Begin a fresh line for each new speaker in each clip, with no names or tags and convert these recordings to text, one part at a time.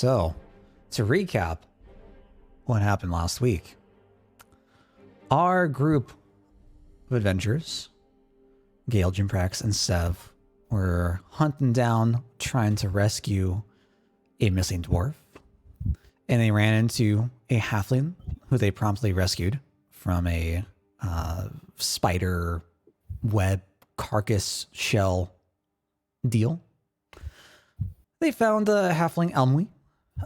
So, to recap what happened last week, our group of adventurers, Gale, Jimprax, and Sev, were hunting down, trying to rescue a missing dwarf. And they ran into a halfling who they promptly rescued from a spider web carcass shell deal. They found halfling Elmwe,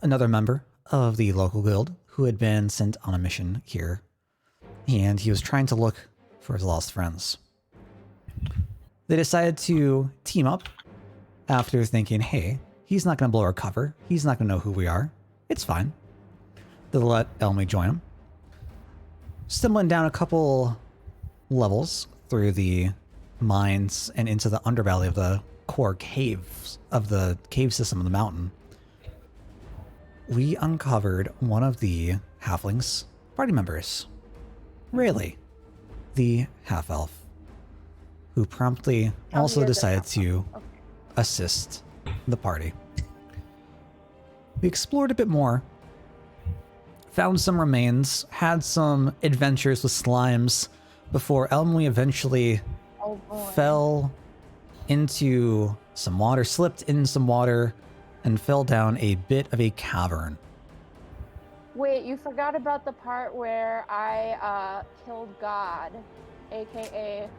another member of the local guild who had been sent on a mission here, and he was trying to look for his lost friends. They decided to team up after thinking, hey, he's not going to blow our cover. He's not going to know who we are. It's fine. They'll let Elmwe join him. Stumbling down a couple levels through the mines and into the underbelly of the core caves of the cave system of the mountain, we uncovered one of the halflings' party members, Rayleigh, the half-elf, who promptly also decided to assist the party. We explored a bit more, found some remains, had some adventures with slimes before Elmwe eventually fell into some water, slipped in some water, and fell down a bit of a cavern.
Wait, you forgot about the part where I killed God, aka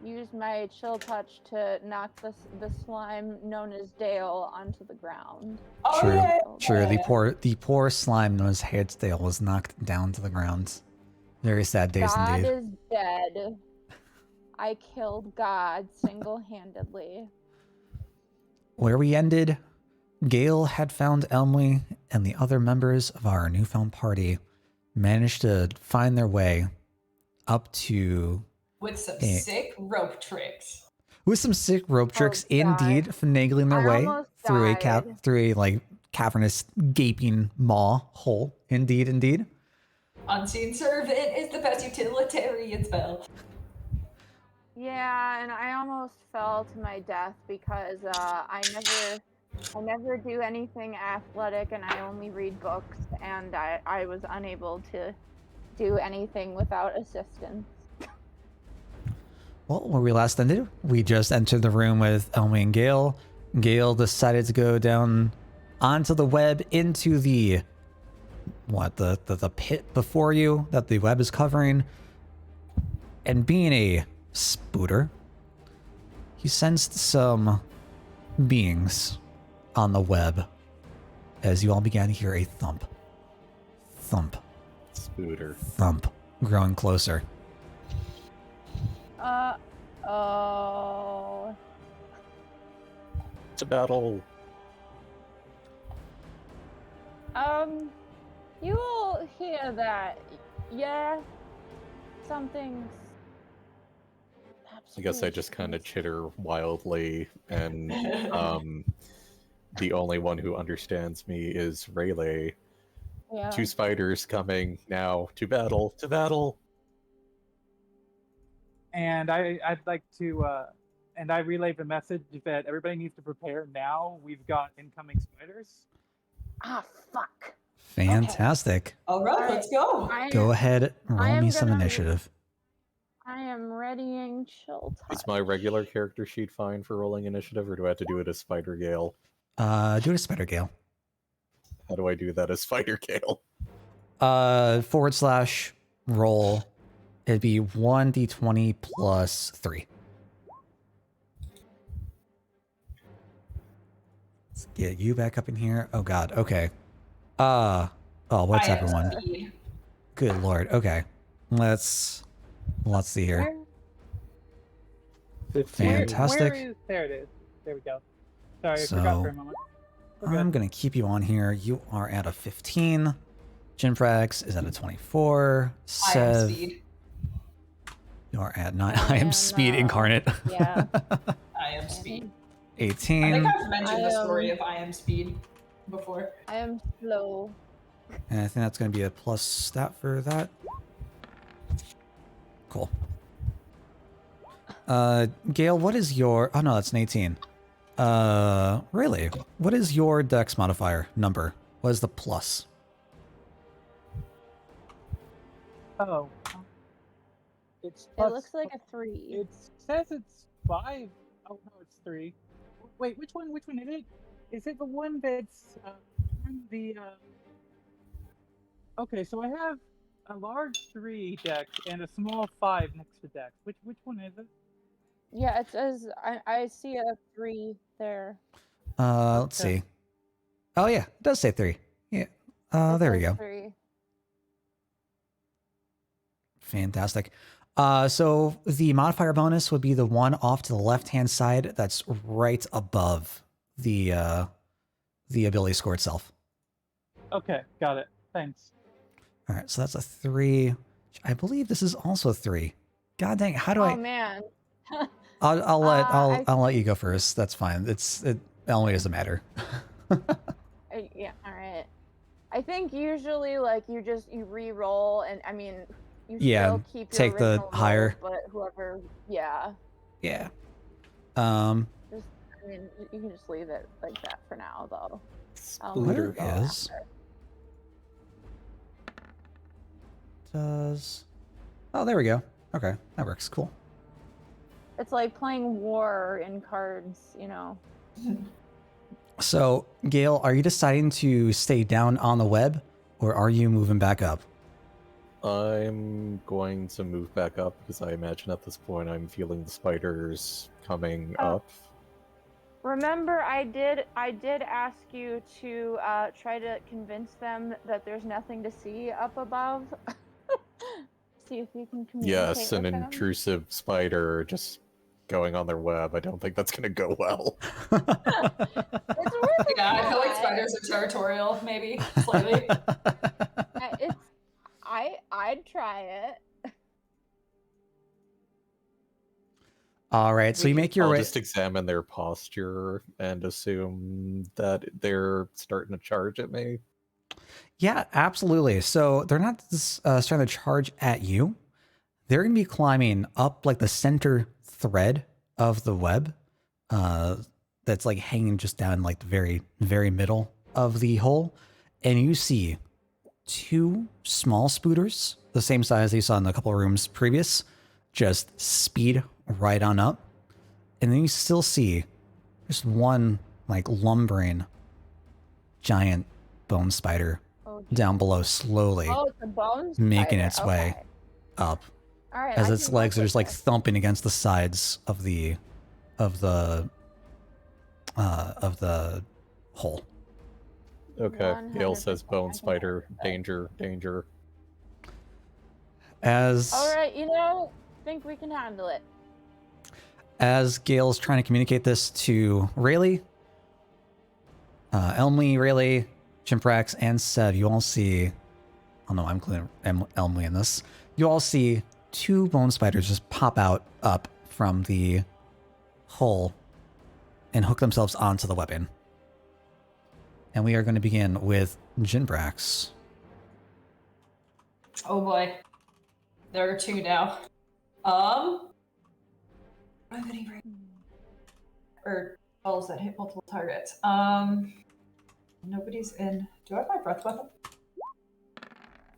used my chill touch to knock the slime known as Dale onto the ground.
Oh,
True,
yeah.
true. The poor slime known as Hairtail was knocked down to the ground. Very sad days
God
indeed.
is dead. I killed God single-handedly.
Where we ended, Gale had found Elmwe, and the other members of our newfound party managed to find their way up to...
With some sick rope tricks.
With some sick rope tricks, indeed, finagling their way through a cavernous, gaping maw hole. Indeed, indeed.
Unseen Servant is the best utilitarian spell.
Yeah, and I almost fell to my death because I never do anything athletic, and I only read books, and I was unable to do anything without assistance.
Well, where we last ended, we just entered the room with Elmwe and Gale. Gale decided to go down onto the web into the pit before you that the web is covering. And being a spooter, he sensed some beings on the web as you all began to hear a thump. Thump.
Spooter.
Thump. Growing closer.
Oh.
It's a battle.
You will hear that. Yeah. Something's...
I guess I just kind of chitter wildly, and the only one who understands me is Rayleigh.
Yeah.
2 spiders coming now to battle, to battle.
And I'd like to, and I relay the message that everybody needs to prepare now. We've got incoming spiders.
Ah, fuck.
Fantastic.
Okay. All right, let's go.
Go ahead, roll me some initiative.
I am readying chill touch.
Is my regular character sheet fine for rolling initiative, or do I have to do it as Spider Gale?
Do it as Spider Gale.
How do I do that as Spider Gale?
/ roll. It'd be 1d20 plus 3. Let's get you back up in here. Oh god, okay. Oh, what's everyone?
Speed.
Good lord. Okay. Let's see here.
15.
Fantastic.
There it is. There we go. Sorry, I
So,
forgot for a moment.
I'm gonna keep you on here. You are at a 15. Jimprax is at a 24.
I am
Sev,
speed.
you are at 9. I am speed incarnate.
Yeah.
I am speed.
18.
I think I've mentioned the story of I am speed before.
I am slow.
And I think that's going to be a plus stat for that. Cool. Gale, what is your... Oh, no, that's an 18. Really? What is your dex modifier number What is the plus?
Oh. It's
It
plus,
looks like a 3.
It says it's 5. Oh no, it's 3. Wait, which one? Which one is it? Is it the one that's on the? Okay, so I have a large 3 dex and a small 5 next to dex. Which one is it?
Yeah, it says I see a 3 there.
Let's
Okay.
see. Oh yeah, it does say 3. Yeah.
It
There we
says
go.
3.
Fantastic. So the modifier bonus would be the one off to the left-hand side that's right above the ability score itself.
Okay, got it. Thanks.
All right, so that's a 3. I believe this is also 3. God dang, how do
Oh
I?
man.
I'll
I
let you go first. That's fine. It only doesn't matter.
Yeah, all right. I think usually like you re-roll, and I mean you
Yeah,
still keep your
take the
original roll,
higher.
but whoever, yeah.
Yeah.
Just, I mean, you can just leave it like that for now, though.
Where
Spooter.
is? Does? Oh, there we go. Okay, that works. Cool.
It's like playing war in cards, you know.
So, Gail, are you deciding to stay down on the web, or are you moving back up?
I'm going to move back up because I imagine at this point I'm feeling the spiders coming up.
Remember, I did ask you to try to convince them that there's nothing to see up above. See if you can communicate
Yes, an
with them.
intrusive spider just going on their web. I don't think that's going to go well.
It's worth a
Yeah, I feel like
try.
spiders are territorial, maybe slightly.
I'd try it.
All right, so you make your
I'll
way.
just examine their posture and assume that they're starting to charge at me.
Yeah, absolutely. So they're not starting to charge at you. They're going to be climbing up like the center thread of the web that's like hanging just down like the very, very middle of the hole. And you see 2 small spooters, the same size you saw in a couple of rooms previous, just speed right on up. And then you still see just one like lumbering giant bone spider down below slowly
it's a bone
making
spider.
its way
Okay.
up
All right,
as
I
its
can
legs
work
are
with
just like
this.
thumping against the sides of the hole.
Okay, Gale
100%
says
I
bone
can
spider,
work with that.
danger, danger.
As
All right, you know, think we can handle it.
as Gale's trying to communicate this to Rayleigh, Elmy, Rayleigh, Chimprax, and Sev, you all see. Oh no, I'm including Elmy in this. You all see 2 bone spiders just pop out up from the hole and hook themselves onto the weapon. And we are going to begin with Jinbrax.
Oh boy. There are 2 now. I have any or spells that hit multiple targets. Nobody's in. Do I have my breath weapon?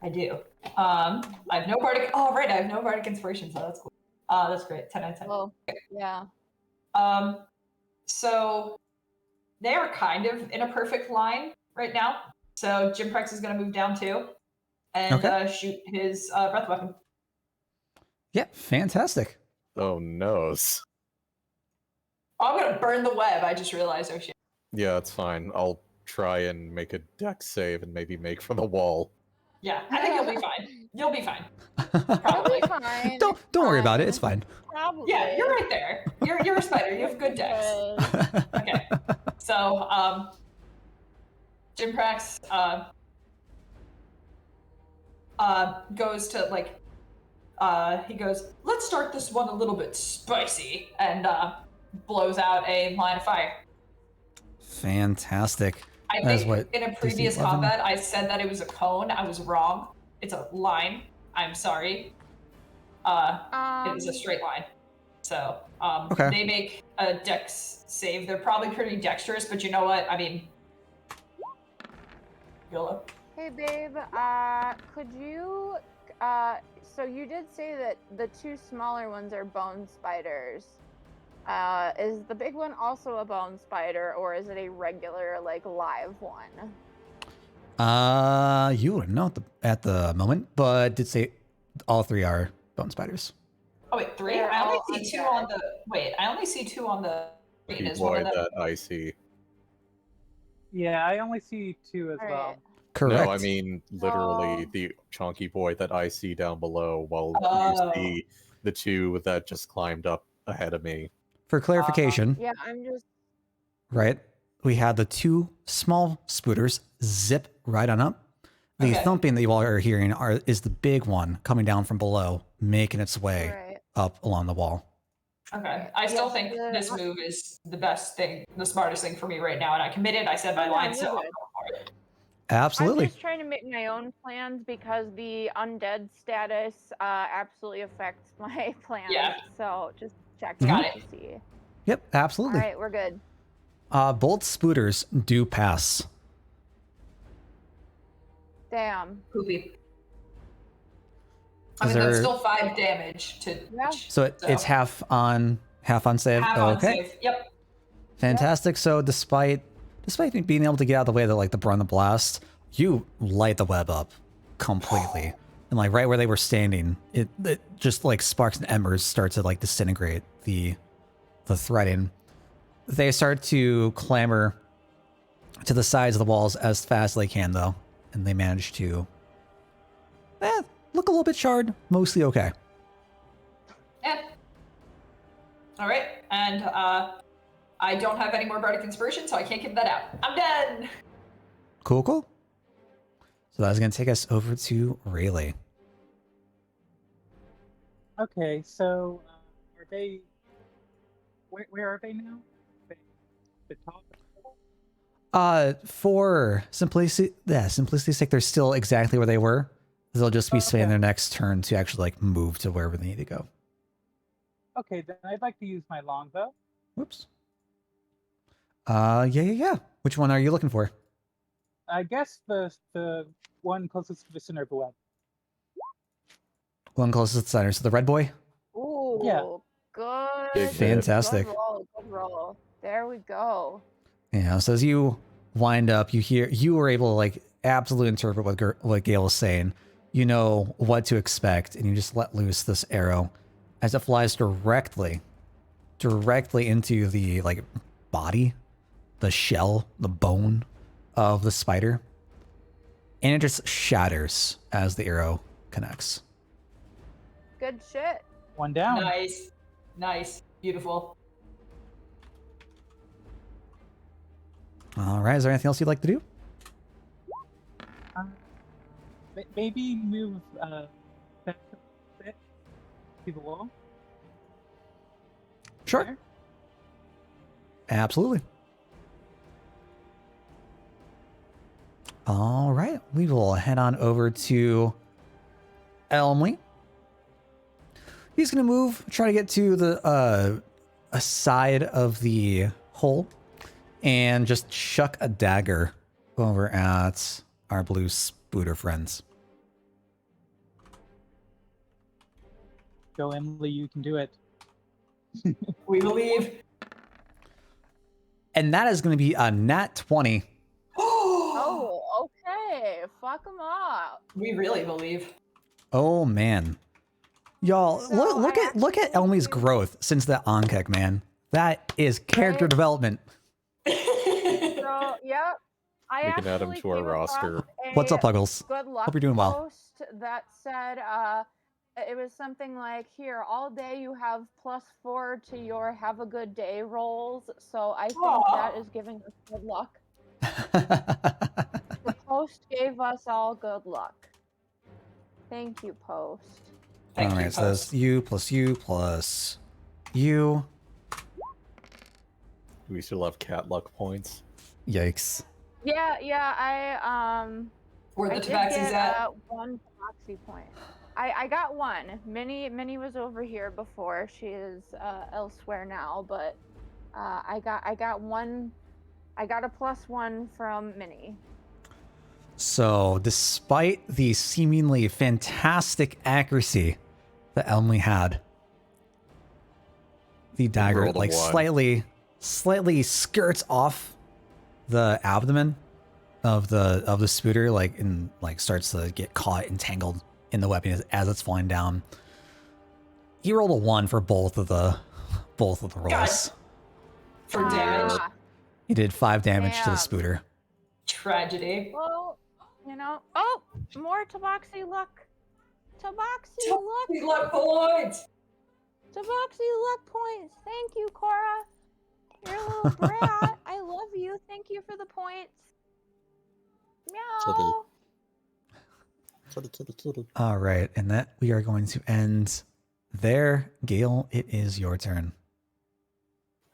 I do. I have no bardic. Oh right, I have no bardic inspiration, so that's cool. That's great. 10 out of 10.
Well, yeah.
So they are kind of in a perfect line right now. So Jimprex is going to move down too and shoot his breath weapon.
Yeah, fantastic.
Oh no.
Oh, I'm going to burn the web. I just realized. Oh shit.
Yeah, it's fine. I'll try and make a dex save and maybe make for the wall.
Yeah, I think you'll be fine. You'll be fine.
It'll be fine.
Don't worry about it. It's fine.
Probably.
Yeah, you're right there. You're a spider. You have good dex. Okay. So, Jimprax goes to like he goes, let's start this one a little bit spicy, and blows out a line of fire.
Fantastic.
I
That's
think
what,
in a previous
DC-11?
combat I said that it was a cone. I was wrong. It's a line. I'm sorry. It is a straight line. So they make a dex save. They're probably pretty dexterous, but you know what? I mean, Yolo.
Hey, babe. Could you? So you did say that the two smaller ones are bone spiders. Is the big one also a bone spider, or is it a regular, like, live one?
You wouldn't know at the moment, but did say all three are bone spiders.
Oh wait, 3?
They're
I only
all
see 2
undead.
on the. Wait, I only see 2 on the screen. Is one
boy
of them?
that I see.
Yeah, I only see 2 as
All
well.
right.
Correct.
No, I mean literally
Oh.
the chunky boy that I see down below, while
Oh.
you see the 2 that just climbed up ahead of me.
For clarification,
Yeah, I'm just.
right? We had the two small spooters zip right on up. The
Okay.
thumping that you all are hearing is the big one coming down from below, making its way
Right.
up along the wall.
Okay. I still
Yes,
think
the-
this move is the best thing, the smartest thing for me right now, and I committed. I said my line,
you're
so I'm
good.
going for it.
Absolutely.
I'm just trying to make my own plans because the undead status absolutely affects my plans.
Yeah.
So just checking
Got
to
it.
see.
Yep, absolutely.
All right, we're good.
Both spooters do pass.
Damn.
Poopy. I
Is
mean, that's
there-
still 5 damage to
Yeah.
each.
So it's half on save.
Half
Oh,
on
okay.
save. Yep.
Fantastic. So despite me being able to get out of the way of the brunt of the blast, you light the web up completely. And like right where they were standing, it just like sparks and embers start to like disintegrate the threading. They start to clamber to the sides of the walls as fast as they can though, and they manage to look a little bit charred, mostly okay.
Yeah. All right, and I don't have any more bardic inspiration, so I can't give that out. I'm done.
Cool. So that's gonna take us over to Rayleigh.
Okay, so are they? Where are they now? The top.
For simplicity's sake, they're still exactly where they were. They'll just be spending their next turn to actually like move to wherever they need to go.
Okay, then I'd like to use my longbow.
Whoops. Yeah. Which one are you looking for?
I guess the one closest to the center of the web.
One closest to the center. So the red boy?
Ooh.
Yeah.
Good.
Fantastic.
Good roll. There we go.
Yeah, so as you wind up, you were able to like absolutely interpret what Gale was saying. You know what to expect, and you just let loose this arrow as it flies directly into the like body, the shell, the bone of the spider. And it just shatters as the arrow connects.
Good shit.
One down.
Nice, beautiful.
All right, is there anything else you'd like to do?
Maybe move back a bit to the wall.
Sure.
There.
Absolutely. All right, we will head on over to Elmley. He's going to move, try to get to the a side of the hole, and just chuck a dagger over at our blue spooter friends.
Go, Emily, you can do it.
We believe.
And that is going to be a nat 20.
Oh, okay. Fuck them up.
We really believe.
Oh man, y'all,
So
look at Elmy's growth since that Onkek, man. That is character
Right.
development.
So, yep. I
We can add him
actually
to our
came across
roster.
a
What's up, Puggles?
Good luck
Hope you're doing well.
post that said, it was something like, here, all day you have +4 to your have a good day rolls. So I think that is giving us good luck. The post gave us all good luck. Thank you, post.
Thank
All
you,
right, so that's
Post.
you plus you plus you.
Do we still have cat luck points?
Yikes.
Yeah, I
Where
I
the
did
tabaxi's
get
at?
one tabaxi point. I got one. Minnie was over here before. She is elsewhere now, but I got one. I got a +1 from Minnie.
So, despite the seemingly fantastic accuracy that Emily had, the dagger
rolled a
like
one.
slightly skirts off the abdomen of the spooter, like and like starts to get caught entangled in the weapon as it's flying down. He rolled a 1 for both of the rolls.
God. For damage.
He did 5 damage to the
Damn.
spooter.
Tragedy.
Well, oh, more Tabaxi luck. Tabaxi luck.
Luck points.
Tabaxi luck points. Thank you, Cora. You're a little brat. I love you. Thank you for the points. Meow.
Kitty.
All right, and that we are going to end there. Gale, it is your turn.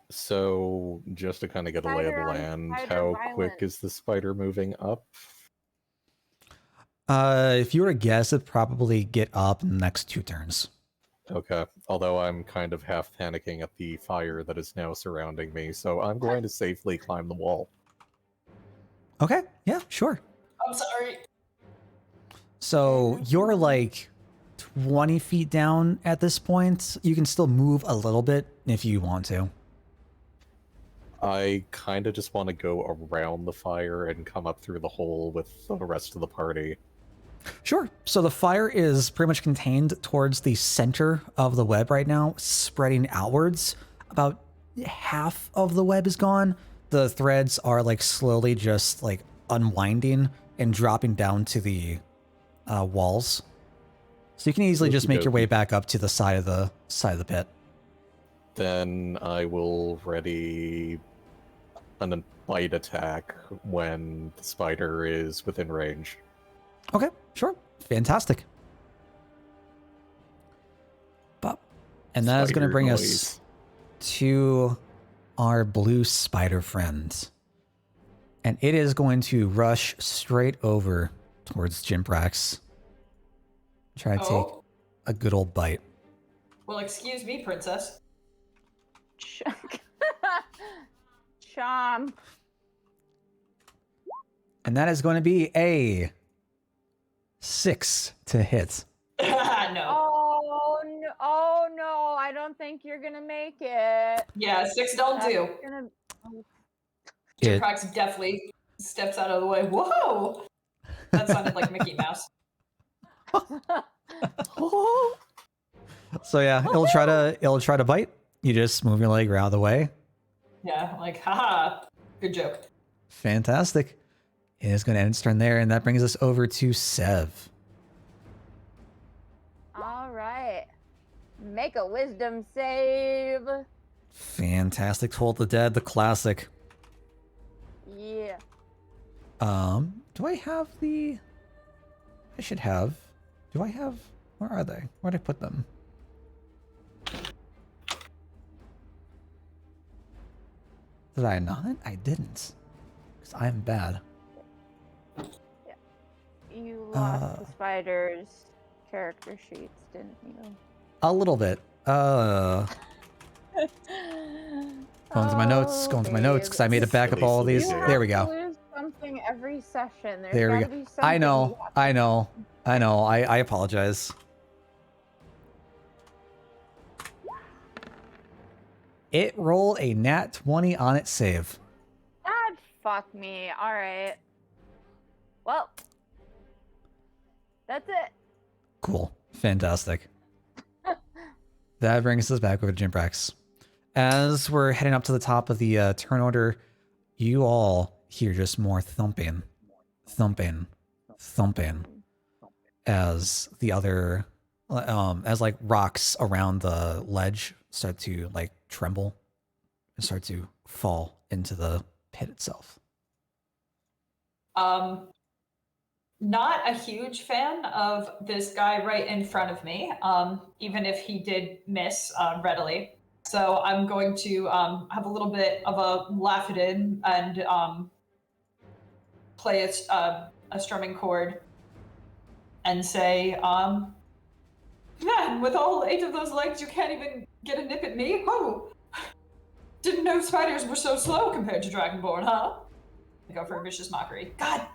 So, just to kind of get a lay of the land, how quick is the spider moving up?
If you were to guess, it'd probably get up in the next 2 turns.
Okay, although I'm kind of half panicking at the fire that is now surrounding me, so I'm going to safely climb the wall.
Okay, yeah, sure.
I'm sorry.
So you're like 20 feet down at this point. You can still move a little bit if you want to.
I kind of just want to go around the fire and come up through the hole with the rest of the party.
Sure. So the fire is pretty much contained towards the center of the web right now, spreading outwards. About half of the web is gone. The threads are like slowly just like unwinding and dropping down to the walls. So you can easily just make your way back up to the side of the pit.
Then I will ready a bite attack when the spider is within range.
Okay, sure. Fantastic. And that is going to bring us to our blue spider friend. And it is going to rush straight over towards Jimprax. Try to take a good old bite.
Well, excuse me, princess.
Chomp.
And that is going to be a 6 to hit.
No.
Oh no, I don't think you're gonna make it.
Yeah, 6 don't do. Jimprax definitely steps out of the way. Whoa! That sounded like Mickey Mouse.
So yeah, it'll try to bite. You just move your leg out of the way.
Yeah, like, haha, good joke.
Fantastic. It is going to end its turn there, and that brings us over to Sev.
All right. Make a wisdom save.
Fantastic. Toll the Dead, the classic.
Yeah.
Do I have the... I should have... Do I have... Where are they? Where'd I put them? Did I not? I didn't. Because I'm bad.
Yeah. You lost the spider's character sheets, didn't you?
A little bit. Going to my notes, because I made a backup all of these. There we go.
Lose something every session.
There we go. I know. I apologize. It rolled a nat 20 on its save.
God, fuck me. All right. Well, that's it.
Cool. Fantastic. That brings us back over to Jimprax. As we're heading up to the top of the turn order, you all hear just more thumping, as the other, as like rocks around the ledge start to like tremble and start to fall into the pit itself.
Not a huge fan of this guy right in front of me, even if he did miss readily. So I'm going to have a little bit of a laugh at it and play a strumming chord and say, man, with all 8 of those legs, you can't even get a nip at me? Whoa! Didn't know spiders were so slow compared to Dragonborn, huh? I go for a vicious mockery. God!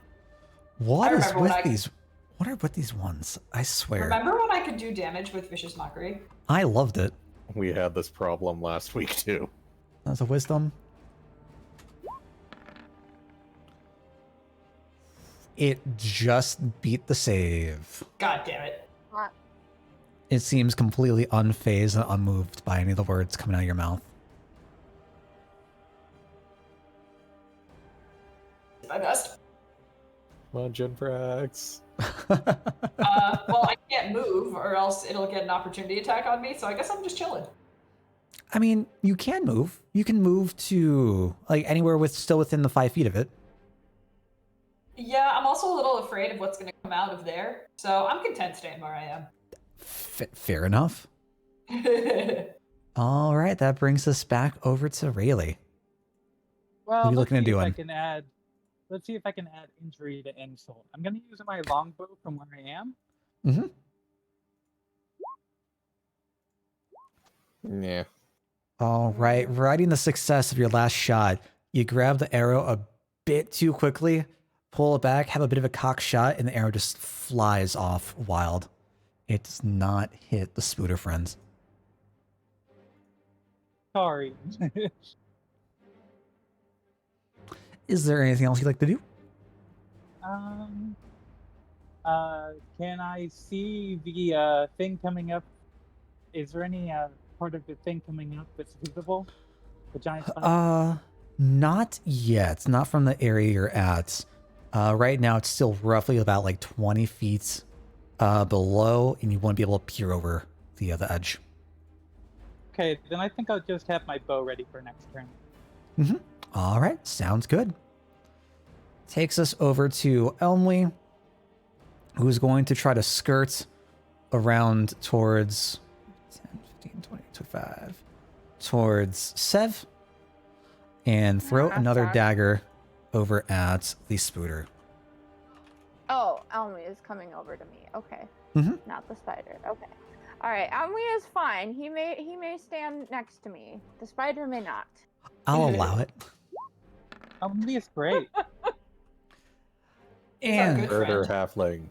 What
I
is
remember when
with
I-
these? What are with these ones? I swear.
Remember when I could do damage with Vicious Mockery?
I loved it.
We had this problem last week too.
That's a wisdom. It just beat the save.
God damn it.
It seems completely unfazed and unmoved by any of the words coming out of your mouth.
My best.
Come on, Genprax.
Well, I can't move, or else it'll get an opportunity attack on me. So I guess I'm just chilling.
I mean, you can move. You can move to like anywhere with still within the 5 feet of it.
Yeah, I'm also a little afraid of what's going to come out of there. So I'm content staying where I am.
Fair enough. All right, that brings us back over to Rayleigh.
Well,
What are you
let's
looking at
see if I
doing?
can add. Let's see if I can add injury to insult. I'm gonna use my longbow from where I am.
Mm-hmm.
Yeah.
All right, riding the success of your last shot, you grab the arrow a bit too quickly, pull it back, have a bit of a cock shot, and the arrow just flies off wild. It does not hit the Spooter friends.
Sorry.
Is there anything else you'd like to do?
um. Can I see the thing coming up? Is there any part of the thing coming up that's visible? The giant spider?
Not yet. Not from the area you're at. Right now, it's still roughly about like 20 feet below, and you won't be able to peer over the edge.
Okay, then I think I'll just have my bow ready for next turn.
Mm-hmm. All right, sounds good. Takes us over to Elmley, who's going to try to skirt around towards 10, 15, 20, 25, towards Sev, and throw another
sorry.
dagger over at the Spooter.
Oh, Elmy is coming over to me. Okay.
Mhm.
Not the spider. Okay. All right. Elmy is fine. He may stand next to me. The spider may not.
I'll allow it.
Emily is great.
He's our
And
good
Murder
friend.
halfling.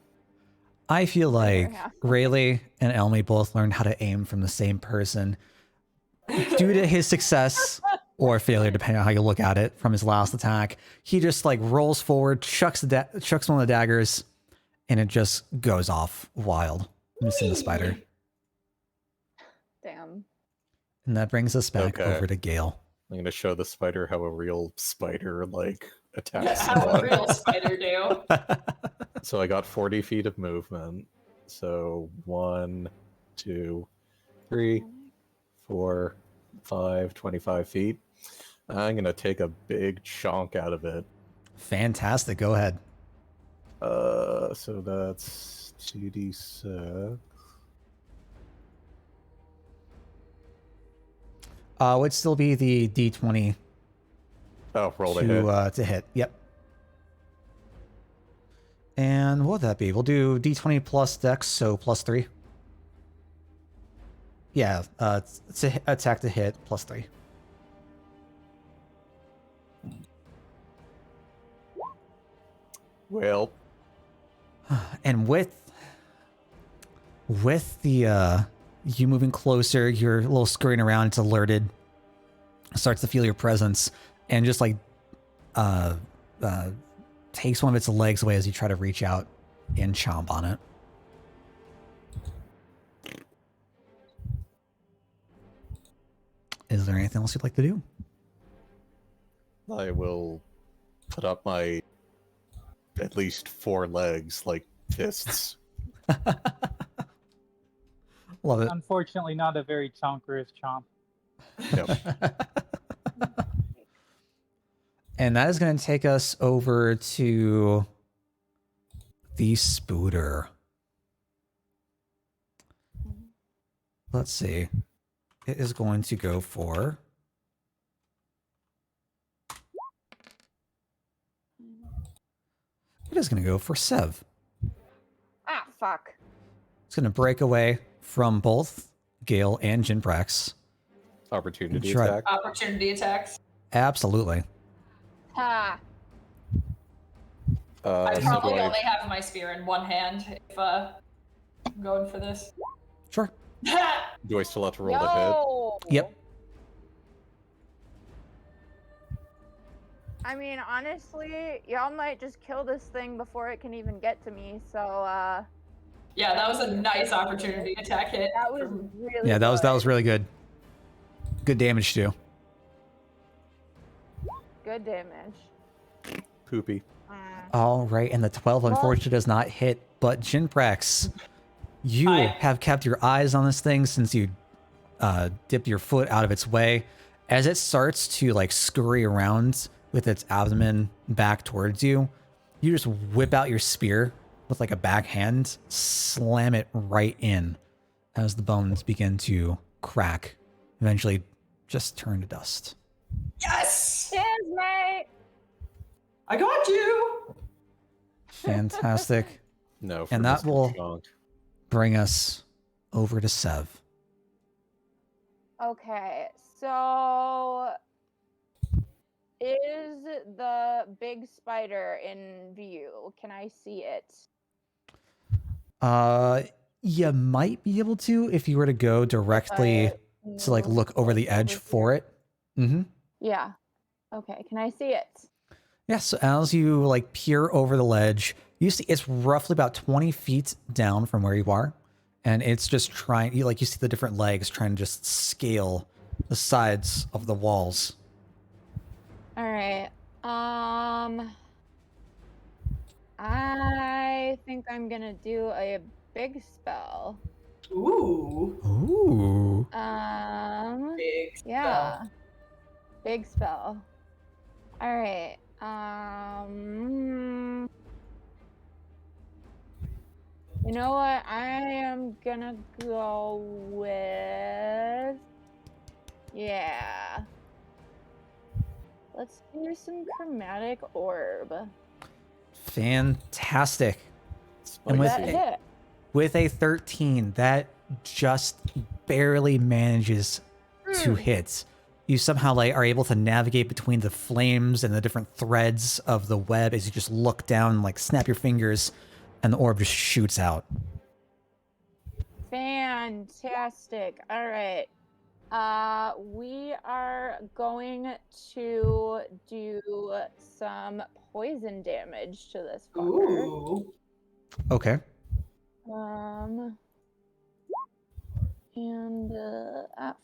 I feel like
Yeah.
Rayleigh and Elmy both learned how to aim from the same person. Due to his success or failure, depending on how you look at it, from his last attack, he just like rolls forward, chucks one of the daggers, and it just goes off wild, missing the spider.
Damn.
And that brings us back
Okay.
over to Gale.
I'm gonna show the spider how a real spider like attacks
How a
someone.
real spider do.
So I got 40 feet of movement. So 1, 2, 3, 4, 5, 25 feet. I'm gonna take a big chunk out of it.
Fantastic. Go ahead.
So that's 2d6.
Would still be the D20
Oh, roll to hit.
to hit. Yep. And what would that be? We'll do D20 plus Dex, so +3. Yeah, it's a attack to hit +3.
Well,
And with the you moving closer, you're a little scurrying around. It's alerted, starts to feel your presence, and just like takes one of its legs away as you try to reach out and chomp on it. Is there anything else you'd like to do?
I will put up my at least 4 legs like fists.
Love it.
Unfortunately, not a very chonkerous chomp.
Yep.
And that is going to take us over to the Spooter. Let's see. It is going to go for... It is going to go for Sev.
Ah, fuck.
It's going to break away from both Gale and Jinprax.
Opportunity
Try-
attack.
Opportunity attacks.
Absolutely.
Ha.
I
So
probably
do I-
only have my spear in one hand if I'm going for this.
Sure.
Do I still have to roll to hit?
Yo!
Yep.
I mean, honestly, y'all might just kill this thing before it can even get to me. So,
Yeah, that was a nice opportunity attack hit.
that was
from-
really
Yeah, that was
good.
really good. Good damage too.
Good damage.
Poopy.
All right, and the 12 unfortunately does not hit, but Jinprax, you
Hi.
have kept your eyes on this thing since you dipped your foot out of its way. As it starts to like scurry around with its abdomen back towards you, you just whip out your spear with like a backhand, slam it right in as the bones begin to crack, eventually just turn to dust.
Yes!
Cheers, mate!
I got you!
Fantastic.
No,
And that
Mr.
will-
Chonk.
Bring us over to Sev.
Okay, so is the big spider in view? Can I see it?
You might be able to if you were to go directly to like
Move,
look over the
like,
edge
over
for
here?
it. Mm-hmm.
Yeah. Okay, can I see it?
Yeah, so as you like peer over the ledge, you see it's roughly about 20 feet down from where you are. And it's just trying, you see the different legs trying to just scale the sides of the walls.
All right. I think I'm gonna do a big spell.
Ooh.
Ooh.
Big
Yeah.
spell.
Big spell. All right. You know what? I am gonna go with. Yeah. Let's do some chromatic orb.
Fantastic. And with
That
Spicy.
hit.
With a 13, that just barely manages to hit. You somehow like are able to navigate between the flames and the different threads of the web as you just look down and like snap your fingers and the orb just shoots out.
Fantastic. All right. We are going to do some poison damage to this fucker.
Ooh.
Okay.
And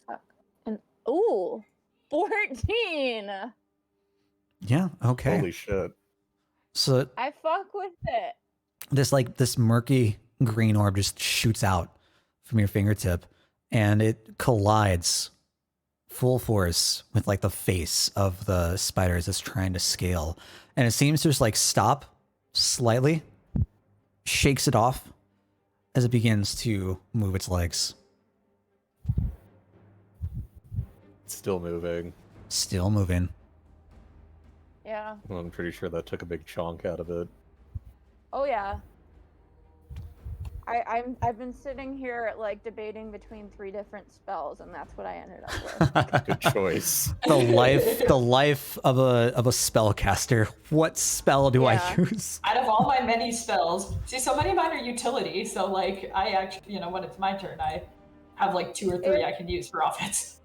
fuck. And ooh, 14.
Yeah, okay.
Holy shit.
So
I fuck with it.
this murky green orb just shoots out from your fingertip and it collides full force with like the face of the spider as it's trying to scale. And it seems to just like stop slightly, shakes it off as it begins to move its legs.
It's still moving.
Still moving.
Yeah.
I'm pretty sure that took a big chunk out of it.
Oh yeah. I've been sitting here like debating between 3 different spells, and that's what I ended up with.
Good choice.
the life of a spellcaster. What spell do I
Yeah.
use?
Out of all my many spells, see, so many of mine are utility. So, like, I actually, when it's my turn, I have like 2 or 3 I can use for offense.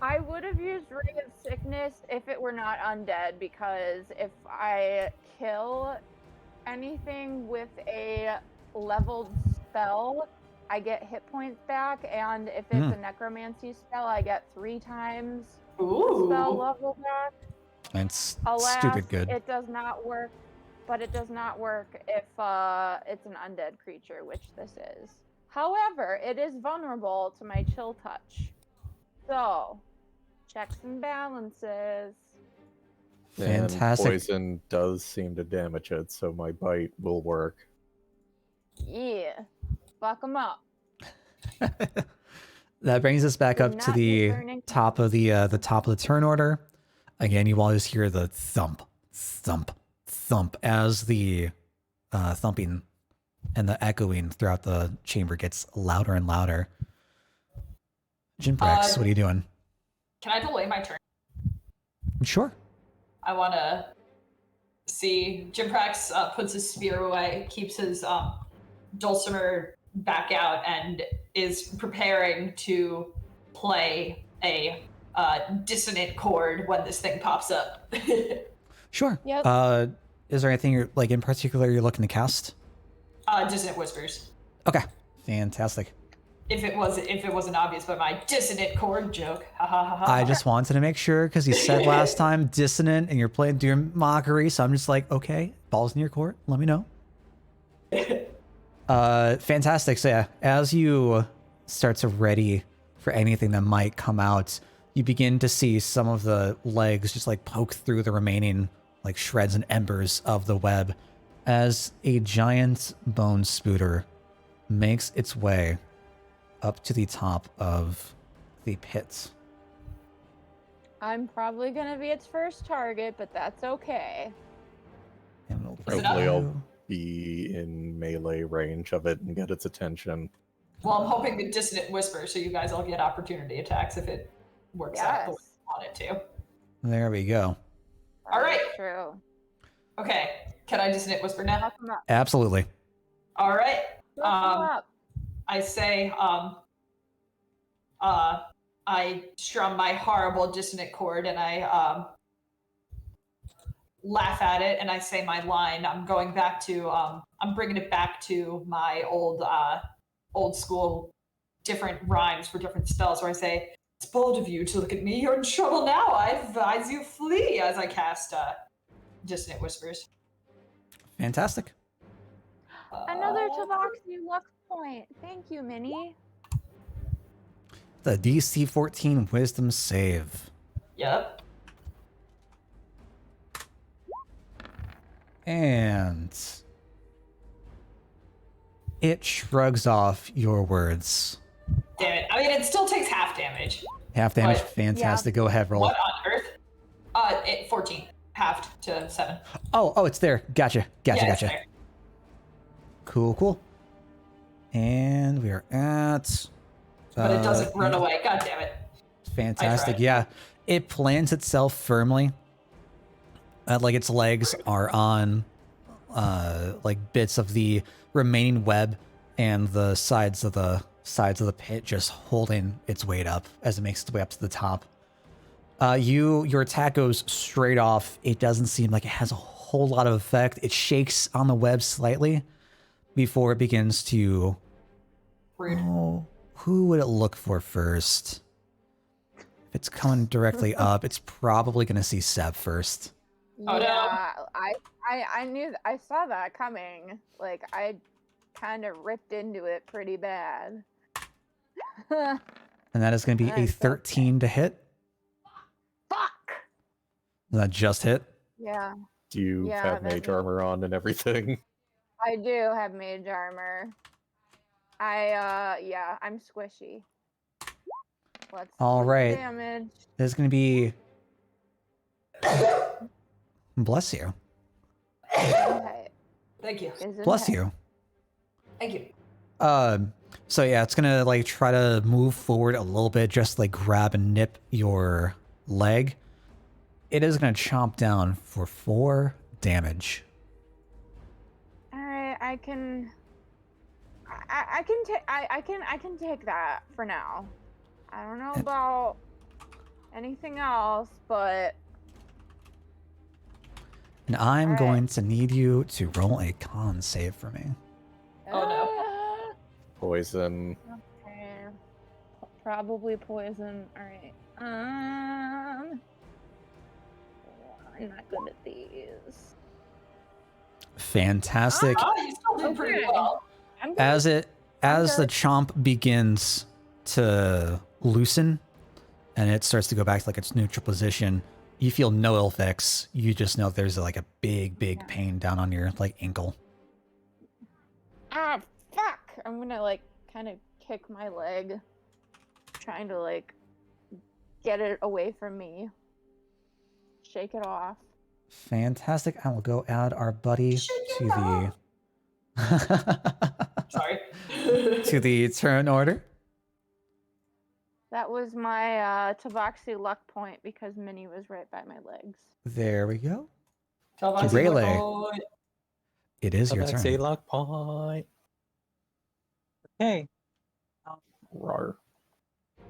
I would have used Ray of Sickness if it were not undead, because if I kill anything with a leveled spell, I get hit points back, and if it's a necromancy spell, I get 3 times the spell
Ooh.
level back.
It's
Alas,
stupid good.
it does not work, but it does not work if it's an undead creature, which this is. However, it is vulnerable to my chill touch. So, checks and balances.
Fantastic.
And poison does seem to damage it, so my bite will work.
Yeah. Fuck them up.
That brings us back
Do
up to
not be
the
burning
top of the top of the turn order. Again, you all just hear the thump, thump, thump as the thumping and the echoing throughout the chamber gets louder and louder. Jinprax, what are you doing?
Can I delay my turn?
Sure.
I want to see Jimprax puts his spear away, keeps his dulcimer back out, and is preparing to play a dissonant chord when this thing pops up.
Sure.
Yep.
Is there anything you're like in particular you're looking to cast?
Dissonant whispers.
Okay. Fantastic.
If it wasn't obvious by my dissonant chord joke. Ha ha ha ha.
I just wanted to make sure because you said last time dissonant and you're playing doing mockery, so I'm just like, okay, balls in your court. Let me know. Fantastic. So yeah, as you start to ready for anything that might come out, you begin to see some of the legs just like poke through the remaining like shreds and embers of the web as a giant bone spooter makes its way up to the top of the pit.
I'm probably gonna be its first target, but that's okay.
And we'll
Is it
Hopefully
up?
I'll be in melee range of it and get its attention.
Well, I'm hoping the dissonant whisper, so you guys all get opportunity attacks if it works out the way
Yes.
you want it to.
There we go.
All right.
That's true.
Okay, can I dissonant whisper now?
Lock 'em up.
Absolutely.
All right.
Lock 'em up.
I say, I strum my horrible dissonant chord and I laugh at it and I say my line. I'm going back to, I'm bringing it back to my old school, different rhymes for different spells where I say, "It's bold of you to look at me. You're in trouble now. I advise you flee," as I cast dissonant whispers.
Fantastic.
Another Tabaxi luck point. Thank you, Minnie.
The DC 14 Wisdom save.
Yep.
And it shrugs off your words.
Damn it. I mean, it still takes half damage.
Half damage.
What?
Fantastic. Go ahead, roll.
What on earth? 14. Halved to 7.
Oh, it's there. Gotcha.
Yeah, it's
Gotcha.
there.
Cool. And we are at.
But it doesn't run away. God damn it.
Fantastic.
tried.
Yeah. It plants itself firmly. Like its legs are on like bits of the remaining web and the sides of the pit just holding its weight up as it makes its way up to the top. Your attack goes straight off. It doesn't seem like it has a whole lot of effect. It shakes on the web slightly before it begins to.
Rude.
Oh, who would it look for first? If it's coming directly up, it's probably going to see Seb first.
Oh, no.
Yeah, I knew, I saw that coming. Like, I kind of ripped into it pretty bad.
And that is going to be a
Nice,
13 to hit.
Fuck!
Does that just hit?
Yeah,
Do you
Yeah,
have
that
mage
is-
armor on and everything?
I do have mage armor. Yeah, I'm squishy. Let's
All
do the
right.
damage.
There's going to be. Bless you.
Okay.
Thank you.
Is it
Bless
okay?
you.
Thank you.
So yeah, it's gonna like try to move forward a little bit, just like grab and nip your leg. It is gonna chomp down for 4 damage.
Alright, I can take that for now. I don't know
And-
about anything else, but
And I'm
Alright.
going to need you to roll a con save for me.
Oh, no.
Poison.
Okay. Probably poison. Alright. I'm not good at these.
Fantastic.
Oh, you still did pretty
Okay.
well.
I'm good.
As the
good.
chomp begins to loosen and it starts to go back to like its neutral position, you feel no ill effects. You just know there's like a big
Yeah.
pain down on your like ankle.
Ah, fuck! I'm gonna like kind of kick my leg, trying to like get it away from me. Shake it off.
Fantastic. I will go add our buddy
Shake
to
it
the
Sorry.
to the turn order.
That was my Tabaxi luck point because Minnie was right by my legs.
There we go. Rayleigh. It is your
That's a
turn.
lock point.
Okay.
Rawr.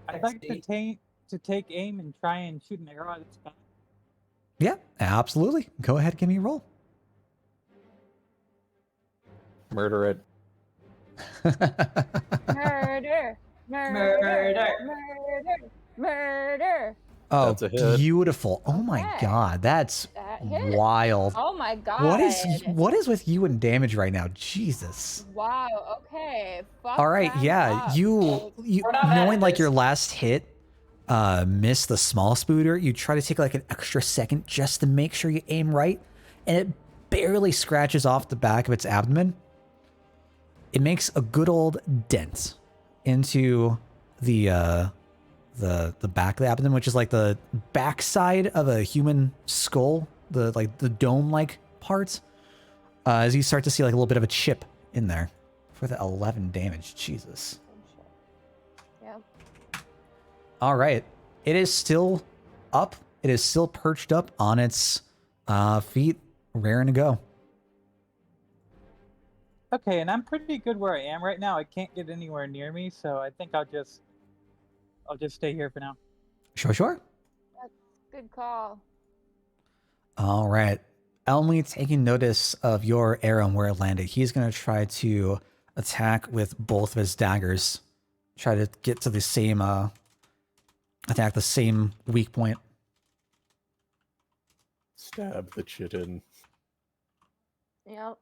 I'd like to
XD.
take aim and try and shoot an arrow at its back.
Yeah, absolutely. Go ahead, give me a roll.
Murder it.
Murder, murder, murder, murder.
Oh,
That's a hit.
beautiful. Oh my
Okay.
god, that's
That hit.
wild.
Oh my god.
What is with you and damage right now? Jesus.
Wow. Okay. Fuck
All right,
them
yeah,
up.
you
We're not mad
knowing
at
like
this.
your last hit missed the small spooter, you try to take like an extra second just to make sure you aim right, and it barely scratches off the back of its abdomen. It makes a good old dent into the back of the abdomen, which is like the backside of a human skull, the dome-like part. As you start to see like a little bit of a chip in there for the 11 damage. Jesus.
Yep.
All right, it is still up. It is still perched up on its feet, raring to go.
Okay, and I'm pretty good where I am right now. I can't get anywhere near me, so I think I'll just stay here for now.
Sure.
Good call.
All right. Elmy, taking notice of your arrow and where it landed, he's going to try to attack with both of his daggers. Try to get to the same, attack the same weak point.
Stab the chitin.
Yep.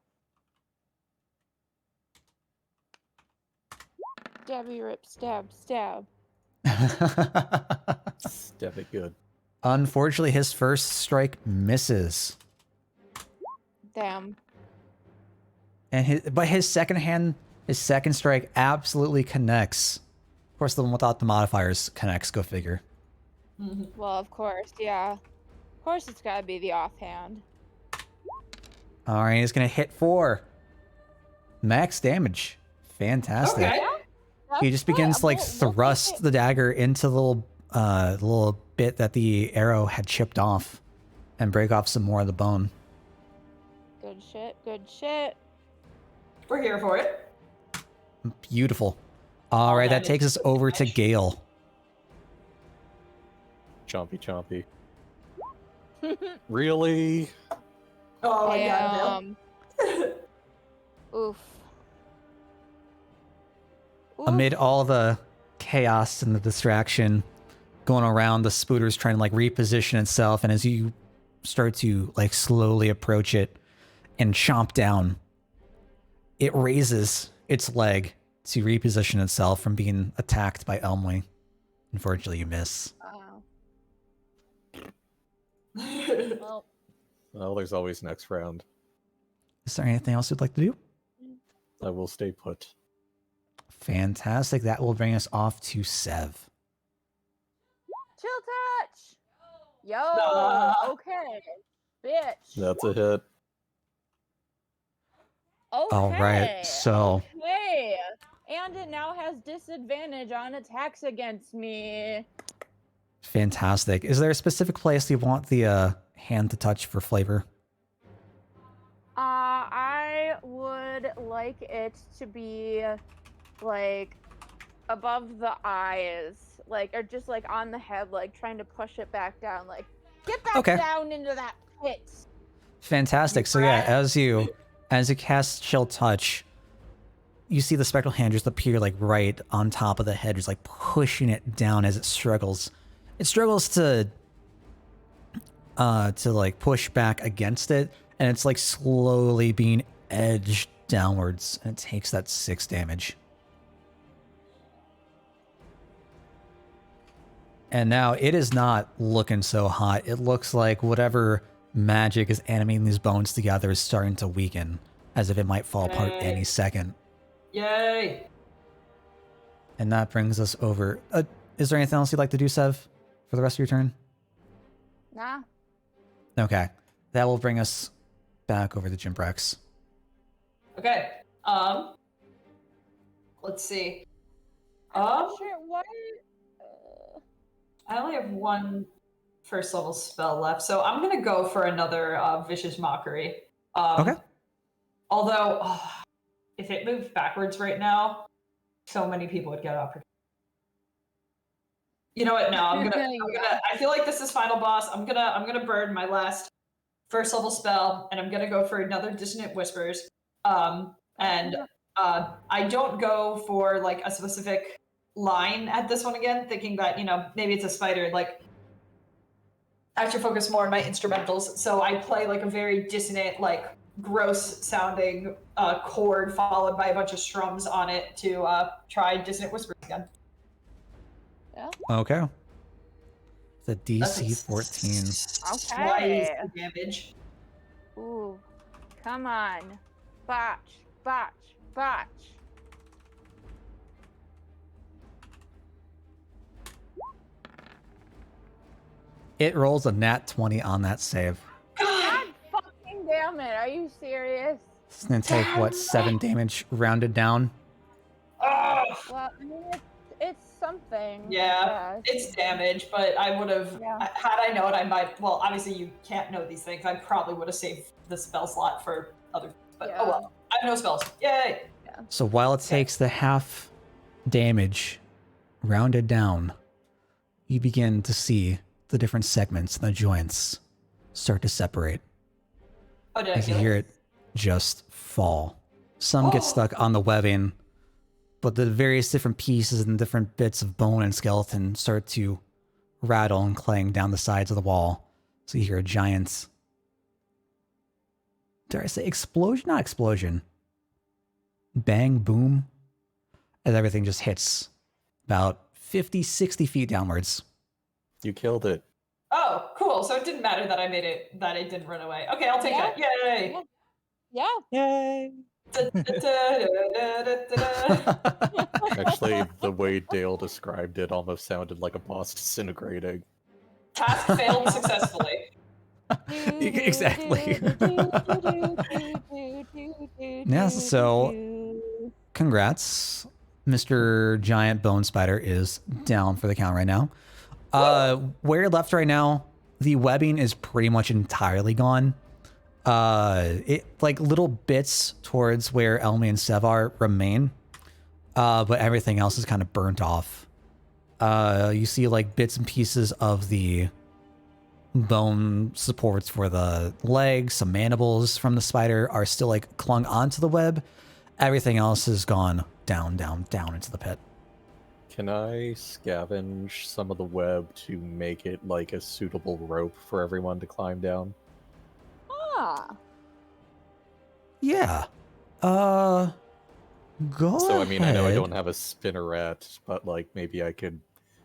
Stabby rip, stab, stab.
Stab it good.
Unfortunately, his first strike misses.
Damn.
And his second strike absolutely connects. Of course, the one without the modifiers connects, go figure.
Well, of course, yeah. Of course it's gotta be the offhand.
All right, he's going to hit for max damage. Fantastic.
Okay.
He just begins to like thrust the dagger into the little bit that the arrow had chipped off and break off some more of the bone.
Good shit, good shit.
We're here for it.
Beautiful. All right, that takes us over to Gale.
Chompy chompy. Really?
Oh my god,
Damn. Oof.
Amid all the chaos and the distraction going around, the spooter's trying to like reposition itself, and as you start to like slowly approach it and chomp down, it raises its leg to reposition itself from being attacked by Elmley. Unfortunately, you miss.
Wow.
Bill.
Well,
Well, there's always next round.
Is there anything else you'd like to do?
I will stay put.
Fantastic. That will bring us off to Sev.
chill touch. Yo. Okay. Bitch.
That's a hit.
Okay.
All right, so
Okay. And it now has disadvantage on attacks against me.
fantastic. Is there a specific place you want the hand to touch for flavor?
I would like it to be like above the eyes, like, or just like on the head, like trying to push it back down, like get back
Okay.
down into that pit.
Fantastic. So yeah, as you cast Chill Touch, you see the spectral hand just appear like right on top of the head, just like pushing it down as it struggles. It struggles to like push back against it, and it's like slowly being edged downwards, and it takes that 6 damage. And now it is not looking so hot. It looks like whatever magic is animating these bones together is starting to weaken, as if it might fall apart any second.
Yay!
And that brings us over. Is there anything else you'd like to do, Sev, for the rest of your turn?
Nah.
Okay. That will bring us back over to Jimprex.
Okay. Let's see.
I'm not sure what.
I only have one first level spell left, so I'm gonna go for another Vicious Mockery.
Okay.
Although, if it moved backwards right now, so many people would get opportunity. You know what? No, I'm gonna. I feel like this is final boss. I'm gonna burn my last first level spell, and I'm gonna go for another Dissonant Whispers. And I don't go for like a specific line at this one again, thinking that maybe it's a spider. Like I should focus more on my instrumentals, so I play like a very dissonant, like gross sounding chord followed by a bunch of strums on it to try Dissonant Whispers again.
Yeah.
Okay. The
That's
DC 14.
Twice the damage.
Ooh, come on. Botch, botch, botch.
It rolls a nat 20 on that save.
God fucking damn it. Are you serious?
It's gonna take, what, 7 damage rounded down?
Oh,
Well, I mean, it's something.
yeah, it's damage, but I would have,
Yeah.
had I known, I might, well, obviously you can't know these things. I probably would have saved the spell slot for other, but oh well. I have no spells. Yay!
So while it takes the half damage rounded down, you begin to see the different segments and the joints start to separate.
Oh, did I
As you
kill
hear it just fall. Some get stuck on the webbing, but the various different pieces and different bits of bone and skeleton start to rattle and clang down the sides of the wall. So you hear a giant, dare I say explosion? Not explosion. Bang, boom, as everything just hits about 50, 60 feet downwards.
You killed it.
Oh, cool. So it didn't matter that I made it, that it didn't run away. Okay, I'll take
Yeah.
that. Yay!
Yeah.
Yay!
Actually, the way Dale described it almost sounded like a boss disintegrating.
Task failed successfully.
Exactly. Yeah, so congrats. Mr. Giant Bone Spider is down for the count right now. Where you're left right now, the webbing is pretty much entirely gone. It like little bits towards where Elmi and Sevar remain, but everything else is kind of burnt off. You see like bits and pieces of the bone supports for the legs, some mandibles from the spider are still like clung onto the web. Everything else has gone down, down, down into the pit.
Can I scavenge some of the web to make it like a suitable rope for everyone to climb down?
Ah.
Yeah. Go
So I mean, I know I
ahead.
don't have a spinneret, but like maybe I could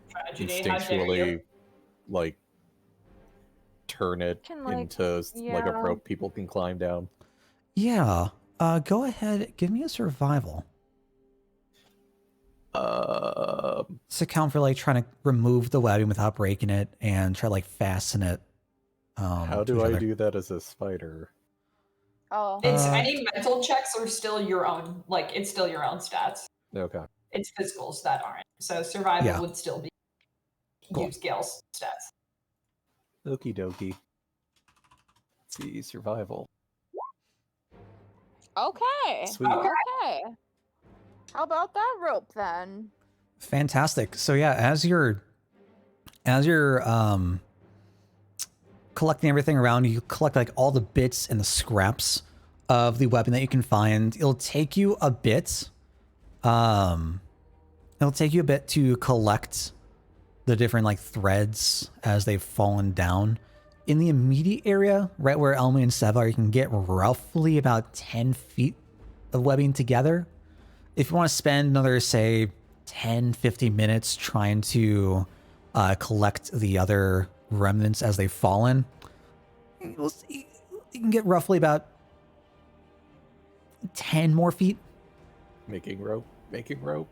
Tragedy, how dare you.
instinctually like turn it
Can, like,
into like a
yeah.
rope people can climb down.
Yeah. Go ahead. Give me a survival. To account for like trying to remove the webbing without breaking it and try to like fasten it.
How
to
do
each
I
other.
do that as a spider?
Oh.
It's any mental checks are still your own, like, it's still your own stats.
Okay.
It's physicals that aren't. So survival
Yeah.
would still be
Cool.
use Gale's stats.
Okie dokie. Let's see, survival.
Okay.
Sweet.
Okay. How about that rope then?
Fantastic. So yeah, as you're collecting everything around you, collect like all the bits and the scraps of the weapon that you can find. It'll take you a bit. It'll take you a bit to collect the different like threads as they've fallen down. In the immediate area, right where Elmi and Sevar, you can get roughly about 10 feet of webbing together. If you want to spend another, say, 10, 50 minutes trying to collect the other remnants as they've fallen, you can get roughly about 10 more feet.
Making rope. Making rope.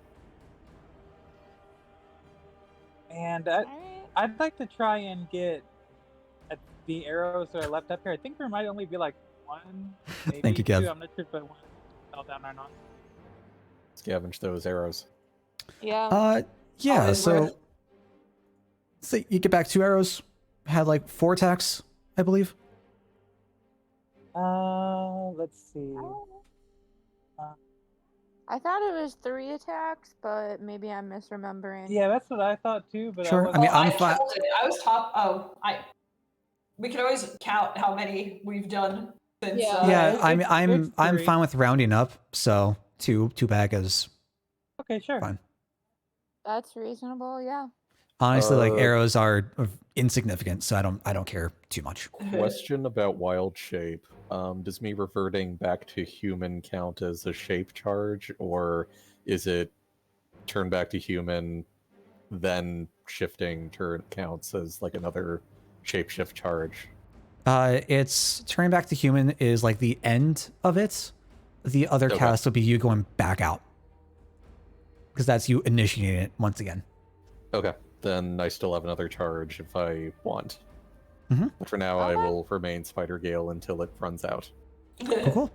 And
Alright.
I'd like to try and get the arrows that are left up here. I think there might only be like one, maybe
Thank you, Kev.
two. I'm not sure if I want to fell down or not.
Scavenge those arrows.
Yeah.
Yeah,
Always
so
worth.
you get back 2 arrows. had like 4 attacks, I believe.
Let's see.
I thought it was 3 attacks, but maybe I'm misremembering.
Yeah, that's what I thought too. But
Sure,
I
I mean,
wasn't-
I'm
I
fine.
counted. I was top. Oh, we can always count how many we've done since.
Yeah.
Yeah,
it's
I'm
3.
fine with rounding up. So 2 back is
Okay, sure.
fine.
That's reasonable, yeah.
Honestly, like
Uh,
arrows are insignificant, so I don't care too much.
Question about wild shape. Does me reverting back to human count as a shape charge, or is it turn back to human, then shifting turn counts as like another shapeshift charge?
It's turning back to human is like the end of it. The other
Okay.
cast will be you going back out, because that's you initiating it once again.
Okay, then I still have another charge if I want.
Mhm.
But for now, I
Okay.
will remain Spider Gale until it runs out.
Cool, cool.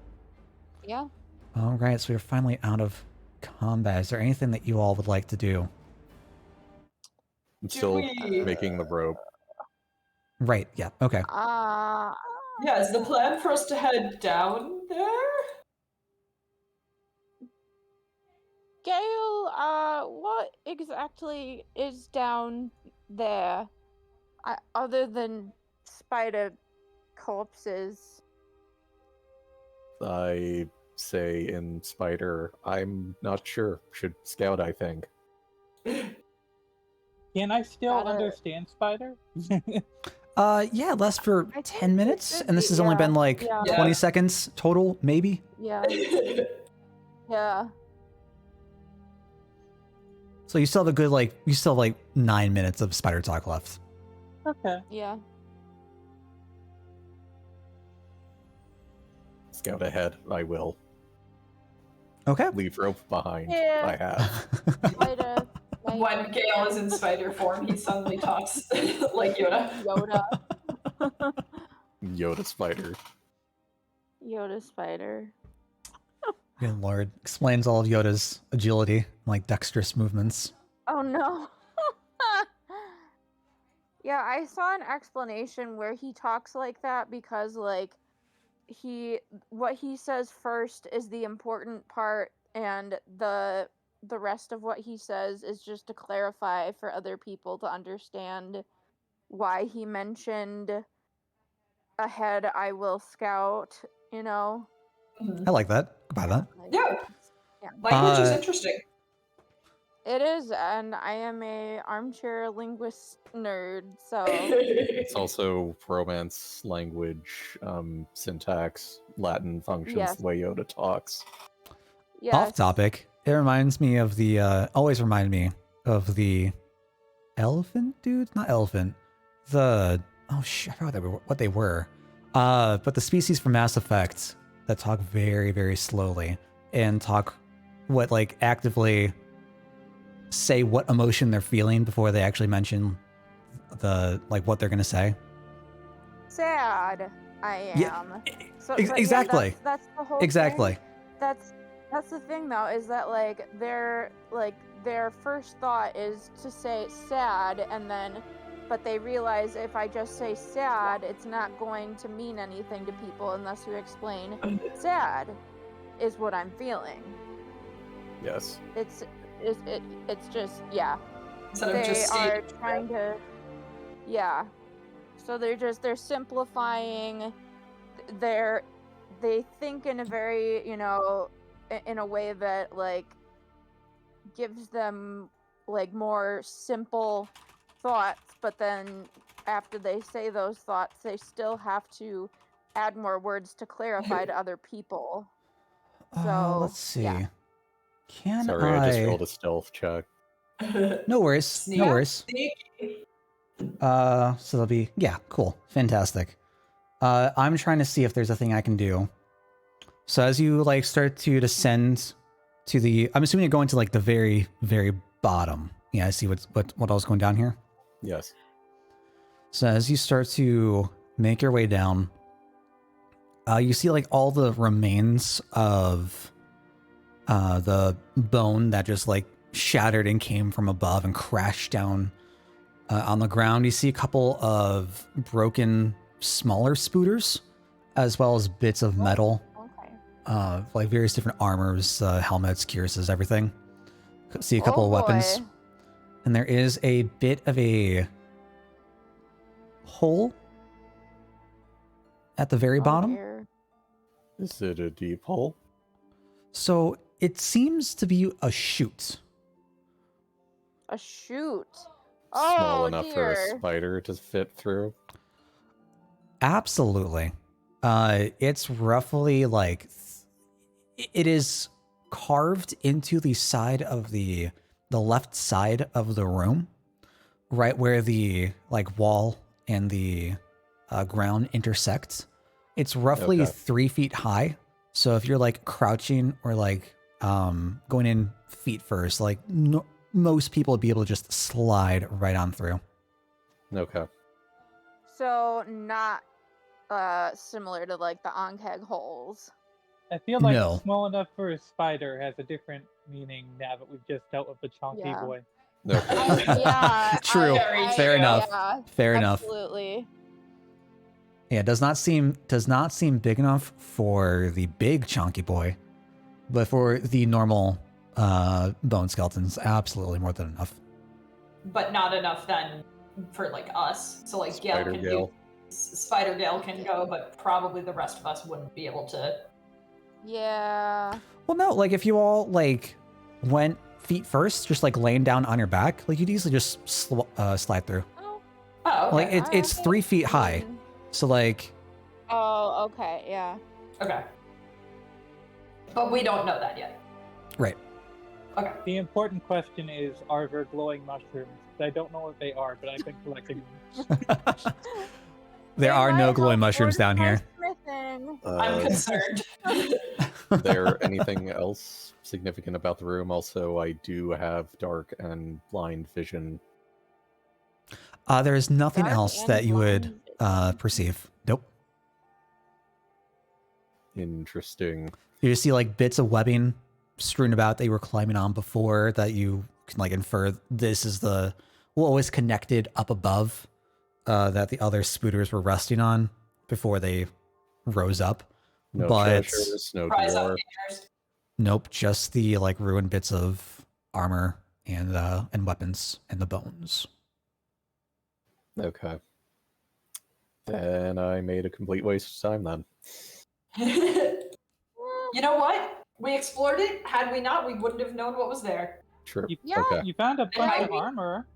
Yeah.
All right, so we're finally out of combat. Is there anything that you all would like to do?
I'm
Do
still
we-
making the rope.
Right. Yeah. Okay.
Yeah, is the plan for us to head down there?
Gale, what exactly is down there? Other than spider corpses.
I say in Spider, I'm not sure. Should scout, I think.
Can I still
Gotta-
understand Spider?
Yeah, less for
I think
10
it
minutes,
should
and this
be,
has only been
yeah,
like
yeah.
20 seconds total, maybe.
Yeah. Yeah.
So you still have a good you still have like 9 minutes of spider talk left.
Okay.
Yeah.
Scout ahead, I will.
Okay.
Leave rope behind.
Yeah.
I have.
Spider.
When Gale is in spider form, he suddenly talks like Yoda.
Yoda.
Yoda Spider.
Yoda spider.
Good lord. Explains all of Yoda's agility, like dexterous movements.
Oh no. Yeah, I saw an explanation where he talks like that because like what he says first is the important part and the rest of what he says is just to clarify for other people to understand why he mentioned ahead I will scout, you know.
I like that. Goodbye that.
Like,
Yeah,
yeah.
language is interesting.
It is, and I am a armchair linguist nerd, so
It's also Romance language, syntax, Latin functions,
Yes.
the way Yoda talks.
yes.
Off topic. It reminds me of the always remind me of the elephant dude, not elephant. The I forgot what they were. But the species from Mass Effect that talk very, very slowly and talk what like actively say what emotion they're feeling before they actually mention the like what they're gonna say.
Sad I am.
Yeah,
So,
ex-
but yeah,
exactly.
that's the whole
Exactly.
thing. That's the thing though, is that like their first thought is to say sad and then but they realize if I just say sad, it's not going to mean anything to people unless you explain sad is what I'm feeling.
Yes.
It's just yeah.
Instead of
They
just
are
stating
trying to yeah, so they're simplifying they think in a very in a way that like gives them like more simple thoughts, but then after they say those thoughts they still have to add more words to clarify to other people. So
Let's see.
yeah.
Can
Sorry, I just rolled a stealth check.
No worries.
Sneak.
No worries.
Sneaky.
So that'll be cool, fantastic. I'm trying to see if there's a thing I can do. So as you like start to descend to the, I'm assuming you're going to like the very, very bottom. Yeah, I see what else going down here.
Yes.
So as you start to make your way down, you see like all the remains of the bone that just like shattered and came from above and crashed down On the ground, you see a couple of broken, smaller spooters, as well as bits of metal,
Okay.
like various different armors, helmets, cuirasses, everything. See a couple
Oh,
of weapons.
boy.
And there is a bit of a hole at the very
Oh,
bottom.
dear.
Is it a deep hole?
So it seems to be a chute.
A chute.
Small
Oh,
enough for a
dear.
spider to fit through?
Absolutely. It's roughly like it is carved into the side of the left side of the room, right where the like wall and the ground intersect. It's roughly
Okay.
3 feet high. So if you're like crouching or like going in feet first, like most people would be able to just slide right on through.
Okay.
So not similar to like the Ankeg holes.
I feel like
No.
small enough for a spider has a different meaning now that we've just dealt with the chunky
Yeah.
boy.
Okay.
Yeah.
True. Fair enough.
Yeah,
Fair enough.
absolutely.
Yeah, it does not seem big enough for the big chunky boy, but for the normal bone skeletons, absolutely more than enough.
But not enough then for like us. So like Gale
Spider
can
Gale.
do. Spider Gale can go, but probably the rest of us wouldn't be able to.
Yeah.
Well, no, like if you all like went feet first, just like laying down on your back, like you'd easily just slide through.
Oh.
Oh, okay.
Like it's
Alright.
3 feet high,
Mm.
so like
Oh, okay, yeah.
Okay. But we don't know that yet.
right.
Okay.
The important question is, are there glowing mushrooms? I don't know what they are, but I've been collecting them.
There are no glowing mushrooms down here.
Smithing.
I'm concerned.
Is there anything else significant about the room? Also, I do have dark and blind vision.
There is nothing
Dark
else
and
that you would
blind.
perceive. Nope.
Interesting.
You just see like bits of webbing strewn about that you were climbing on before that you can like infer this is the always connected up above that the other spooters were resting on before they rose up.
No
But
treasures, no
Rise up,
dwarf.
fingers.
nope, just the like ruined bits of armor and weapons and the bones.
Okay. Then I made a complete waste of time then.
You know what? We explored it. Had we not, we wouldn't have known what was there.
True.
Yeah.
Okay.
You found a bunch
I
of
mean-
armor.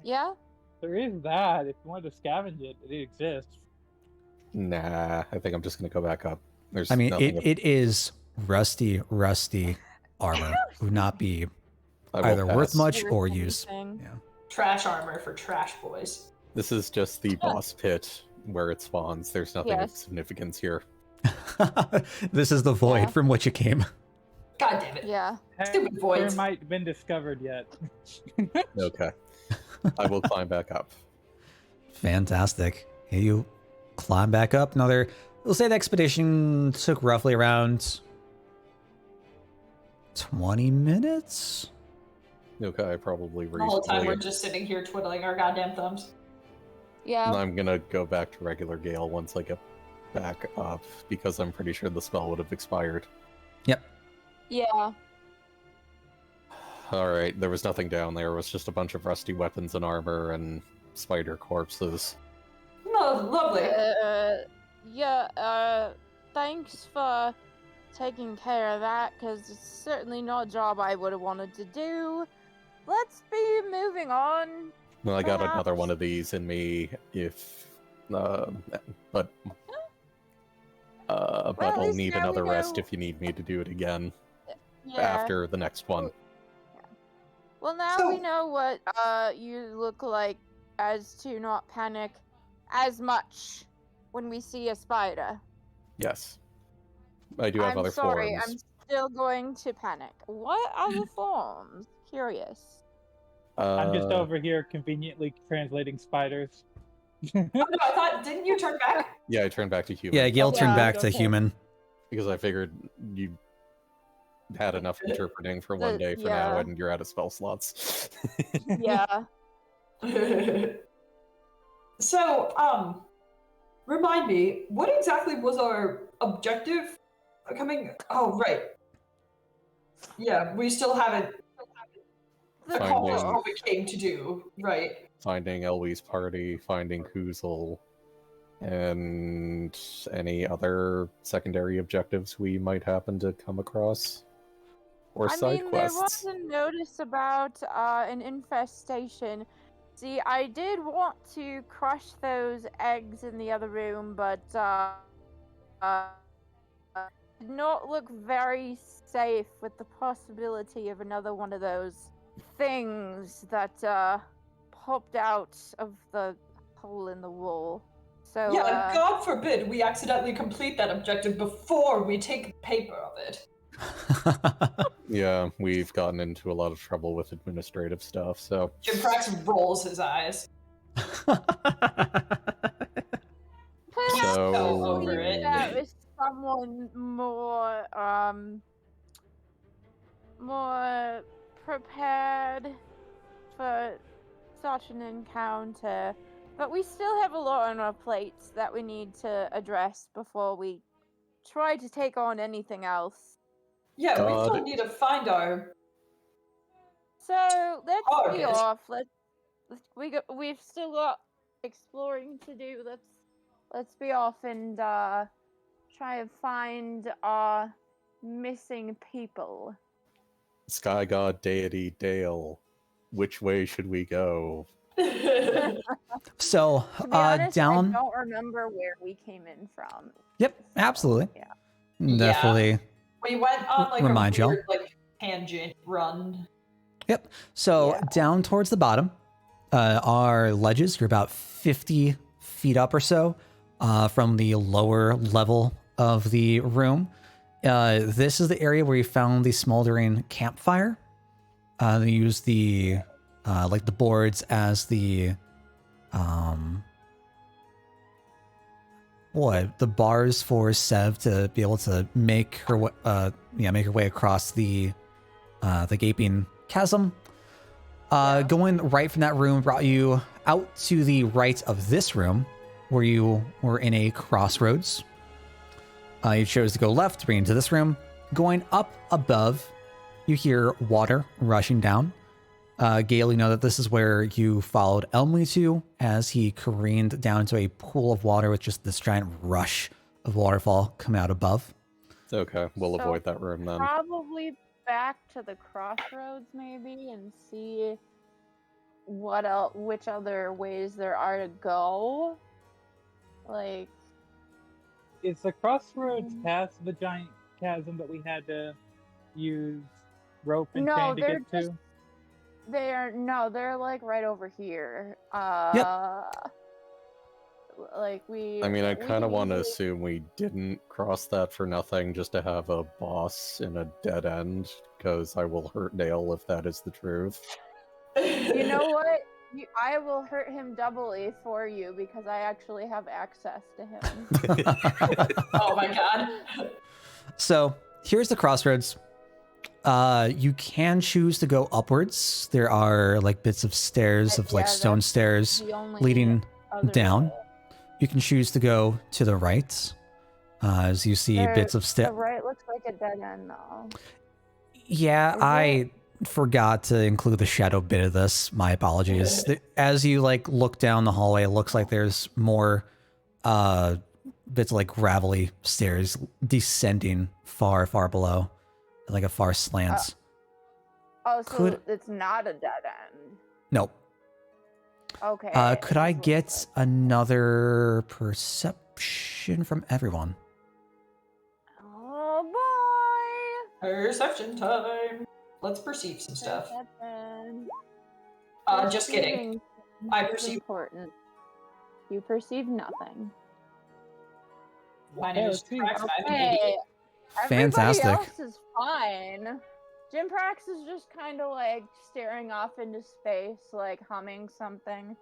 Yeah.
There is that. If you want to scavenge it, it exists.
Nah, I think I'm just gonna go back up. There's
I mean,
nothing.
it is rusty armor. Would not be
I will
either worth
pass.
much
Worth
or use.
anything.
Yeah.
Trash armor for trash boys.
This is just the boss pit where it spawns. There's nothing of
Yes.
significance here.
This is the void
Yeah.
from which it came.
God damn it.
Yeah.
Stupid voids.
There might have been discovered yet.
Okay. I will climb back up.
Fantastic. Here you climb back up. We'll say the expedition took roughly around 20 minutes.
Okay, probably
The whole time we're
reasonably.
just sitting here twiddling our goddamn thumbs.
Yeah.
I'm gonna go back to regular Gale once I get back up because I'm pretty sure the spell would have expired.
Yeah.
Alright, there was nothing down there. It was just a bunch of rusty weapons and armor and spider corpses.
No, lovely.
Thanks for taking care of that, because it's certainly not a job I would have wanted to do. Let's be moving on.
Well, I got another
Perhaps.
one of these in me if but
at
I'll
least
need
now we
another rest
know-
if you need me to do it again
Yeah.
after the next one.
Well, now
So-
we know what you look like, as to not panic as much when we see a spider.
Yes. I do have
I'm
other
sorry,
forms.
I'm still going to panic. What other forms? Curious.
I'm just
Uh,
over here conveniently translating spiders.
Oh, no, I thought, didn't you turn back?
Yeah, I turned back to human.
Yeah, Gale turned
Yeah.
back to
Okay.
human.
Because I figured you had enough interpreting for one day for now,
Yeah.
and you're out of spell slots.
Yeah.
So, remind me, what exactly was our objective coming? Oh, right. Yeah, we still haven't accomplished
Finding-
what we came to do, right?
Finding Elwie's party, finding Hoozle, and any other secondary objectives we might happen to come across. Or
I
side
mean, there was
quests.
a notice about an infestation. See, I did want to crush those eggs in the other room, but did not look very safe with the possibility of another one of those things that popped out of the hole in the wall. So
Yeah, God forbid we accidentally complete that objective before we take paper of it.
Yeah, we've gotten into a lot of trouble with administrative stuff, so...
Jimprax rolls his eyes.
perhaps
So
we
over it.
that with someone more prepared for such an encounter. But we still have a lot on our plates that we need to address before we try to take on anything else.
Yeah, we
God.
still need to find our...
So let's be
Target.
off. We've still got exploring to do. Let's be off and try and find our missing people.
Sky God Deity Dale, which way should we go?
So,
To be honest,
down.
I don't remember where we came in from.
Yep,
So,
absolutely.
Yeah.
Definitely.
We went on like
Remind
a
y'all.
weird like tangent run.
Yep. So
Yeah.
down towards the bottom are ledges. You're about 50 feet up or so from the lower level of the room. This is the area where you found the smoldering campfire. They use the like the boards as the the bars for Sev to be able to make her make her way across the gaping chasm. Going right from that room brought you out to the right of this room, where you were in a crossroads. You chose to go left to bring you to this room. Going up above, you hear water rushing down. Gale, you know that this is where you followed Elmley to as he careened down into a pool of water with just this giant rush of waterfall coming out above.
Okay, we'll
So,
avoid that room then.
Probably back to the crossroads maybe and see which other ways there are to go. Like,
Is the crossroads past the giant chasm that we had to use rope and
No,
chain to
they're
get
just-
to?
they're like right over here. Like
I mean, I kind of want to
easily-
assume we didn't cross that for nothing just to have a boss in a dead end, because I will hurt Dale if that is the truth.
You know what? I will hurt him doubly for you because I actually have access to him.
Oh my god.
So here's the crossroads. You can choose to go upwards. There are like bits of stairs of like
Yeah,
stone
that's
stairs
The only
leading
other
down.
way.
You can choose to go to the right, as you see
There-
bits of
The
stairs.
right looks like a dead end though.
Yeah,
Is
I forgot to include the shadow bit of this. My apologies. As you like look down the hallway, it looks like there's more bits of like gravelly stairs descending far, far below, like a far slant.
Oh, so
Could-
it's not a dead end.
Nope.
Okay.
Could I get another perception from everyone?
Oh boy!
Perception time. Let's perceive some stuff.
Perception.
Just kidding.
Perceiving
I
is
perceive.
important. You perceive nothing.
My name is
let's see.
Jimprax. I'm an
Hey,
idiot.
Fantastic.
everybody else is fine. Jimprax is just kind of like staring off into space, like humming something.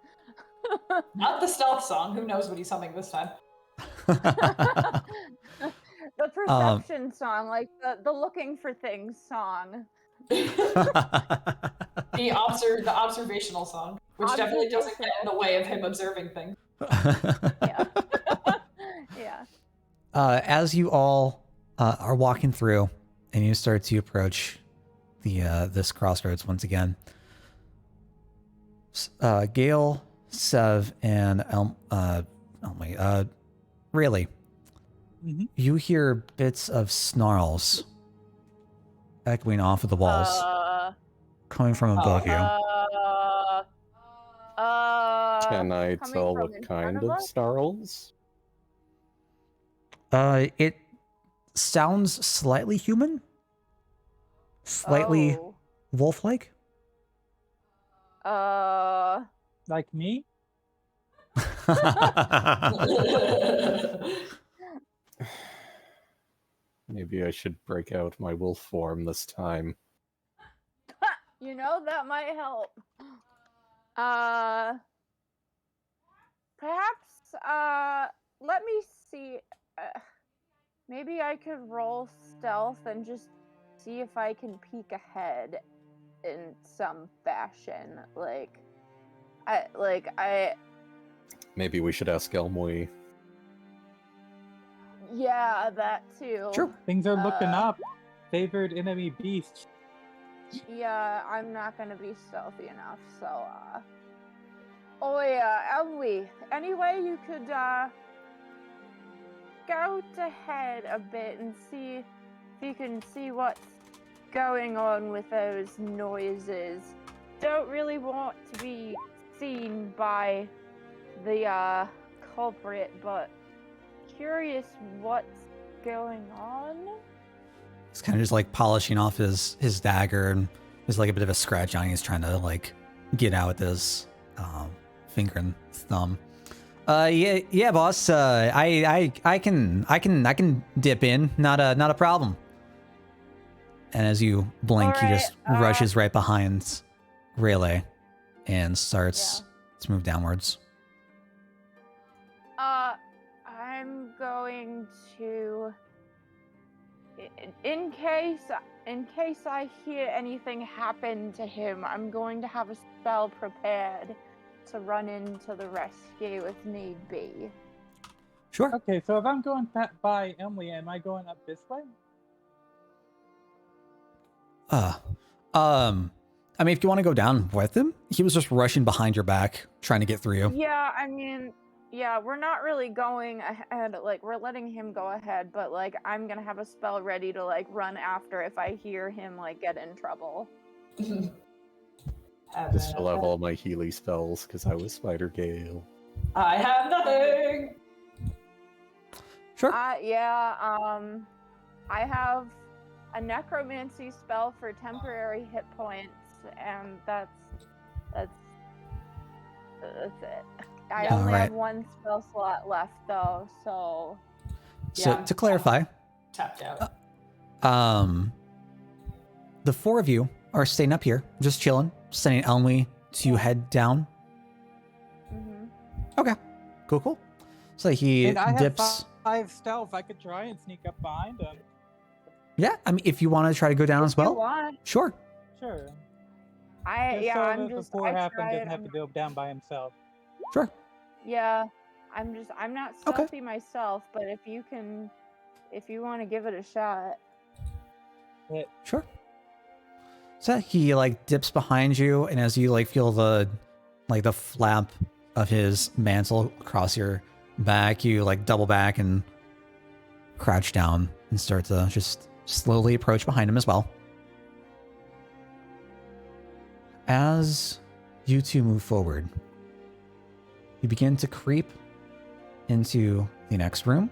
Not the stealth song. Who knows what he's humming this time?
The perception song, like the looking for things song.
The observational song. which definitely doesn't get in
Observational.
the way of him observing things.
Yeah. Yeah.
As you all are walking through and you start to approach the this crossroads once again, Gale, Sev, and really,
Mhm.
you hear bits of snarls echoing off of the walls coming from above you.
Can I
Coming
tell
from
what
in front
kind
of
of
us?
snarls?
It sounds slightly human, slightly
Oh.
wolf-like.
Like me?
Maybe I should break out my wolf form this time.
You know, that might help. Perhaps, let me see. Maybe I could roll stealth and just see if I can peek ahead in some fashion. I
Maybe we should ask Elmwe.
yeah, that too.
Sure.
Things are looking
Uh,
up. Favored enemy beast.
Yeah, I'm not gonna be stealthy enough, so, Oh yeah, Emily, any way you could, scout ahead a bit and see if you can see what's going on with those noises. Don't really want to be seen by the, culprit, but curious what's going on?
He's kind of just like polishing off his dagger, and there's like a bit of a scratch on it. He's trying to like get out with his finger and thumb. Yeah, boss. I can dip in. Not a problem. And as you blink, he
Alright,
just rushes right behind Rayleigh and starts to move downwards.
I'm going to, in case I hear anything happen to him, I'm going to have a spell prepared to run into the rescue if need be.
Sure.
Okay, so if I'm going by Emily, am I going up this way?
I mean, if you want to go down with him, he was just rushing behind your back, trying to get through you.
Yeah, I mean, yeah, we're not really going ahead, like, we're letting him go ahead, but, like, I'm gonna have a spell ready to, like, run after if I hear him, like, get in trouble.
I still have all my Healy spells because I was Spider Gale.
I have nothing.
Sure.
I have a necromancy spell for temporary hit points, and that's it. I
Yeah.
only
Alright.
have one spell slot left, though, so...
So
Yeah.
to clarify,
Tapped out.
the four of you are staying up here, just chilling, sending Elmy to head down.
Mhm.
Okay, cool. So he
And I have
dips.
five stealth. I could try and sneak up behind him.
Yeah, I mean, if you want to try to go down as
If you
well,
want.
sure.
Sure.
I'm
if
just...
before
I
happen
tried,
doesn't have to go down by himself.
Sure.
Yeah, I'm not
Okay.
stealthy myself, but if you want to give it a shot.
Sure. So he like dips behind you, and as you like feel the flap of his mantle across your back, you like double back and crouch down and start to just slowly approach behind him as well. As you two move forward, you begin to creep into the next room.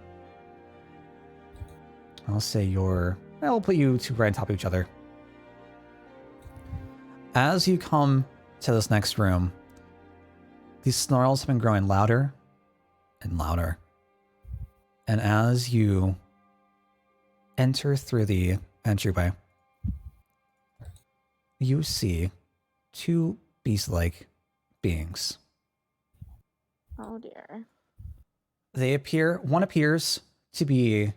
I'll put you two right on top of each other. As you come to this next room, these snarls have been growing louder and louder. And as you enter through the entryway, you see two beast-like beings.
Oh dear.
One appears to be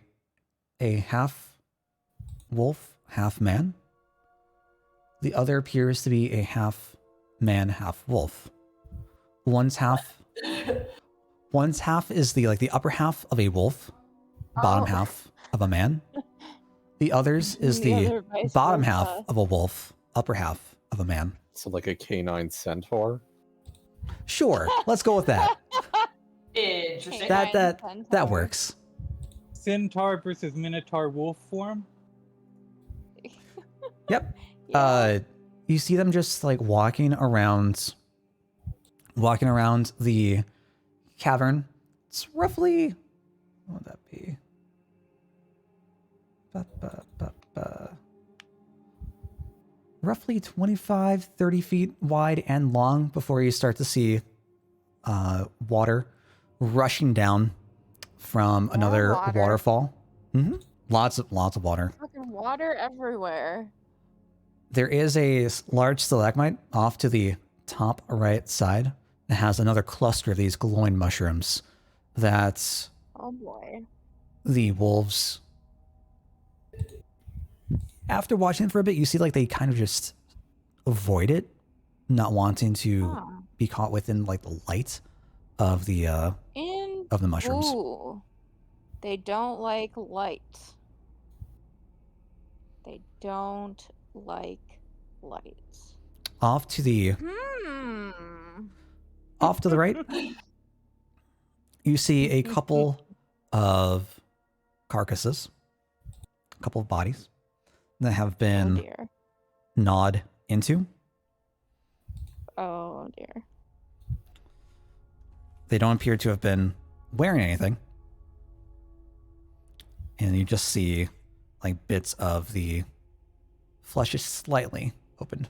a half wolf, half man. The other appears to be a half man, half wolf. One's half is the upper half of a wolf, bottom
Oh.
half of a man. The others is
The
the
other vice
bottom
versa.
half of a wolf, upper half of a man.
So like a canine centaur.
Sure, let's go with that.
Interesting.
That
Centaur.
works.
Centaur versus Minotaur wolf form.
Yep.
Yeah.
You see them just like walking around the cavern. It's roughly, what would that be? Roughly 25, 30 feet wide and long before you start to see water rushing down from
More
another
water.
waterfall. Lots of water.
Fucking water everywhere.
There is a large stalagmite off to the top right side. It has another cluster of these glowing mushrooms that
Oh boy.
the wolves, after watching it for a bit, you see like they kind of just avoid it, not wanting to
Huh.
be caught within like the light of the mushrooms.
Ooh. They don't like light. They don't like light.
Off to the right, you see a couple of carcasses, a couple of bodies that have
Oh
been
dear.
gnawed into.
Oh dear.
They don't appear to have been wearing anything. And you just see like bits of the flesh is slightly opened.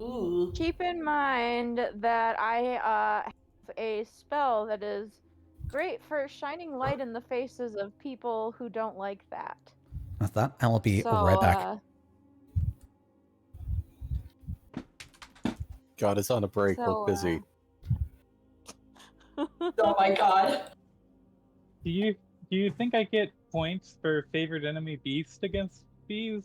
Ooh.
Keep in mind that I have a spell that is great for shining light in the faces of people who don't like that.
With that, I will be
So,
right back.
God is on a break.
So,
Look busy.
Oh my god.
Do you think I get points for favorite enemy beast against bees?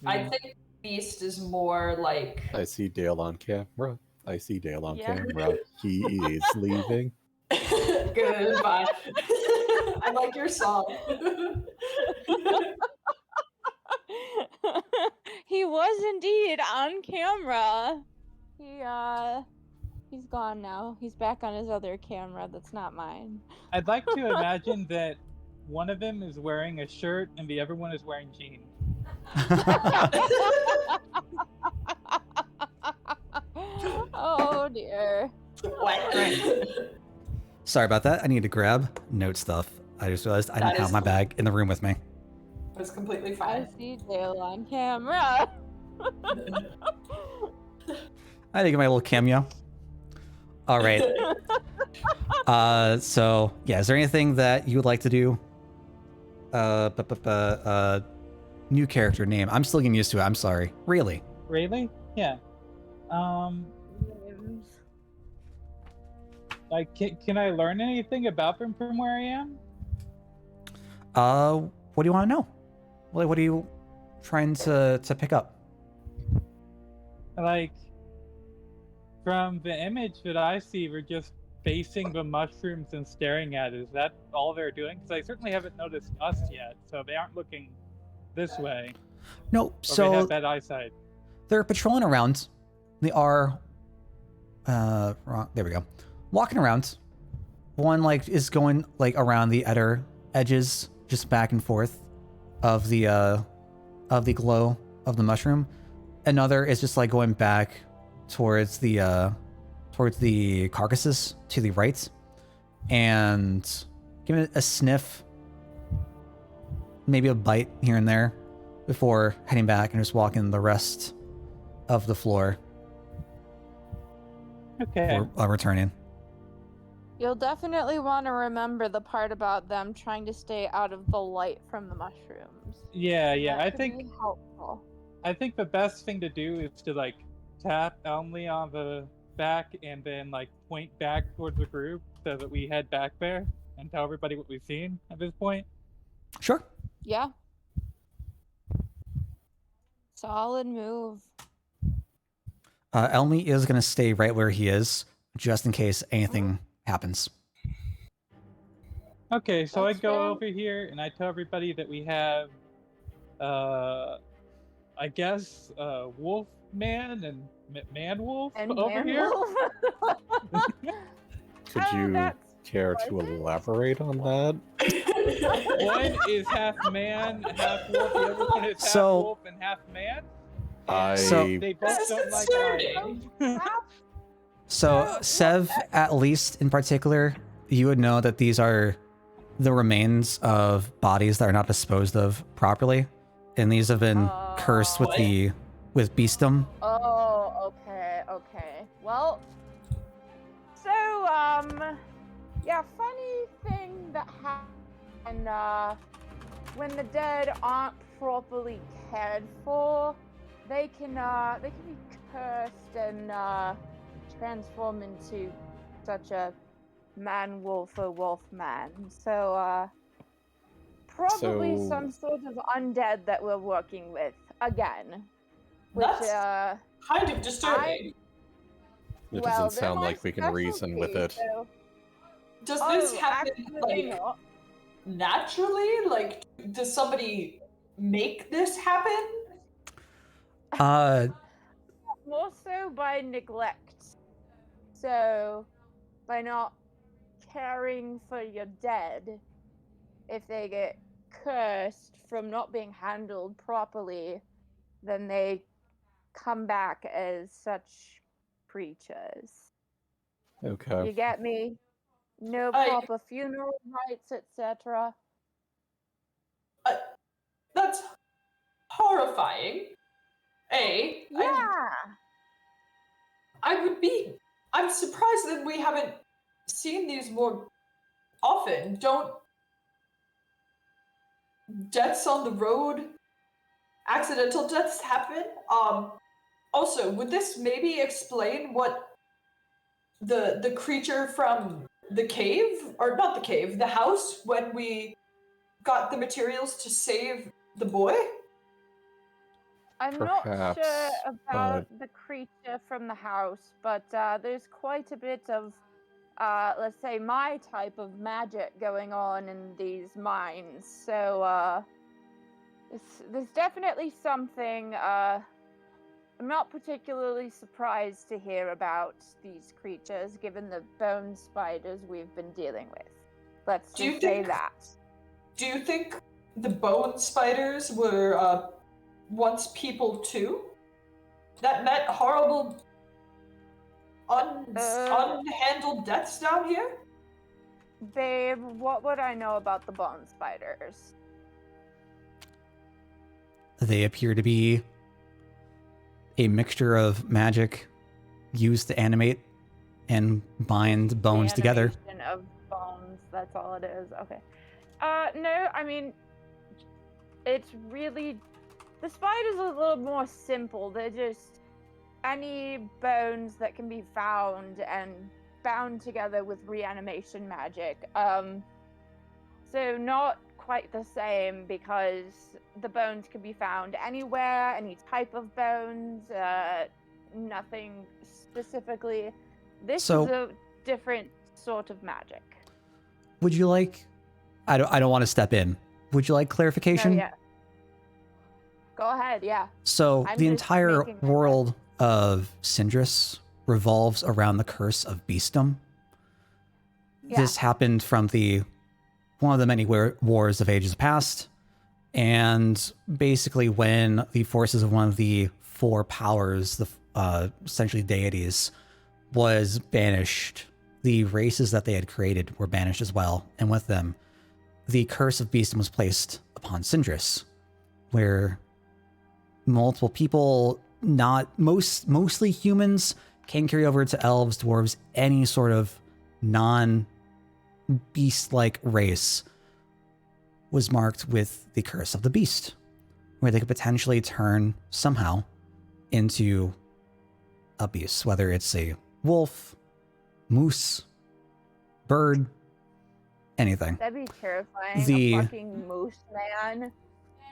I think Beast is more like.
I see Dale on camera.
Yeah.
He is leaving.
Goodbye. I like your song.
He was indeed on camera. He's gone now. He's back on his other camera that's not mine.
I'd like to imagine that one of them is wearing a shirt and the other one is wearing jeans.
Oh dear.
What?
Sorry about that. I need to grab note stuff. I just realized I
That
didn't have
is
my
cool.
bag in the room with me.
It's completely
I
fine.
see Dale on camera.
I had to get my little cameo. All right. So yeah, is there anything that you would like to do? New character name. I'm still getting used to it. I'm sorry. Really?
Really? Yeah. Like, can I learn anything about them from where I am?
What do you want to know? What are you trying to pick up?
Like, from the image that I see, we're just facing the mushrooms and staring at it. Is that all they're doing? Because I certainly haven't noticed us yet, so they aren't looking this way.
No,
Or they
so
have bad eyesight.
they're patrolling around. They are, wrong. There we go. Walking around. One like is going like around the outer edges, just back and forth of the glow of the mushroom. Another is just like going back towards the carcasses to the right, and giving it a sniff, maybe a bite here and there, before heading back and just walking the rest of the floor.
Okay.
Or returning.
You'll definitely want to remember the part about them trying to stay out of the light from the mushrooms.
Yeah.
That
I
could
think
be helpful.
the best thing to do is to like tap Elmley on the back and then like point back towards the group so that we head back there and tell everybody what we've seen at this point.
Sure.
Yeah. Solid move.
Elmi is going to stay right where he is, just in case anything happens.
Okay, so I
That's
go
fair.
over here and I tell everybody that we have, I guess, Wolf Man and Man Wolf
And
over here.
Manwolf.
Could
Oh,
you
that's
care to
pleasant.
elaborate on that?
One is half man, half wolf. The other one is half
So-
wolf and half man.
I
So-
They
This
both
is
don't like
concerning.
So, Sev, at least in particular, you would know that these are the remains of bodies that are not disposed of properly, and these have been cursed with
What?
with beastdom.
Oh, okay. Well, so, yeah, funny thing that happened, when the dead aren't properly cared for, they can be cursed and, transform into such a man-wolf or wolf-man. So, probably
So-
some sort of undead that we're working with, again. Which,
That's kind of disturbing.
It
well,
doesn't
they're
sound
my
like we can reason with
specialty,
it.
so-
Does this
Oh,
happen
absolutely
like
not.
naturally? Like, does somebody make this happen?
More so by neglect. So, by not caring for your dead, if they get cursed from not being handled properly, then they come back as such creatures.
Okay.
You get me? No
I-
proper funeral rites, etc.
That's horrifying.
Yeah.
I'm surprised that we haven't seen these more often. Don't deaths on the road, accidental deaths happen? Also, would this maybe explain what the creature from the cave, or not the cave, the house, when we got the materials to save the boy?
I'm not
Perhaps,
sure about the creature from the house, but there's quite a bit of, let's say, my type of magic going on in these mines. So, there's definitely something. I'm not particularly surprised to hear about these creatures, given the bone spiders we've been dealing with. Let's
Do you
just say
think-
that.
Do you think the bone spiders were once people too? That meant horrible, unhandled deaths down here?
Babe, what would I know about the bone spiders?
They appear to be a mixture of magic used to animate and bind bones
The
together.
animation of bones, that's all it is. Okay. No, I mean, it's really, the spiders are a little more simple. They're just any bones that can be found and bound together with reanimation magic. So not quite the same, because the bones can be found anywhere, any type of bones, nothing specifically. This
So-
is a different sort of magic.
Would you like? I don't want to step in. Would you like clarification?
No, yeah. Go ahead, yeah.
So
I'm
the
just
entire
making that
world of Cyndrus revolves around the curse of beastdom.
Yeah.
This happened from one of the many wars of ages past, and basically when the forces of one of the four powers, the essentially deities, was banished, the races that they had created were banished as well, and with them, the curse of beastdom was placed upon Cyndrus, where multiple people, mostly humans, can carry over to elves, dwarves, any sort of non-beast-like race was marked with the curse of the beast, where they could potentially turn somehow into a beast, whether it's a wolf, moose, bird, anything.
That'd be terrifying.
The-
A fucking moose man.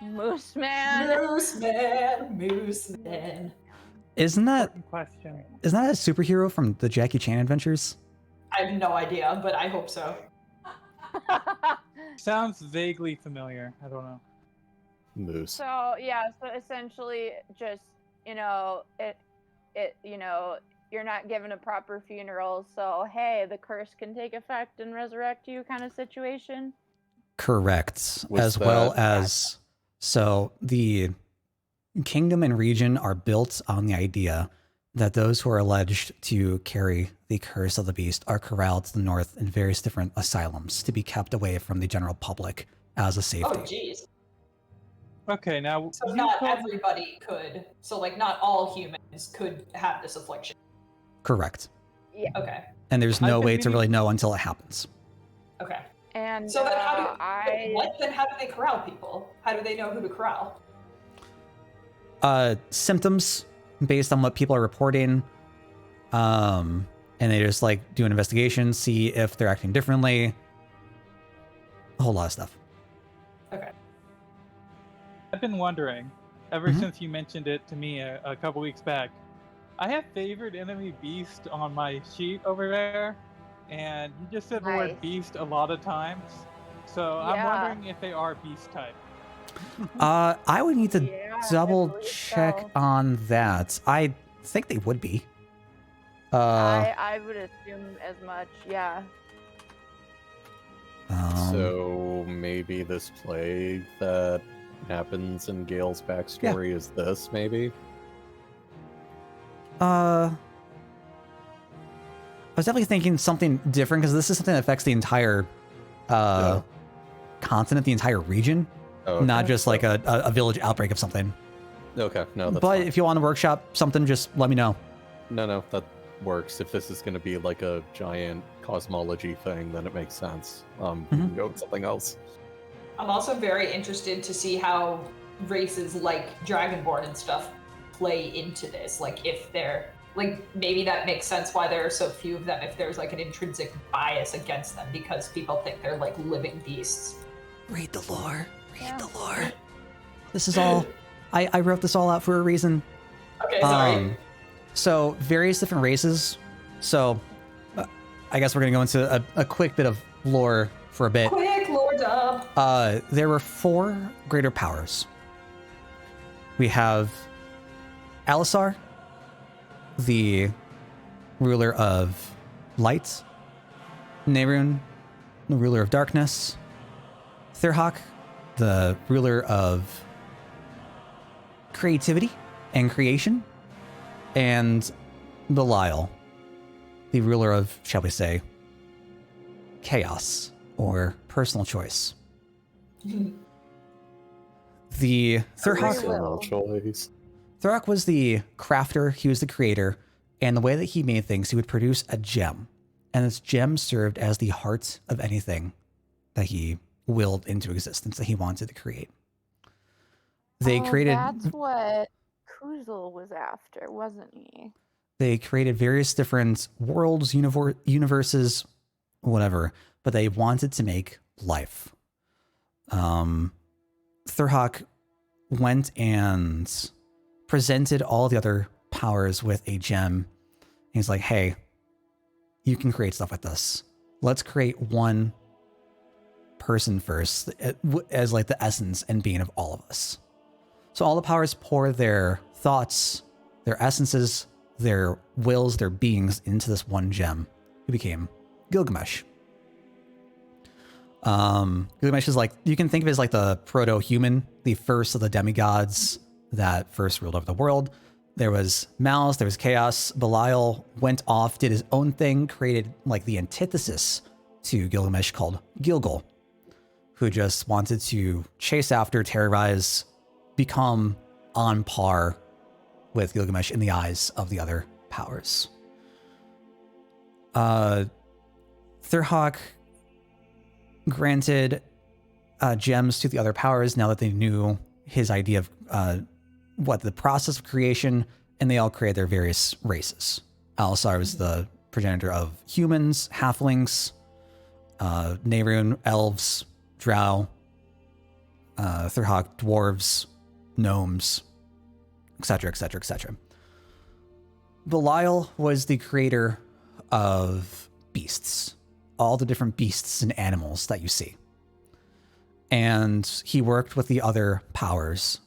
Moose man.
Moose man, moose man.
Isn't that
Important question.
a superhero from the Jackie Chan adventures?
I have no idea, but I hope so.
Sounds vaguely familiar. I don't know.
Moose.
So yeah, so essentially just, you're not given a proper funeral, so hey, the curse can take effect and resurrect you kind of situation.
Correct.
Was
As well
that-
as, so the kingdom and region are built on the idea that those who are alleged to carry the curse of the beast are corralled to the north in various different asylums to be kept away from the general public as a
Oh,
safety.
jeez.
Okay, now
So
you
not
told-
everybody could. So like not all humans could have this affliction.
Correct.
Okay.
And there's
I've
no
been
way to
meaning-
really know until it happens.
Okay.
And
So then how do
I
Then how do they corral people? How do they know who to corral?
Symptoms based on what people are reporting. And they just like do an investigation, see if they're acting differently. A whole lot of stuff.
Okay.
I've been wondering, ever
Mhm.
since you mentioned it to me a couple weeks back. I have favored enemy beast on my sheet over there, and you just said the
Nice.
word beast a lot of times. So I'm
Yeah.
wondering if they are beast type.
I would need to
Yeah, I
double
believe
check
so.
on that. I think they would be.
I would assume as much, yeah.
So maybe this plague that happens in Gale's backstory is this, maybe?
I was definitely thinking something different because this is something that affects the entire
Yeah.
continent, the entire region,
Oh,
not
okay,
just
so-
like a village outbreak of something.
Okay, no, that's
But
fine.
if you want to workshop something, just let me know.
No, that works. If this is going to be like a giant cosmology thing, then it makes sense. We can go with something else.
I'm also very interested to see how races like Dragonborn and stuff play into this. Like if they're like maybe that makes sense why there are so few of them if there's like an intrinsic bias against them because people think they're like living beasts.
Read the lore. Read
Yeah.
the lore. This is all. I wrote this all out for a reason.
Okay, sorry.
So various different races. So I guess we're gonna go into a quick bit of lore for a bit.
Quick, Lord Dub.
There were 4 greater powers. We have Alisar, the ruler of light, Nerun, the ruler of darkness, Thurhak, the ruler of creativity and creation, and Belial, the ruler of, shall we say, chaos or personal choice. The Thurhak,
Personal choice.
Thurhak was the crafter, he was the creator, and the way that he made things, he would produce a gem. And this gem served as the heart of anything that he willed into existence that he wanted to create. They created
That's what Kuzel was after, wasn't he?
they created various different worlds, universes, whatever, but they wanted to make life. Thurhak went and presented all the other powers with a gem. He's like, hey, you can create stuff with this. Let's create one person first as like the essence and being of all of us. So all the powers pour their thoughts, their essences, their wills, their beings into this one gem, who became Gilgamesh. Gilgamesh is like, you can think of it as like the proto-human, the first of the demigods that first ruled over the world. There was Malice, there was Chaos. Belial went off, did his own thing, created like the antithesis to Gilgamesh called Gilgal, who just wanted to chase after, terrorize, become on par with Gilgamesh in the eyes of the other powers. Thurhak granted gems to the other powers now that they knew his idea of what the process of creation, and they all created their various races. Alisar was the progenitor of humans, halflings, Nerun, elves, drow, Thurhak, dwarves, gnomes, etc., etc., etc. Belial was the creator of beasts, all the different beasts and animals that you see. And he worked with the other powers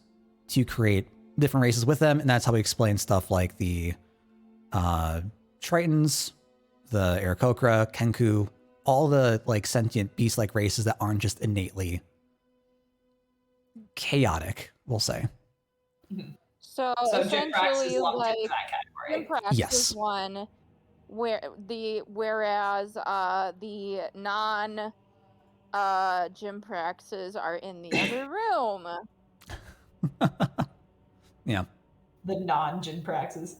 to create different races with them, and that's how he explains stuff like the Tritons, the Aarakocra, Kenku, all the like sentient beast-like races that aren't just innately chaotic, we'll say.
So
So Jimprax
essentially,
is lumped
like
into that category.
Jimprax
Yes.
is one, whereas the non Jimpraxes are in the other room.
Yeah.
The non-Jimpraxes.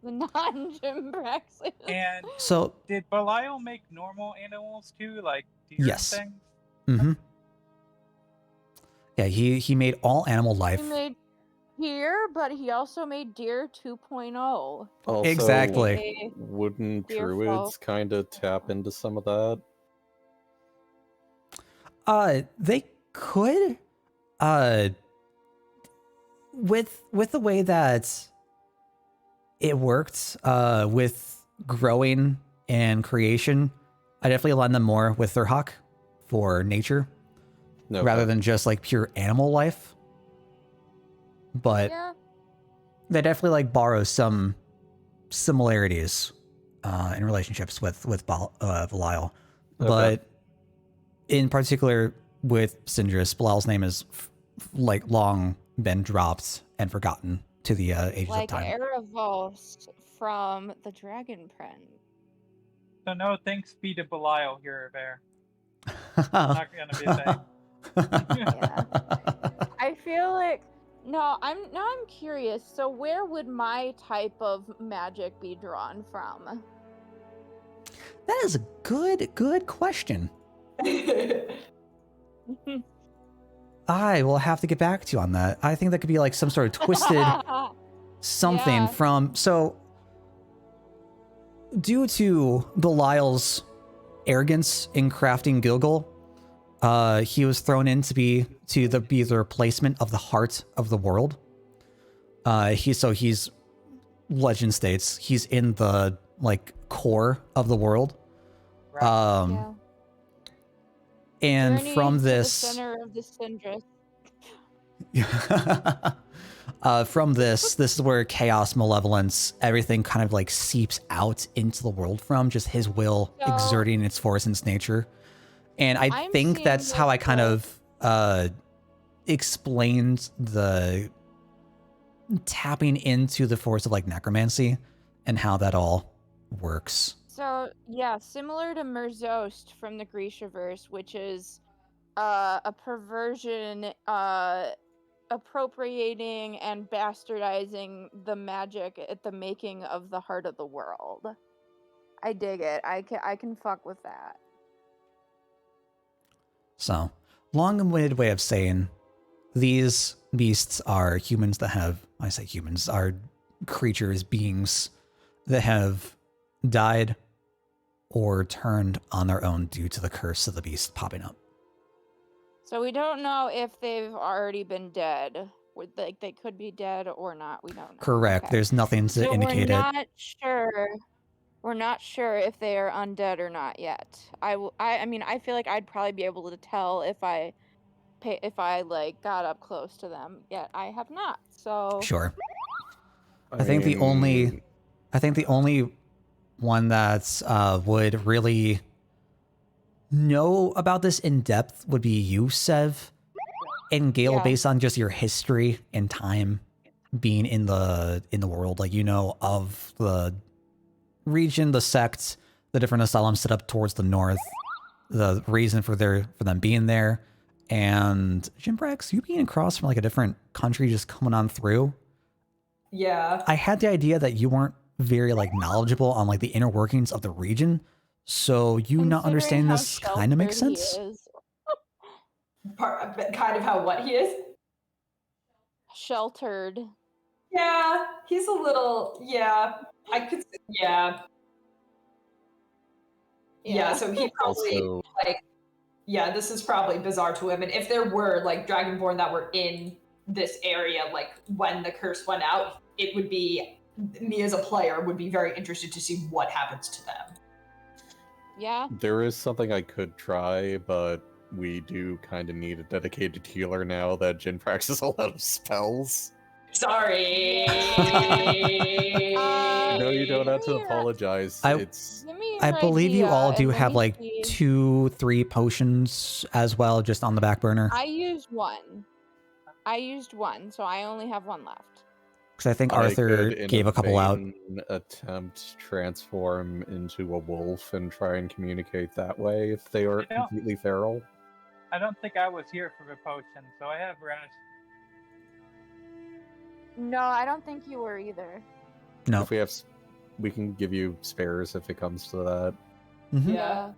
The non Jimpraxes.
And
So,
did Belial make normal animals too, like deer
Yes.
and things?
mm-hmm. Yeah, he made all animal life.
He made deer, but he also made deer 2.0.
Also,
Exactly.
aka
wouldn't
Dear
druids
folk.
kind of tap into some of that?
They could, with the way that it worked, with growing and creation, I definitely align them more with their hawk for nature,
No.
rather than just like pure animal life. But
Yeah.
they definitely like borrow some similarities in relationships with Belial. But in particular with Cyndrus, Belial's name is like long been dropped and forgotten to the ages
Like
of time.
Erebos from the Dragon Prince.
So no thanks be to Belial here or there. Not gonna be a thing.
Yeah. I feel like I'm curious. So where would my type of magic be drawn from?
That is a good question. I will have to get back to you on that. I think that could be like some sort of twisted something
Yeah.
from. So, due to Belial's arrogance in crafting Gilgal, he was thrown in to be the replacement of the heart of the world. He's legend states he's in the like core of the world.
Right.
Yeah.
And
Journey
from
to the
this,
center of the Cyndrus.
from this is where chaos, malevolence, everything kind of like seeps out into the world from just his will
So-
exerting its force in its nature. And I
I'm
think
seeing
that's how
this
I kind
as-
of explained the tapping into the force of like necromancy and how that all works.
So yeah, similar to Merzost from the Grishaverse, which is a perversion, appropriating and bastardizing the magic at the making of the heart of the world. I dig it. I can fuck with that.
So, long-winded way of saying these beasts are humans that have, I say humans, are creatures, beings that have died or turned on their own due to the curse of the beast popping up.
So we don't know if they've already been dead. Like they could be dead or not. We don't know.
Correct.
Okay.
There's nothing to
So
indicate
we're
it.
not sure. We're not sure if they are undead or not yet. I mean, I feel like I'd probably be able to tell if I like got up close to them. Yet I have not. So
Sure. I think the only one that would really know about this in depth would be you, Sev, and Gale,
Yeah.
based on just your history and time being in the world. Like, you know of the region, the sect, the different asylums set up towards the north, the reason for them being there, and Jimbrax, you being across from like a different country, just coming on through.
Yeah.
I had the idea that you weren't very like knowledgeable on like the inner workings of the region, so you not
considering
understanding
how
this kind of makes
sheltered he
sense.
is.
Kind of how what he is.
Sheltered.
Yeah, he's a little. Yeah, I could. Yeah. Yeah, so he probably
Also,
like. Yeah, this is probably bizarre to him. And if there were like Dragonborn that were in this area, like when the curse went out, it would be me as a player would be very interested to see what happens to them.
Yeah.
There is something I could try, but we do kind of need a dedicated healer now that Jin practices a lot of spells.
Sorry.
No, you don't have to
Give me
apologize.
I-
It's
Give me
I
your
believe you
idea,
all do
and let
have
me
like
see.
2-3 potions as well, just on the back burner.
I used one. So I only have one left.
Because I think
I
Arthur
could, in
gave a couple out.
vain attempt transform into a wolf and try and communicate that way if they are
I don't-
completely feral.
I don't think I was here for the potion, so I have rest.
No, I don't think you were either.
No.
If we have, we can give you spares if it comes to that.
Mhm.
Yeah.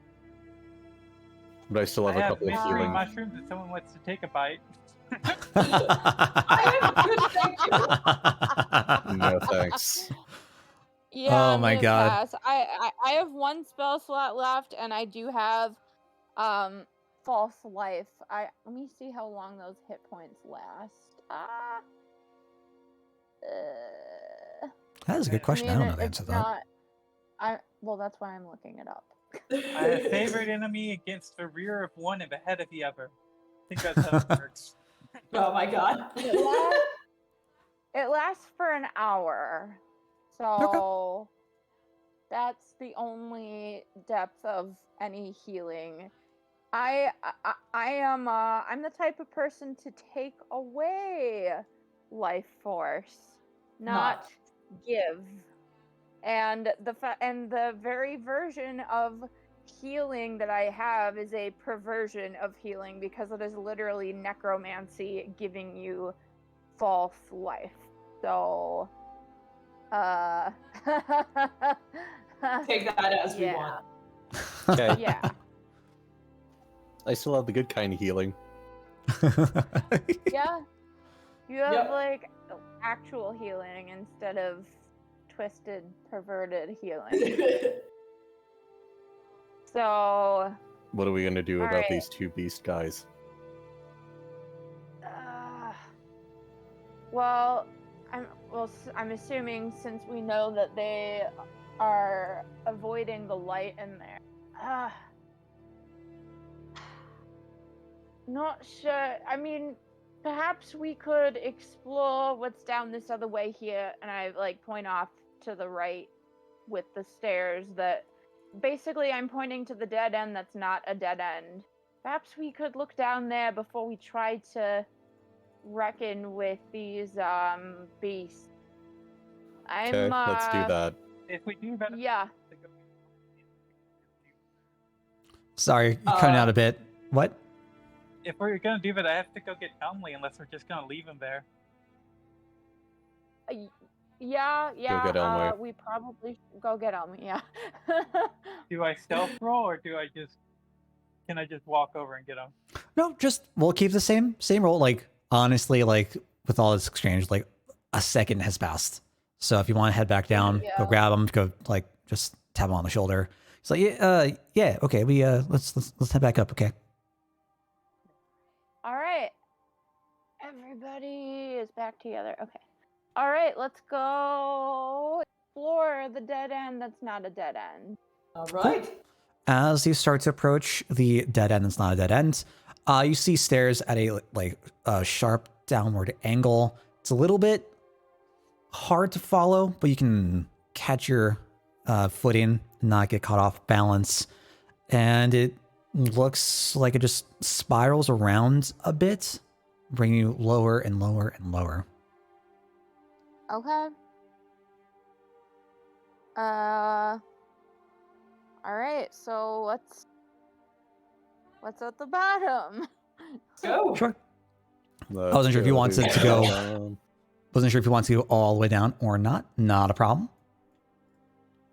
But I still
I
have a
have
couple of
mystery
healing.
mushrooms if someone wants to take a bite.
I am good, thank you.
No thanks.
Yeah,
Oh my
I'm gonna
God.
pass. I have one spell slot left, and I do have false life. Let me see how long those hit points last.
That is a good question. I don't know the
it's
answer to that.
not. Well, that's why I'm looking it up.
I have favored enemy against the rear of one and the head of the other. I think that's how it works.
Oh my god.
It lasts for an hour, so that's the only depth of any healing. I'm the type of person to take away life force, not give. And the very version of healing that I have is a perversion of healing, because it is literally necromancy giving you false life. So
Take that as we
yeah.
want.
Okay.
Yeah.
I still have the good kind of healing.
Yeah. You have
Yep.
like actual healing instead of twisted, perverted healing. So,
What are we gonna do about
Alright.
these two beast guys?
well, I'm assuming, since we know that they are avoiding the light in there. Not sure. I mean, perhaps we could explore what's down this other way here, and I like point off to the right with the stairs that basically I'm pointing to the dead end that's not a dead end. Perhaps we could look down there before we try to reckon with these beasts.
Okay, let's do that.
If we do better,
Yeah.
Sorry, you're cutting out a bit. What?
if we're gonna do that, I have to go get Elmley unless we're just gonna leave him there.
Yeah,
get Elmway.
we probably should go get Elmy, yeah.
Do I stealth roll or can I just walk over and get him?
No, we'll keep the same roll. Like, honestly, like with all this exchange, like a second has passed. So if you want to head back down, go grab him, go like just tap him on the shoulder. It's like, yeah, okay, we let's head back up, okay.
All right. Everybody is back together. Okay. All right, let's go explore the dead end that's not a dead end.
All right.
As you start to approach the dead end that's not a dead end, you see stairs at a sharp downward angle. It's a little bit hard to follow, but you can catch your footing, not get caught off balance. And it looks like it just spirals around a bit, bringing you lower and lower and lower.
Okay. All right, so what's at the bottom?
Go.
Sure. I wasn't sure if you wanted to go. Wasn't sure if you want to go all the way down or not. Not a problem.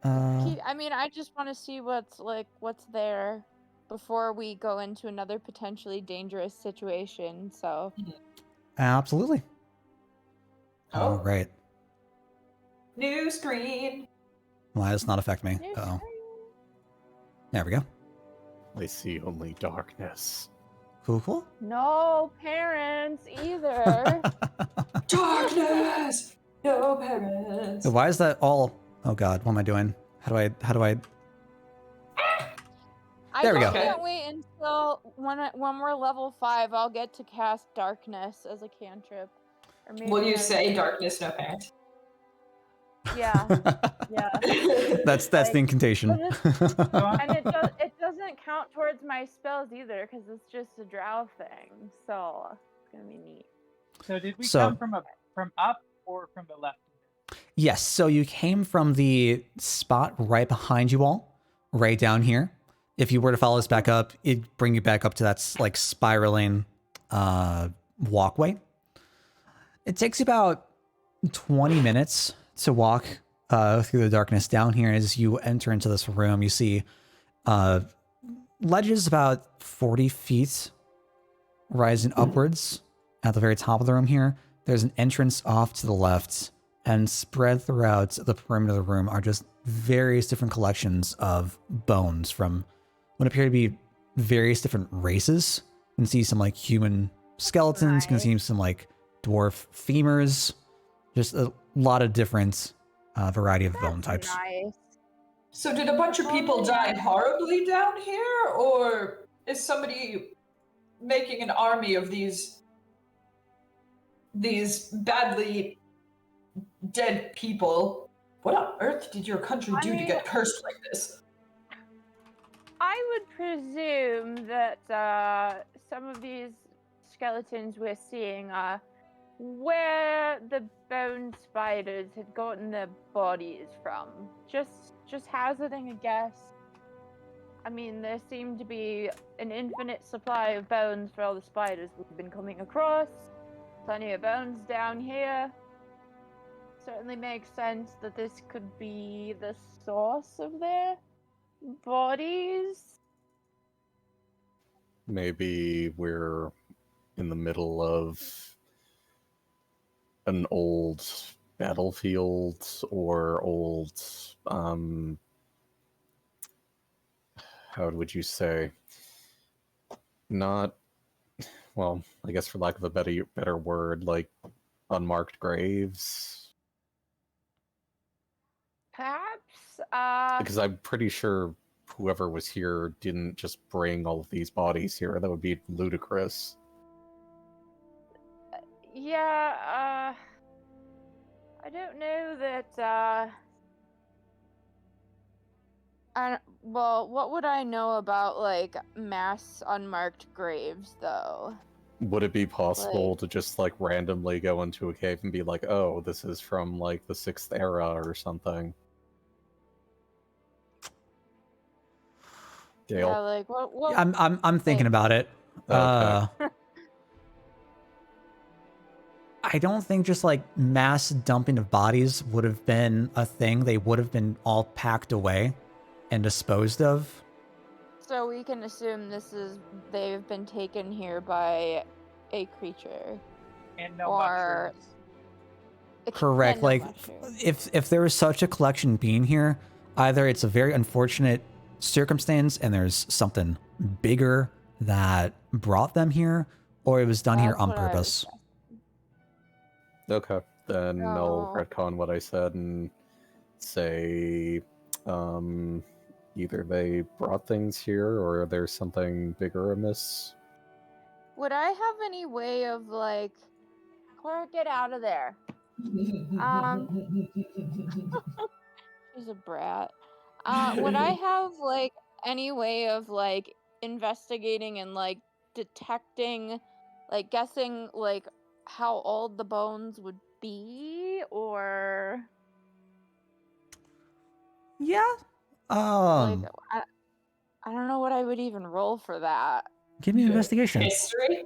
I mean, I just want to see what's there before we go into another potentially dangerous situation. So.
Absolutely.
Oh.
All right.
New screen.
Why does not affect me? Uh-oh. There we go.
I see only darkness.
Cool.
No parents either.
Darkness. No parents.
So why is that all? Oh God, what am I doing? How do I? There we go.
I can't wait until when we're level 5, I'll get to cast darkness as a cantrip. Or maybe
Will you
I-
say darkness, no parents?
Yeah, yeah.
That's the incantation.
And it doesn't count towards my spells either because it's just a drow thing. So it's gonna be neat.
So did we
So-
come from up or from the left?
Yes, so you came from the spot right behind you all, right down here. If you were to follow us back up, it'd bring you back up to that like spiraling walkway. It takes you about 20 minutes to walk through the darkness down here. And as you enter into this room, you see ledges about 40 feet rising upwards at the very top of the room here. There's an entrance off to the left, and spread throughout the perimeter of the room are just various different collections of bones from what appear to be various different races. You can see some like human skeletons, you can see some like dwarf femurs, just a lot of different variety of bone types.
Nice.
So did a bunch of people die horribly down here, or is somebody making an army of these badly dead people? What on earth did your country do to get cursed like this?
I would presume that some of these skeletons we're seeing are where the bone spiders had gotten their bodies from. Just hazarding a guess. I mean, there seemed to be an infinite supply of bones for all the spiders we've been coming across. Plenty of bones down here. Certainly makes sense that this could be the source of their bodies.
Maybe we're in the middle of an old battlefield or old, how would you say? Not, well, I guess for lack of a better word, like unmarked graves.
Perhaps.
Because I'm pretty sure whoever was here didn't just bring all of these bodies here. That would be ludicrous.
Yeah, I don't know that, well, what would I know about, like, mass unmarked graves, though?
Would it be possible to just, like, randomly go into a cave and be like, oh, this is from, like, the 6th era or something? Gale?
Yeah, like, what?
I'm thinking about it.
Okay.
I don't think just like mass dumping of bodies would have been a thing. They would have been all packed away and disposed of.
So we can assume they've been taken here by a creature.
And no
Or-
mushrooms.
Correct.
And no
Like
mushrooms.
if there was such a collection being here, either it's a very unfortunate circumstance and there's something bigger that brought them here, or it was done here
That's
on
what I was
purpose.
guessing.
Okay, then I'll
No.
retcon what I said and say either they brought things here or there's something bigger amiss.
Would I have any way of, like, Cora, get out of there. She's a brat. Would I have, like, any way of, like, investigating and, like, detecting, like, guessing, like, how old the bones would be, or
Yeah.
like I don't know what I would even roll for that.
Give me an investigation.
History?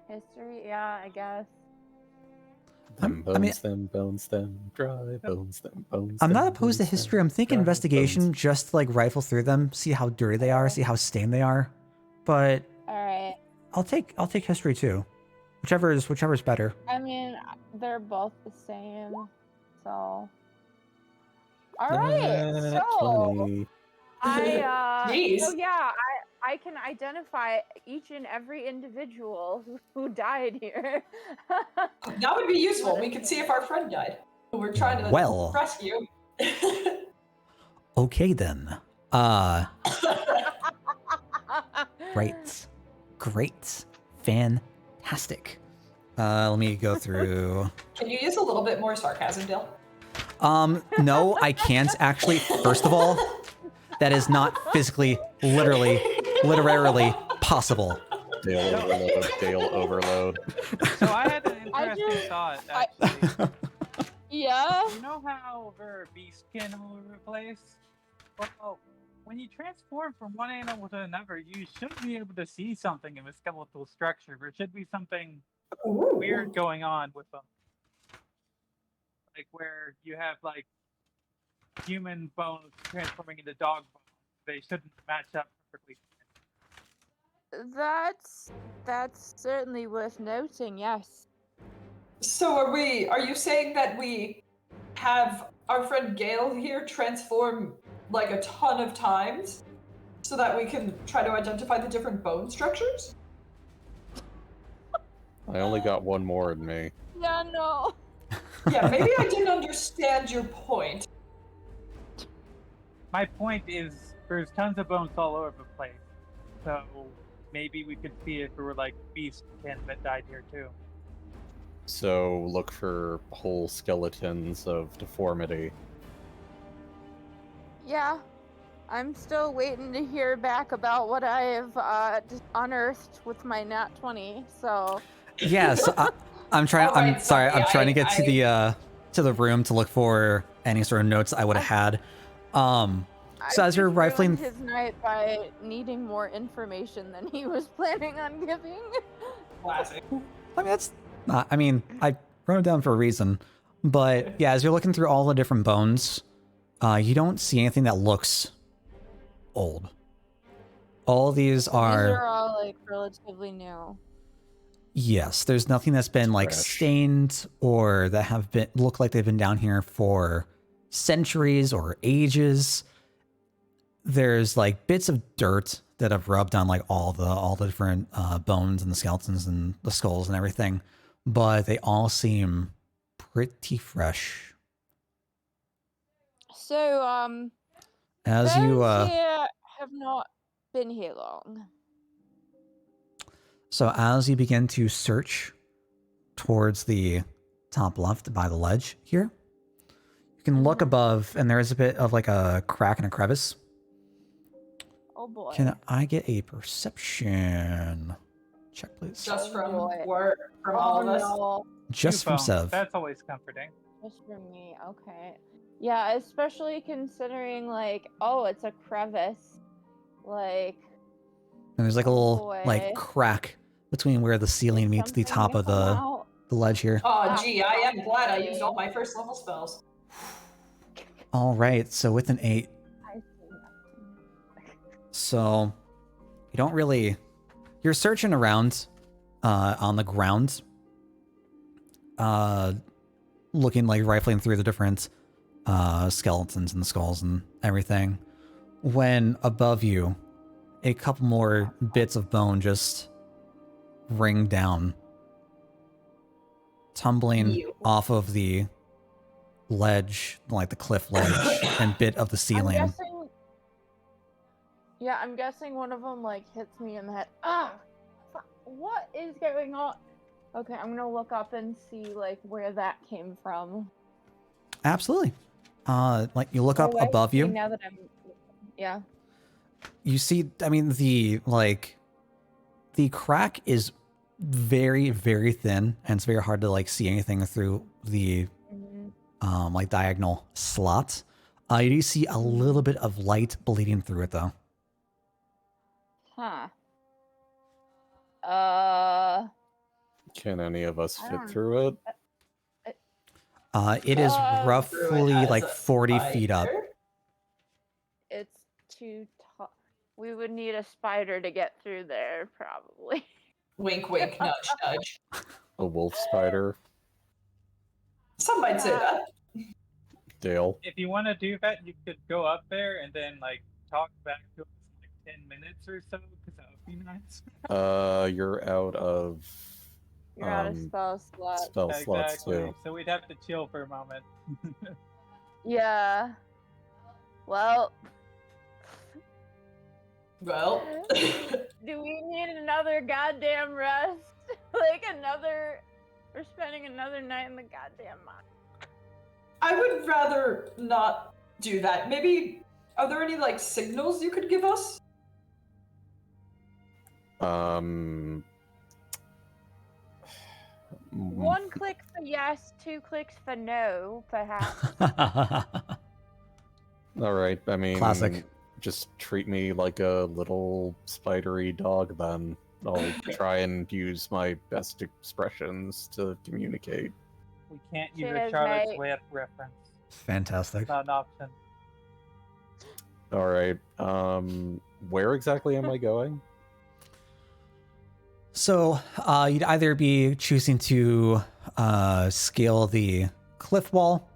History, yeah, I guess.
Them
I mean-
bones, them bones, them dry bones, them bones.
I'm not
them
opposed to
bones,
history.
them
I'm thinking
dry
investigation,
bones.
just to like rifle through them, see how dirty they are, see how stained they are. But
All right.
I'll take history too, whichever's better.
I mean, they're both the same, so. All right.
Nat
So
20.
I
Jeez.
so yeah, I can identify each and every individual who died here.
That would be useful. We could see if our friend died, who we're trying to
Well.
rescue.
Okay then. Great. Fantastic. Let me go through.
Can you use a little bit more sarcasm, Dale?
No, I can't actually. First of all, that is not physically, literally possible.
Dale overload.
So I had an
I
interesting
just-
thought,
I-
actually.
Yeah.
You know how her beast skin all over the place? Well, when you transform from one animal to another, you should be able to see something in the skeletal structure. There should be something weird going on with them. Like where you have like human bones transforming into dog bones. They shouldn't match up perfectly.
That's certainly worth noting. Yes.
So are you saying that we have our friend Gail here transform like a ton of times so that we can try to identify the different bone structures?
I only got one more in me.
Yeah. No.
Yeah, maybe I didn't understand your point.
My point is, there's tons of bones all over the place. So maybe we could see if there were like beast skin that died here too.
So look for whole skeletons of deformity.
Yeah. I'm still waiting to hear back about what I have unearthed with my nat 20. So.
Yes, I'm trying.
All right,
I'm sorry. I'm
sorry,
trying to get to the room to look for any sort of notes I would have had. So as you're
just
rifling,
ruined his night by needing more information than he was planning on giving.
Classic.
I mean that's not. I mean I wrote it down for a reason, but yeah, as you're looking through all the different bones, you don't see anything that looks old. All these
These
are.
are all like relatively new.
Yes, there's nothing that's been like
Fresh.
stained or that have been look like they've been down here for centuries or ages. There's like bits of dirt that have rubbed on like all the different bones and the skeletons and the skulls and everything, but they all seem pretty fresh.
So
As
those
you
here have not been here long.
So as you begin to search towards the top left by the ledge here, you can look above and there is a bit of like a crack and a crevice.
Oh boy.
Can I get a perception check, please?
Just from
boy.
all of us.
No.
Just
Two
from
bones,
Sev.
That's always comforting.
Just for me. Okay. Yeah, especially considering like, oh, it's a crevice. Like,
And there's like a little
boy.
like crack between where the ceiling meets the
something
top
to
of
come
the
out.
ledge here.
Oh, gee, I am glad I used all my first level spells.
All right, so with an 8,
I see nothing.
so you don't really. You're searching around on the ground, looking like rifling through the different skeletons and the skulls and everything. When above you, a couple more bits of bone just ring down, tumbling
Ew.
off of the ledge, like the cliff ledge, and bit of the ceiling.
I'm guessing one of them like hits me in the head. Ah, what is going on? Okay, I'm gonna look up and see like where that came from.
Absolutely. Like you look up
What do I
above
see
you.
Now that I'm, yeah.
You see, I mean, the crack is very, very thin, and it's very hard to like see anything through the
Mhm.
like diagonal slot. You do see a little bit of light bleeding through it, though.
Huh.
Can any of us
I
fit
don't-
through it?
It is
Through
it
roughly
as
like
a
40 feet up.
spider?
It's too tall. We would need a spider to get through there, probably.
Wink, wink, nudge, nudge.
A wolf spider?
Some might say
Yeah.
that.
Dale?
If you want to do that, you could go up there and then like talk back to us, like 10 minutes or so? Because that would be nice.
You're out of
You're out of spell slot.
spell slots
Exactly.
too.
So we'd have to chill for a moment.
Yeah. Well,
Well,
do we need another goddamn rest? Like another. We're spending another night in the goddamn mine.
I would rather not do that. Maybe, are there any like signals you could give us?
One click for yes, 2 clicks for no, perhaps.
All right. I mean,
Classic.
Just treat me like a little spidery dog. Then I'll try and use my best expressions to communicate.
We can't use a
Cheers,
Charlotte's
mate.
Web reference.
Fantastic.
It's not an option.
All right. Where exactly am I going?
So you'd either be choosing to scale the cliff wall,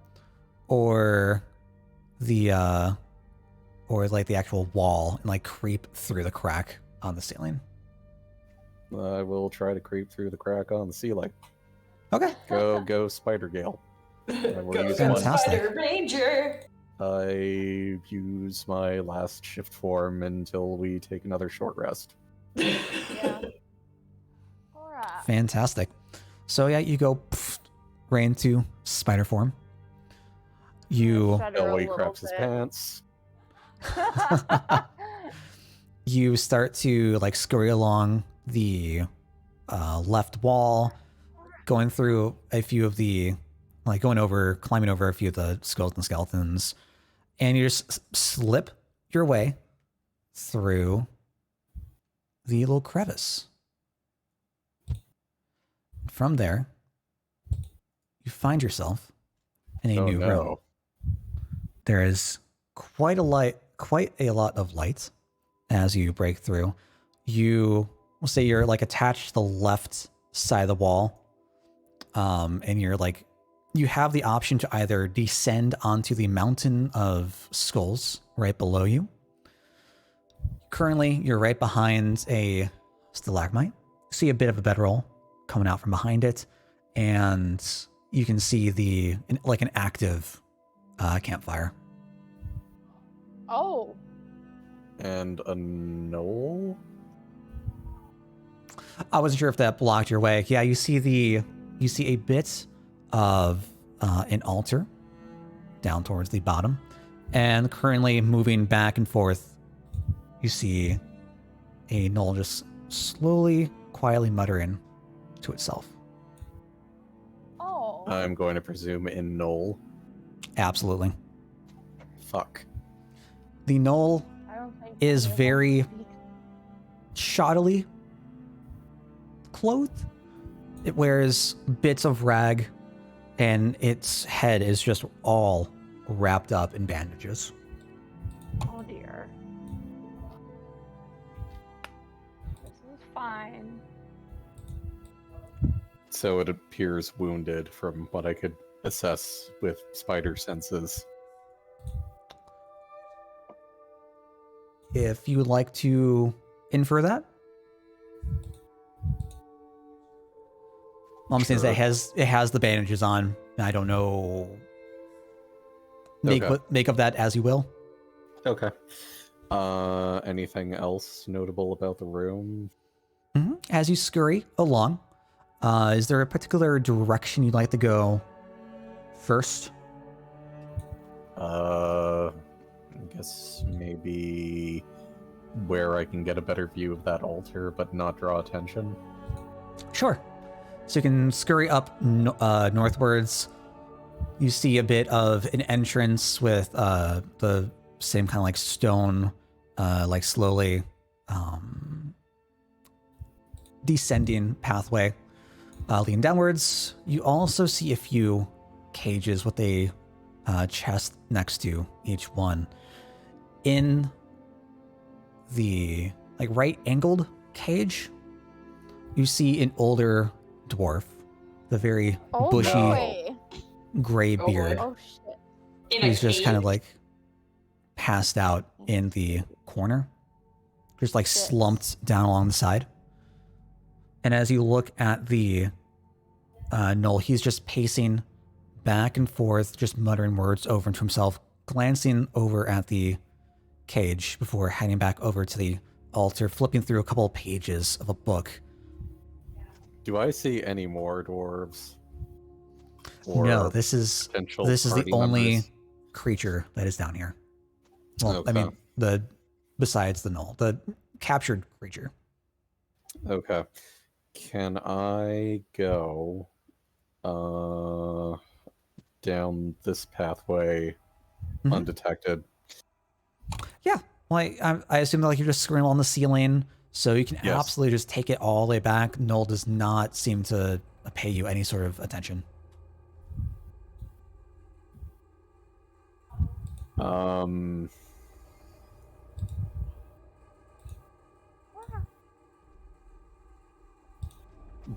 or the actual wall and like creep through the crack on the ceiling.
I will try to creep through the crack on the ceiling.
Okay.
Go, Spider Gale. will
Go,
use
go,
one. Fantastic.
Spider Ranger!
I use my last shift form until we take another short rest.
Yeah. Alright.
Fantastic. So yeah, you go right into spider form. You
Shudder a
Elway
little
craps his
bit.
pants.
you start to like scurry along the left wall, going through a few of the climbing over a few of the skeletons, and you just slip your way through the little crevice. From there, you find yourself in a
Oh,
new
no.
room. There is quite a lot of light as you break through. You will say you're like attached to the left side of the wall, and you have the option to either descend onto the mountain of skulls right below you. Currently, you're right behind a stalagmite. You see a bit of a bedroll coming out from behind it, and you can see an active campfire.
Oh.
And a knoll?
I wasn't sure if that blocked your way. Yeah, you see a bit of an altar down towards the bottom, and currently moving back and forth, you see a knoll just slowly, quietly muttering to itself.
Oh.
I'm going to presume in knoll.
Absolutely.
Fuck.
The knoll
I don't think
is
any of us
very
speak.
shoddily clothed. It wears bits of rag, and its head is just all wrapped up in bandages.
Oh dear. This is fine.
So it appears wounded from what I could assess with spider senses.
If you would like to infer that. All I'm saying is that it has the bandages on. I don't know.
Okay.
Make of that as you will.
Okay. Anything else notable about the room?
As you scurry along, is there a particular direction you'd like to go first?
I guess maybe where I can get a better view of that altar, but not draw attention.
Sure. So you can scurry up northwards. You see a bit of an entrance with the same kind of like stone, like slowly descending pathway leading downwards. You also see a few cages with a chest next to each one. In the right angled cage, you see an older dwarf, the very
Oh
bushy
boy.
gray
Oh, boy.
beard.
Oh shit.
In a
He's just kind of
cage?
like passed out in the corner. just like
Shit.
slumped down along the side. And as you look at the Knoll, he's just pacing back and forth, just muttering words over to himself, glancing over at the cage before heading back over to the altar, flipping through a couple of pages of a book.
Do I see any more dwarves?
No, this is
potential
the
party
only
members?
creature that is down here. Well, I
Okay.
mean, besides the Knoll, the captured creature.
Okay. Can I go down this pathway
Mhm.
undetected?
Yeah, like I assume that like you're just screwing on the ceiling, so you can
Yes.
absolutely just take it all the way back. Knoll does not seem to pay you any sort of attention.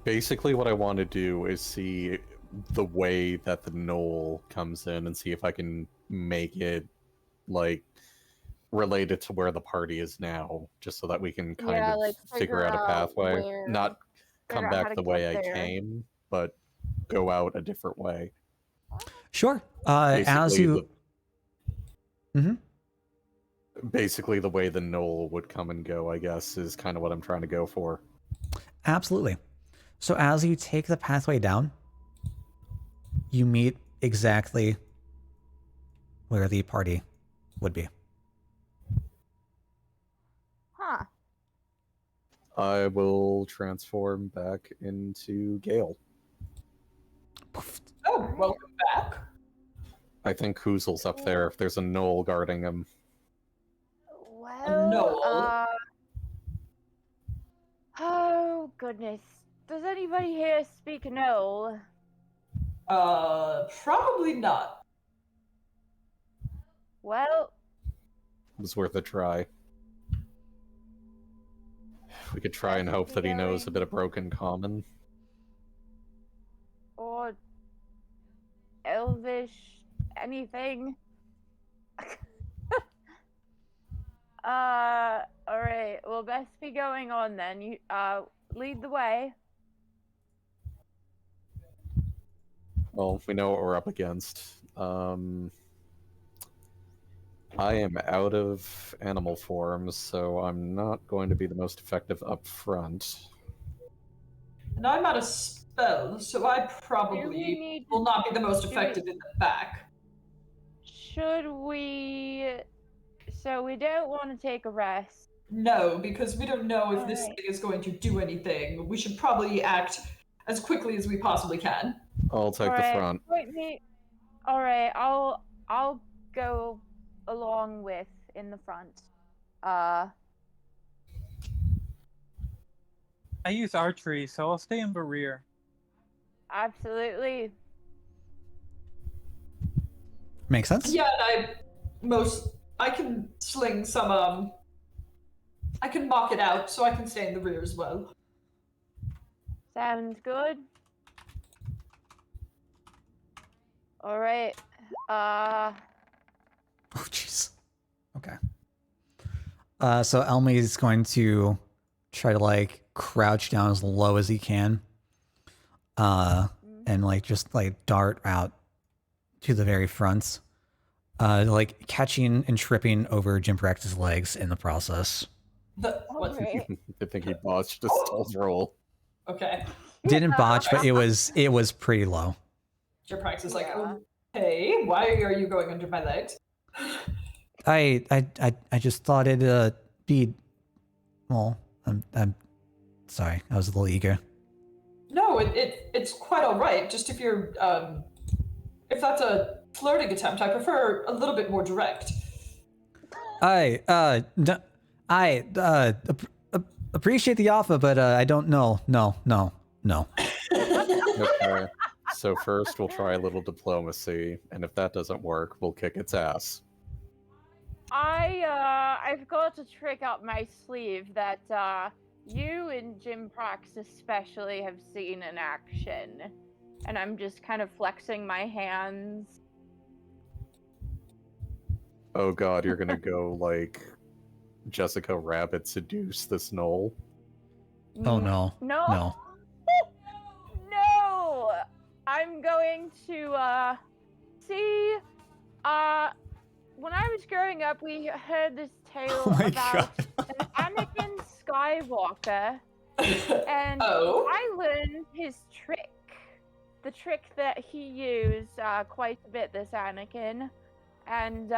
Basically what I want to do is see the way that the knoll comes in and see if I can make it like related to where the party is now, just so that we can kind
Yeah,
of
like,
figure out a pathway.
where-
Not come
figure out how
back
to
the way
get
I
there.
came, but go out a different way.
Sure. As
Basically,
you, Mhm.
basically the way the knoll would come and go, I guess, is kind of what I'm trying to go for.
Absolutely. So as you take the pathway down, you meet exactly where the party would be.
Huh.
I will transform back into Gale.
Oh, welcome back.
I think Koozel's up there if there's a knoll guarding him.
Well,
knoll?
Oh goodness. Does anybody here speak Knoll?
Probably not.
Well,
It was worth a try. We could try and hope that he knows a bit of broken common.
or Elvish, anything. Alright. Well, best be going on then. You, lead the way.
Well, we know what we're up against. I am out of animal forms, so I'm not going to be the most effective up front.
And I'm out of spells, so I
Do we
probably
need
will not be the most
do we-
effective in the back.
Should we... So we don't want to take a rest.
No, because we don't know if this
Alright.
thing is going to do anything. We should probably act as quickly as we possibly can.
I'll take the
Alright,
front.
point me. Alright, I'll go along with in the front.
I use archery, so I'll stay in the rear.
Absolutely.
Makes sense?
Yeah, and I can sling some I can mock it out so I can stay in the rear as well.
Sounds good. Alright.
Oh, jeez. Okay. So Elmi's going to try to like crouch down as low as he can, and like just like dart out to the very front, like catching and tripping over Jim Practice's legs in the process.
What?
Alright.
I think he botched a stealth roll.
Okay.
Didn't botch, but it was pretty low.
Your practice is like,
Yeah.
okay, why are you going under my legs?
I just thought it'd be, well, I'm sorry, I was a little eager.
No, it's quite all right. Just if you're if that's a flirting attempt, I prefer a little bit more direct.
Appreciate the offer, but I don't know. No.
Okay. So first we'll try a little diplomacy, and if that doesn't work, we'll kick its ass.
I've got a trick up my sleeve that you and Jim Prax especially have seen in action. And I'm just kind of flexing my hands.
Oh god, you're gonna go like Jessica Rabbit seduce this knoll?
Oh no.
No.
No.
No. I'm going to see. When I was growing up, we heard this tale
Oh my
about
god.
an Anakin Skywalker, and
Oh.
I learned his trick. The trick that he used quite a bit, this Anakin. And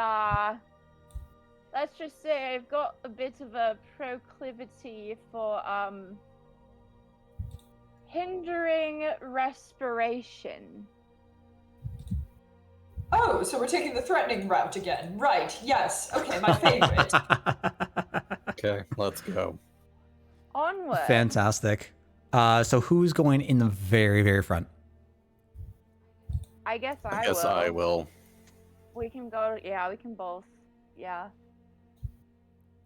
let's just say I've got a bit of a proclivity for hindering respiration.
Oh, so we're taking the threatening route again. Right, yes. Okay, my favorite.
Okay, let's go.
Onward.
Fantastic. So who's going in the very, very front?
I guess
I guess I will.
We can go. Yeah, we can both. Yeah.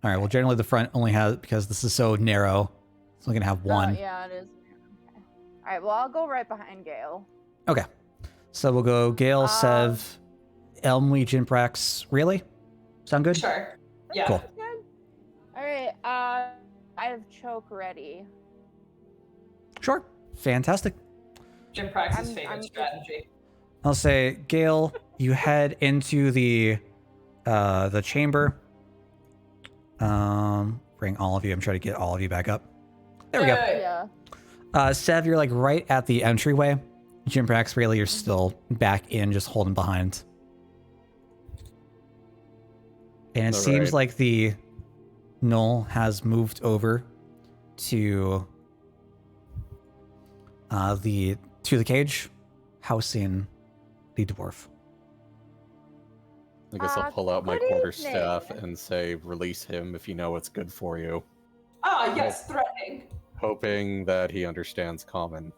All right. Well, generally the front only has, because this is so narrow, it's only gonna have one.
Yeah, it is. Okay. All right. Well, I'll go right behind Gale.
Okay. So we'll go Gale, Sev, Elmley, Jinprax. Really? Sound good?
Sure. Yeah.
Cool.
Good. All right. I have choke ready.
Sure. Fantastic.
Jim Prax's
I'm
favorite
just-
strategy.
I'll say, Gale, you head into the chamber. Bring all of you. I'm trying to get all of you back up. There we go.
Yay.
Yeah.
Sev, you're like right at the entryway. Jinprax, really, you're still back in, just holding behind. And it
All
seems
right.
like the knoll has moved over to the cage, housing the dwarf.
I guess I'll pull out my
good
quarterstaff
evening.
and say, release him if you know what's good for you.
Ah, yes, threatening.
Hoping that he understands common.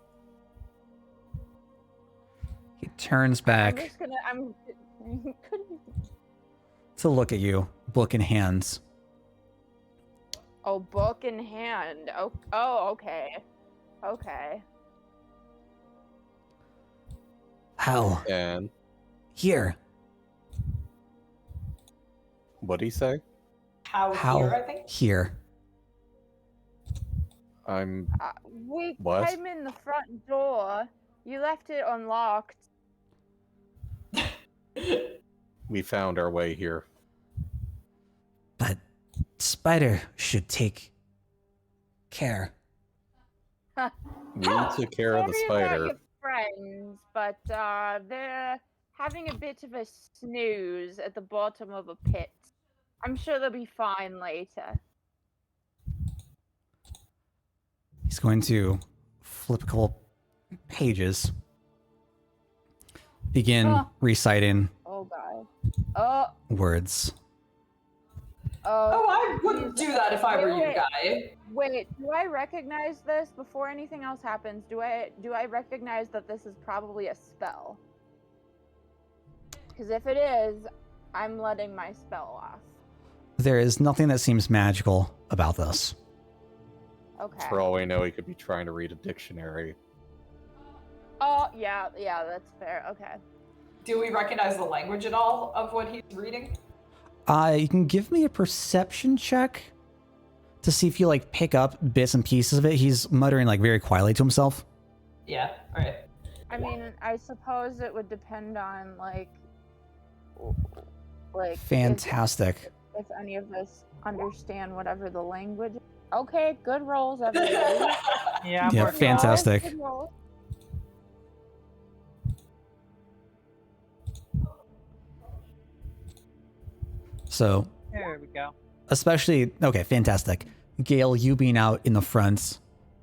He turns
I'm
back
just gonna.
to look at you, book in hands.
Oh, book in hand. Oh, okay. Okay.
How?
And
Here.
what'd he say?
How
How?
here, I think?
Here.
I'm
We
What?
came in the front door. You left it unlocked.
we found our way here.
But Spider should take care.
We took care of the
Sorry about
spider.
your friends, but they're having a bit of a snooze at the bottom of a pit. I'm sure they'll be fine later.
He's going to flip a couple pages. Begin
Huh.
reciting
Oh god.
words.
Oh, I wouldn't do that if I were you,
Wait.
guy.
Wait, do I recognize this before anything else happens? Do I recognize that this is probably a spell? Because if it is, I'm letting my spell off.
There is nothing that seems magical about this.
Okay.
For all we know, he could be trying to read a dictionary.
Oh, yeah, that's fair. Okay.
Do we recognize the language at all of what he's reading?
You can give me a perception check to see if you like pick up bits and pieces of it. He's muttering like very quietly to himself.
Yeah, alright.
I mean, I suppose it would depend on like
Fantastic.
if any of us understand whatever the language. Okay, good rolls, everybody.
Yeah, I'm
Yeah,
working
fantastic.
Good rolls.
So,
on it. There we go.
especially, okay, fantastic. Gale, you being out in the front,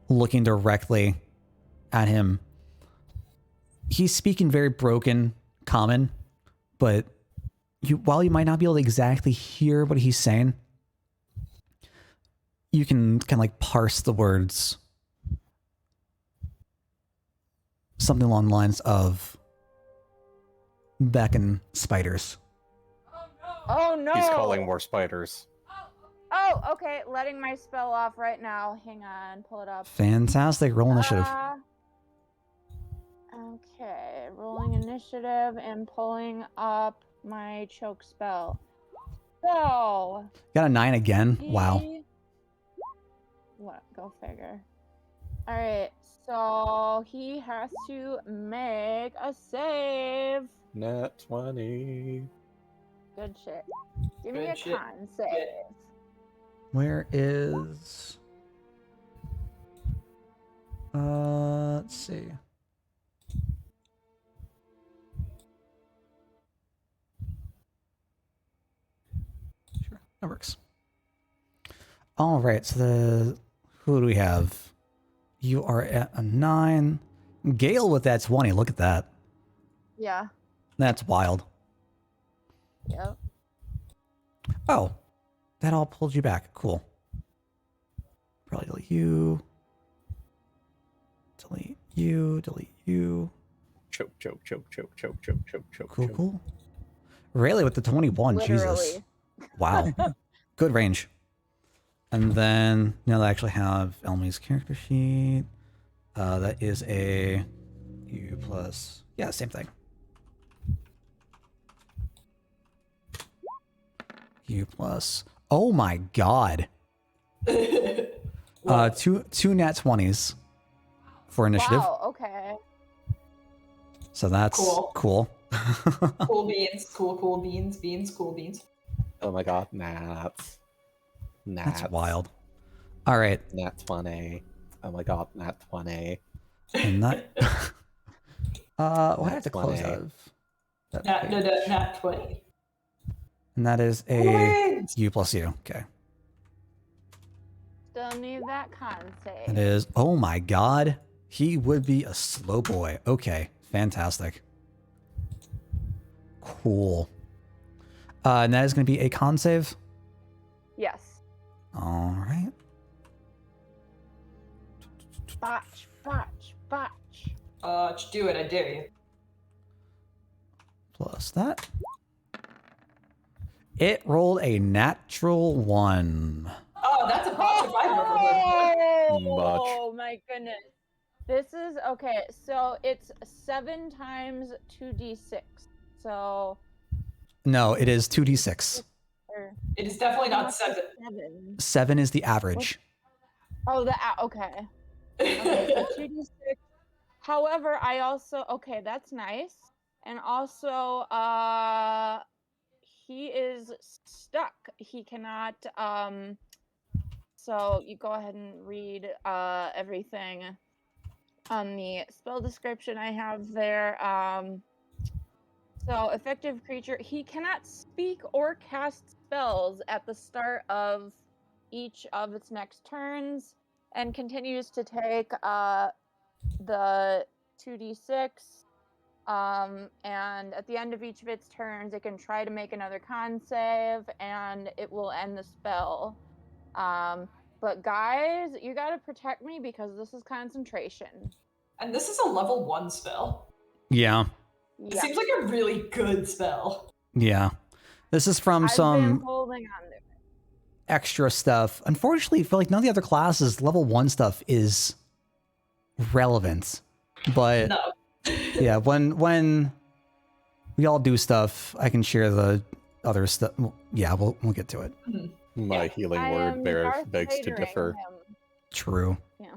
looking directly at him. He's speaking very broken common, but while you might not be able to exactly hear what he's saying, you can kind of like parse the words. Something along the lines of beckon spiders.
Oh no!
He's calling more spiders.
Oh, okay. Letting my spell off right now. Hang on, pull it up.
Fantastic. Roll initiative.
Okay, rolling initiative and pulling up my choke spell. So.
Got a 9 again. Wow.
What? Go figure. All right. So he has to make a save.
Nat 20.
Good shit. Give me
Good
a
shit.
con save.
Where is... let's see. Sure, that works. All right, so who do we have? You are at a 9. Gale with that 20. Look at that.
Yeah.
That's wild.
Yep.
Oh, that all pulled you back. Cool. Probably delete you. Delete you. Delete you.
Choke.
Cool, cool. Rayleigh with the 21. Jesus.
Literally.
Wow. Good range. And then now I actually have Elmi's character sheet. That is a U plus. Yeah, same thing. U plus. Oh my god. Two nat 20s for initiative.
Wow. Okay.
So that's cool.
Cool beans, cool beans, cool beans.
Oh my god, Nats.
That's wild. All right.
Nat 20. Oh my god, Nat 20.
And that. What I have to close
20.
out of that
Nat 20.
And that is a
Wins.
U plus U. Okay.
Still need that con save.
It is. Oh my god. He would be a slow boy. Okay. Fantastic. Cool. And that is going to be a con save.
Yes.
All right.
Botch.
Just do it, I dare you.
Plus that. It rolled a natural 1.
Oh, that's a botch if I've ever heard one.
Oh my goodness. This is okay. So it's 7 times 2d6. So.
No, it is 2d6.
It is definitely not 7.
7 is the average.
Oh, okay. Okay, so 2d6. However, I also that's nice. And also, he is stuck. He cannot. So you go ahead and read everything on the spell description I have there. So effective creature. He cannot speak or cast spells at the start of each of its next turns, and continues to take the 2d6. And at the end of each of its turns, it can try to make another con save, and it will end the spell. But guys, you gotta protect me because this is concentration.
And this is a level 1 spell.
Yeah.
It seems like a really good spell.
Yeah. This is from
I've
some
been holding on to it.
extra stuff. Unfortunately, for like none of the other classes, level 1 stuff is relevant. But
No.
yeah, when we all do stuff, I can share the other stuff. Yeah, we'll get to it.
My healing
I
word
am
begs to
Darth
differ.
Vadering him.
True.
Yeah.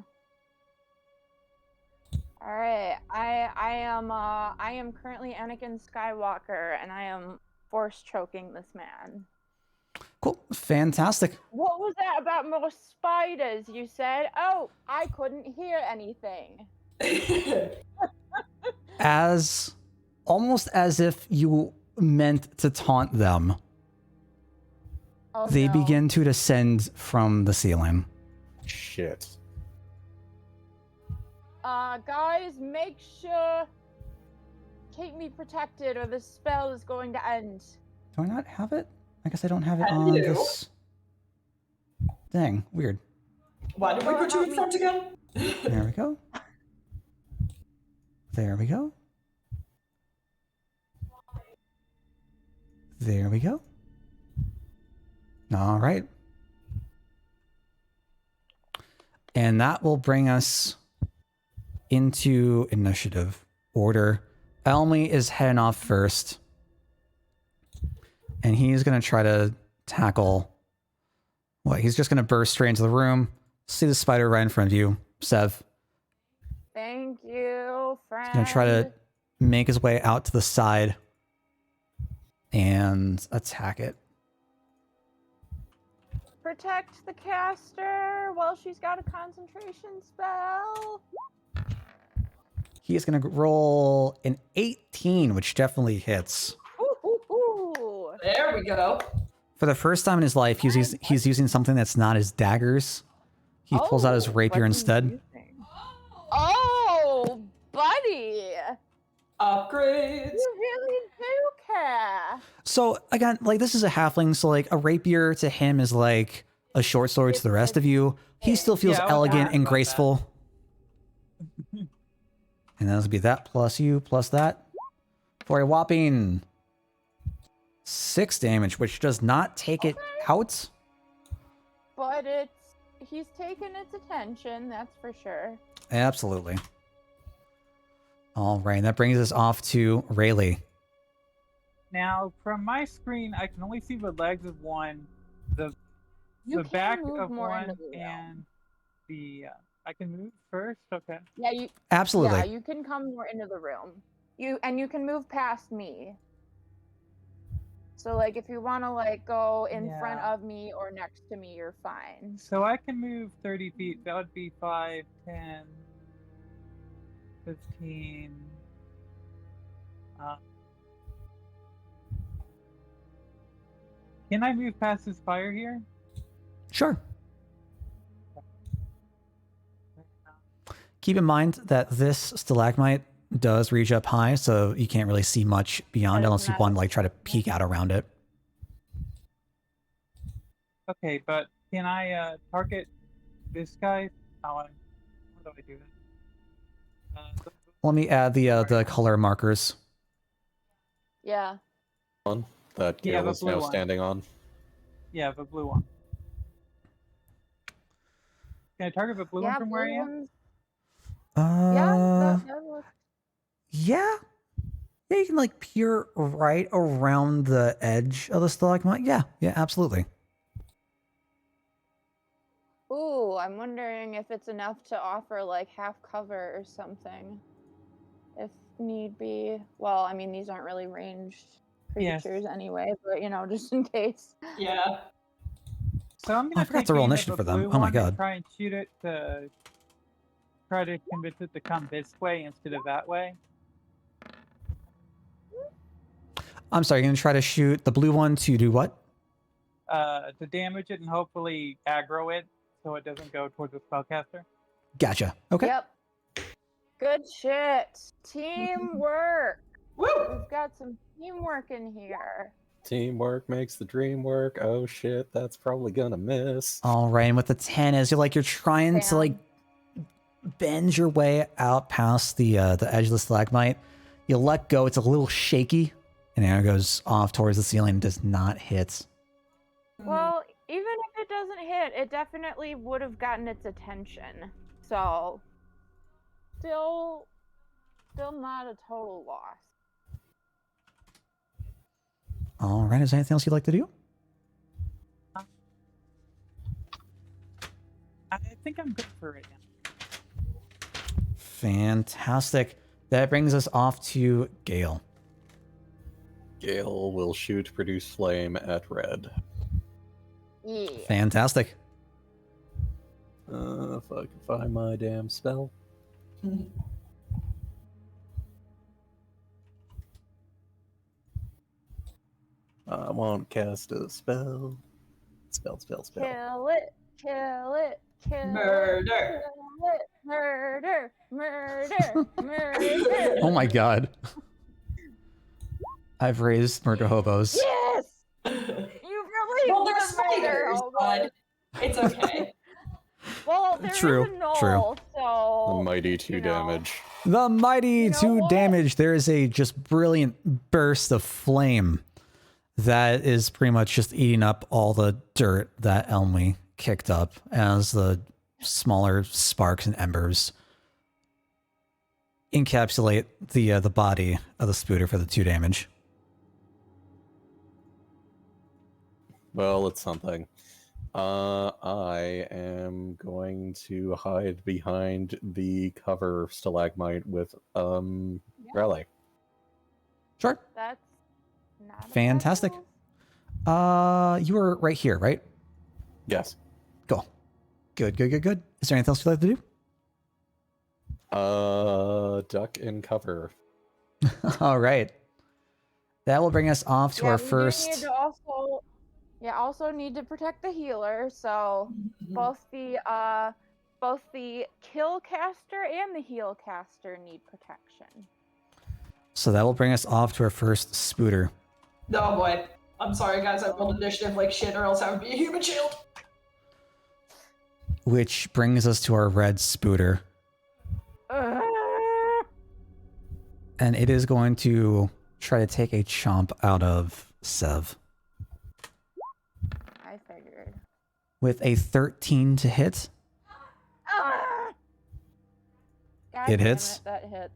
All right. I am currently Anakin Skywalker, and I am force choking this man.
Cool. Fantastic.
What was that about more spiders? You said. Oh, I couldn't hear anything.
As almost as if you meant to taunt them,
Oh,
they
no.
begin to descend from the ceiling.
Shit.
Guys, make sure keep me protected, or the spell is going to end.
Do I not have it? I guess I don't have it
I
on
do.
this. Dang, weird.
Why did we put you in front again?
There we go. There we go. There we go. All right. And that will bring us into initiative order. Elmi is heading off first. And he's going to try to tackle. What? He's just going to burst straight into the room. See the spider right in front of you, Sev.
Thank you, friend.
He's going to try to make his way out to the side and attack it.
Protect the caster while she's got a concentration spell.
He is going to roll an 18, which definitely hits.
Ooh.
There we go.
For the first time in his life, he's using something that's not his daggers. He pulls out his rapier instead.
Oh, buddy.
Upgrades.
You really do care.
So again, like this is a halfling, so like a rapier to him is like a short sword to the rest of you. He still feels
Yeah, I was
elegant
asked
and
about
graceful. And that'll be that plus you plus that for a whopping 6 damage, which does not take it out.
But he's taken its attention, that's for sure.
Absolutely. All right, that brings us off to Rayleigh.
Now, from my screen, I can only see the legs of one, the
You
back
can move
of
more
one,
into the realm.
and the. I can move first. Okay.
Yeah,
Absolutely.
Yeah, you can come more into the room. You can move past me. So like if you want to like go in front
Yeah.
of me or next to me, you're fine.
So I can move 30 feet. That would be 5, 10, 15. Can I move past this fire here?
Sure. Keep in mind that this stalagmite does reach up high, so you can't really see much beyond
But
unless
it's
you
not
want to
a-
like try to peek out around it.
Okay, but can I target this guy? How do I do that?
Let me add the color markers.
Yeah.
One that
Yeah,
Gale
the
is
blue
now
one.
standing on.
Yeah, the blue one. Can I target the blue one from where I
blue
am?
ones-
Uh,
Yeah, that looks
yeah. Yeah, you can like peer right around the edge of the stalagmite. Yeah, absolutely.
Ooh, I'm wondering if it's enough to offer like half cover or something. If need be. Well, I mean, these aren't really ranged
Yes.
creatures anyway, but you know, just in case.
Yeah.
So I'm
I
gonna
forgot
take
to roll
aim at
initiative
the
for them.
blue
Oh my
one
god.
and try and shoot it to try to convince it to come this way instead of that way.
I'm sorry, you're going to try to shoot the blue one to do what?
To damage it and hopefully aggro it so it doesn't go towards the spellcaster.
Gotcha. Okay.
Yep. Good shit. Teamwork.
Woo!
We've got some teamwork in here.
Teamwork makes the dream work. Oh shit, that's probably gonna miss.
All right, and with the 10, as you're trying to like bend your way out past the edge of the stalagmite, you let go. It's a little shaky, and arrow goes off towards the ceiling. And does not hit.
Well, even if it doesn't hit, it definitely would have gotten its attention. So, still not a total loss.
All right, is there anything else you'd like to do?
I think I'm good for right now.
Fantastic. That brings us off to Gale.
Gale will shoot produce flame at red.
Yeah.
Fantastic.
If I can find my damn spell. I want to cast a spell. Spell.
Kill it.
Murder.
Murder.
Oh my god. I've raised murder hobos.
Yes! You really
Well, they're
the murder
spiders,
hobo.
bud. It's okay.
Well, there is
True,
a null,
true.
so
The mighty 2
you know.
damage.
The mighty
You know
2
what?
damage. There is a just brilliant burst of flame that is pretty much just eating up all the dirt that Elmy kicked up as the smaller sparks and embers encapsulate the body of the spooter for the 2 damage.
Well, it's something. I am going to hide behind the cover stalagmite with Raleigh.
Sure.
That's not a bad
Fantastic.
move.
You were right here, right?
Yes.
Cool. Good. Is there anything else you'd like to do?
Duck in cover.
All right. That will bring us off to our
we do
first.
need to also need to protect the healer. So both the kill caster and the heal caster need protection.
So that will bring us off to our first spooter.
Oh boy. I'm sorry, guys. I rolled initiative like shit, or else I would be a human shield.
Which brings us to our red spooter. And it is going to try to take a chomp out of Sev.
I figured.
With a 13 to hit.
God
It
damn
hits?
It, that hits.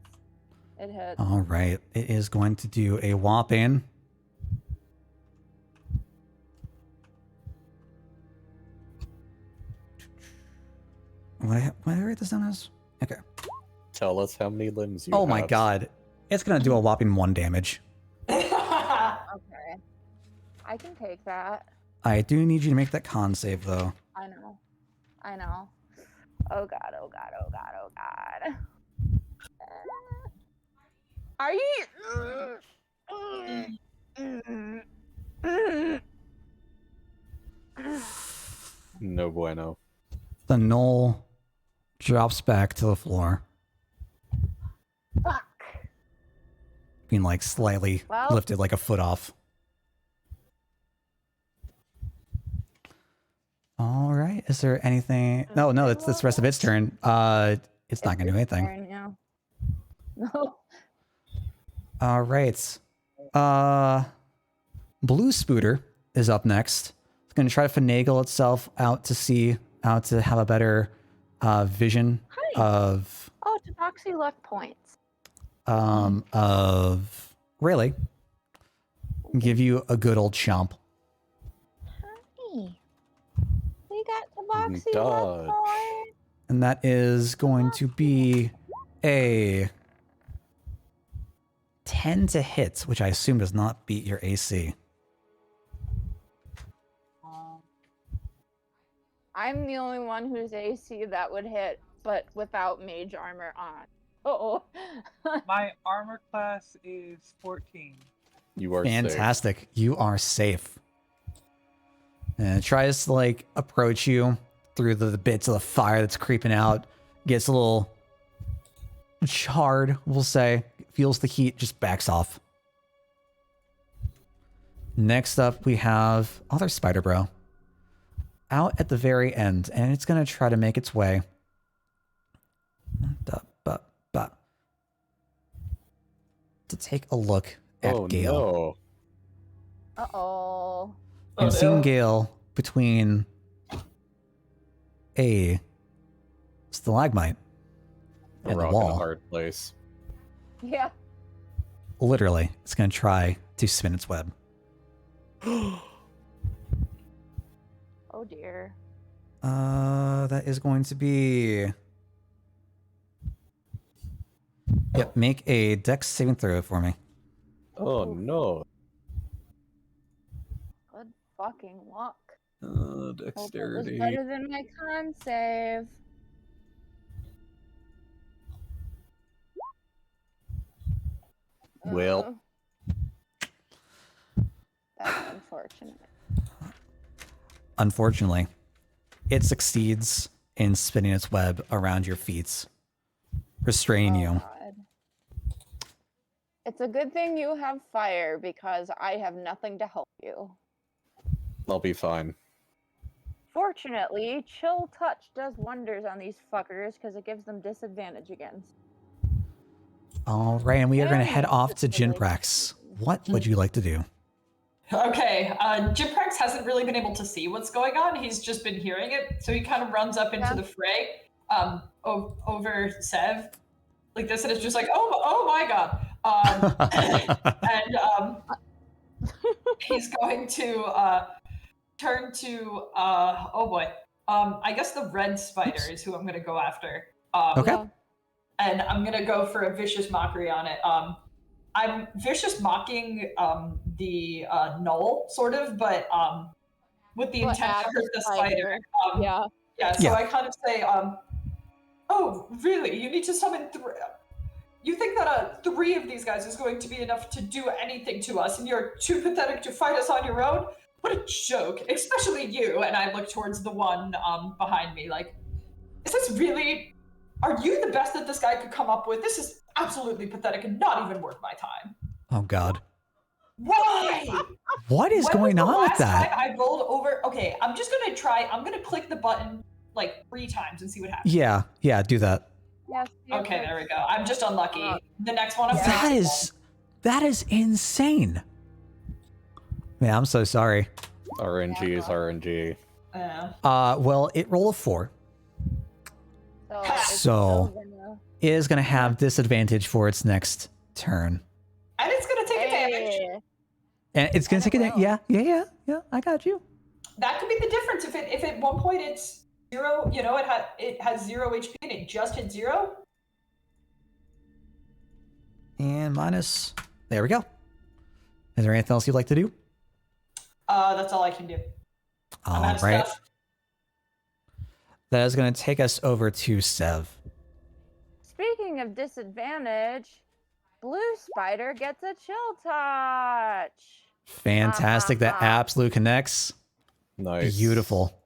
It hits.
All right. It is going to do a whopping. What did I write this down as? Okay.
Tell us how many limbs you have.
Oh my god. It's going to do a whopping 1 damage.
Okay. I can take that.
I do need you to make that con save, though.
I know. Oh god. Are you?
No bueno.
The knoll drops back to the floor,
Fuck.
being like slightly
Well.
lifted like a foot off. All right. Is there anything? No, it's the rest of its turn. It's not going to do anything.
Turn, yeah. No.
All right. Blue Spooter is up next. It's going to try to finagle itself out to have a better vision
Hi.
of
Oh, Tabaxi left points.
of Rayleigh. Give you a good old chomp.
Hi. We got Tabaxi
Dodge.
left points.
And that is going to be a 10 to hit, which I assume does not beat your AC.
I'm the only one whose AC that would hit, but without mage armor on. Oh.
My armor class is 14.
You are safe.
Fantastic. You are safe. And it tries to like approach you through the bits of the fire that's creeping out. Gets a little charred, we'll say. Feels the heat, just backs off. Next up, we have other Spider Bro. Out at the very end, and it's going to try to make its way to take a look at Gale.
No.
Uh-oh.
And seeing Gale between a stalagmite
A
and the
rock in a
wall.
hard place.
Yeah.
Literally, it's going to try to spin its web.
Oh dear.
That is going to be... Yep, make a dex saving throw for me.
Oh no.
Good fucking luck. Hope it was
Dexterity.
better than my con save.
Well.
That's unfortunate.
Unfortunately, it succeeds in spinning its web around your feet, restraining you.
God. It's a good thing you have fire because I have nothing to help you.
I'll be fine.
Fortunately, chill touch does wonders on these fuckers because it gives them disadvantage against.
All right, and we are going to head
And
off to
it's really-
Jinprax. What would you like to do?
Okay, Jiprax hasn't really been able to see what's going on. He's just been hearing it, so he kind of runs up into
Yeah.
the fray, over Sev, like this, and it's just like, oh my god, and he's going to turn to oh boy. I guess the red spider is who I'm gonna go after.
Okay.
Yeah.
And I'm gonna go for a vicious mockery on it. I'm vicious mocking the null sort of, but with the
But
intent
at
to
the
hurt the spider.
Yeah.
Yeah, so
Yeah.
I kind of say, oh, really? You need to summon three. You think that three of these guys is going to be enough to do anything to us, and you're too pathetic to fight us on your own? What a joke, especially you. And I look towards the one behind me, like, is this really? Are you the best that this guy could come up with? This is absolutely pathetic and not even worth my time.
Oh God.
Why?
What is
When
going
was the
on with
last
that?
time I rolled over? Okay, I'm just gonna try. I'm gonna click the button like 3 times and see what happens.
Yeah. Yeah. Do that.
Yes.
Okay, there we go. I'm just unlucky. The next one, I'm
Yeah.
gonna
That is insane. Man, I'm so sorry.
RNG is RNG.
Well, it rolled a 4.
So, it's
So-
still gonna-
It is going to have disadvantage for its next turn.
And it's gonna take a damage.
Hey.
And it's going to
And
take
it
it.
will.
Yeah. I got you.
That could be the difference. If at one point it's 0, you know, it has 0 HP and it just hit 0.
And minus. There we go. Is there anything else you'd like to do?
That's all I can do. I'm out
All
of
right.
stuff.
That is going to take us over to Sev.
Speaking of disadvantage, Blue Spider gets a chill touch.
Fantastic. That absolute connects.
Nice.
Beautiful.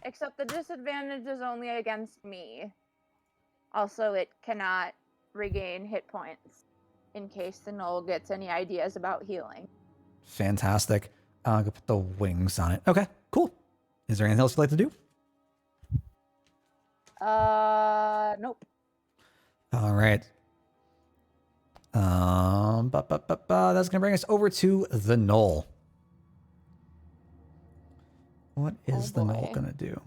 Except the disadvantage is only against me. Also, it cannot regain hit points in case the Knoll gets any ideas about healing.
Fantastic. I'll put the wings on it. Okay, cool. Is there anything else you'd like to do?
Nope.
All right. That's gonna bring us over to the Knoll. What is the Knoll
boy.
gonna do?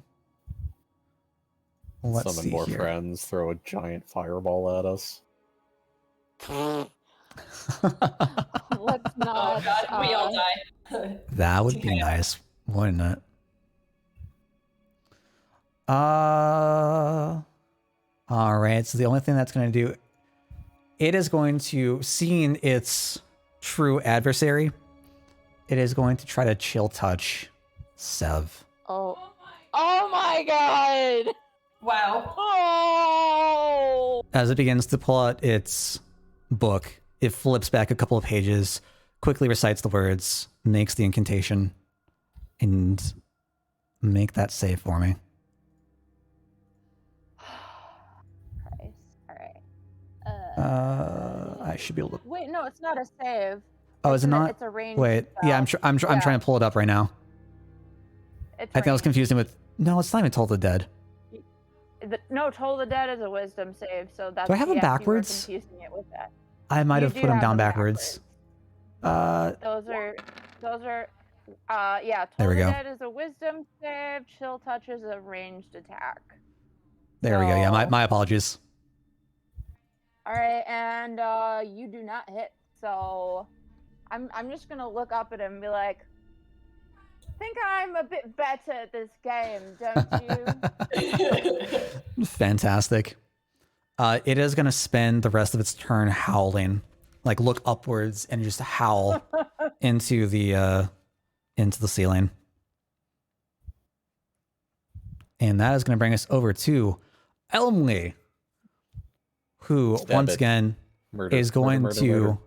Let's
Summon
see
more
here.
friends, throw a giant fireball at us.
Let's
Oh
not.
god, we all die.
That would be
Yeah.
nice, wouldn't it? All right. So the only thing that's going to do, it is going to, seeing its true adversary, it is going to try to chill touch Sev.
Oh my god!
Wow.
Oh!
As it begins to pull out its book, it flips back a couple of pages, quickly recites the words, makes the incantation, and make that save for me.
Christ. Alright.
I should be able to.
Wait, no, it's not a save.
Oh, is it not?
It's a range.
Wait, yeah, I'm
Yeah.
trying to pull it up right now.
It's
I think I was
ranged.
confusing with. No, it's not even Toll the Dead.
No, Toll the Dead is a wisdom save, so that's.
Do I have them
yes, you were
backwards?
confusing it with that.
I might
You
have
do
put them down
them
backwards.
Those are. Yeah.
There
Toll
we
the
go.
Dead is a wisdom save. Chill Touch is a ranged attack.
There we go. Yeah,
So-
my apologies.
All right, and you do not hit. So, I'm just gonna look up at him and be like, "Think I'm a bit better at this game, don't you?"
Fantastic. It is going to spend the rest of its turn howling, like look upwards and just howl into the ceiling. And that is going to bring us over to Elmley, who
Stab
once
it.
again
Murder,
is going
murder,
to.
murder.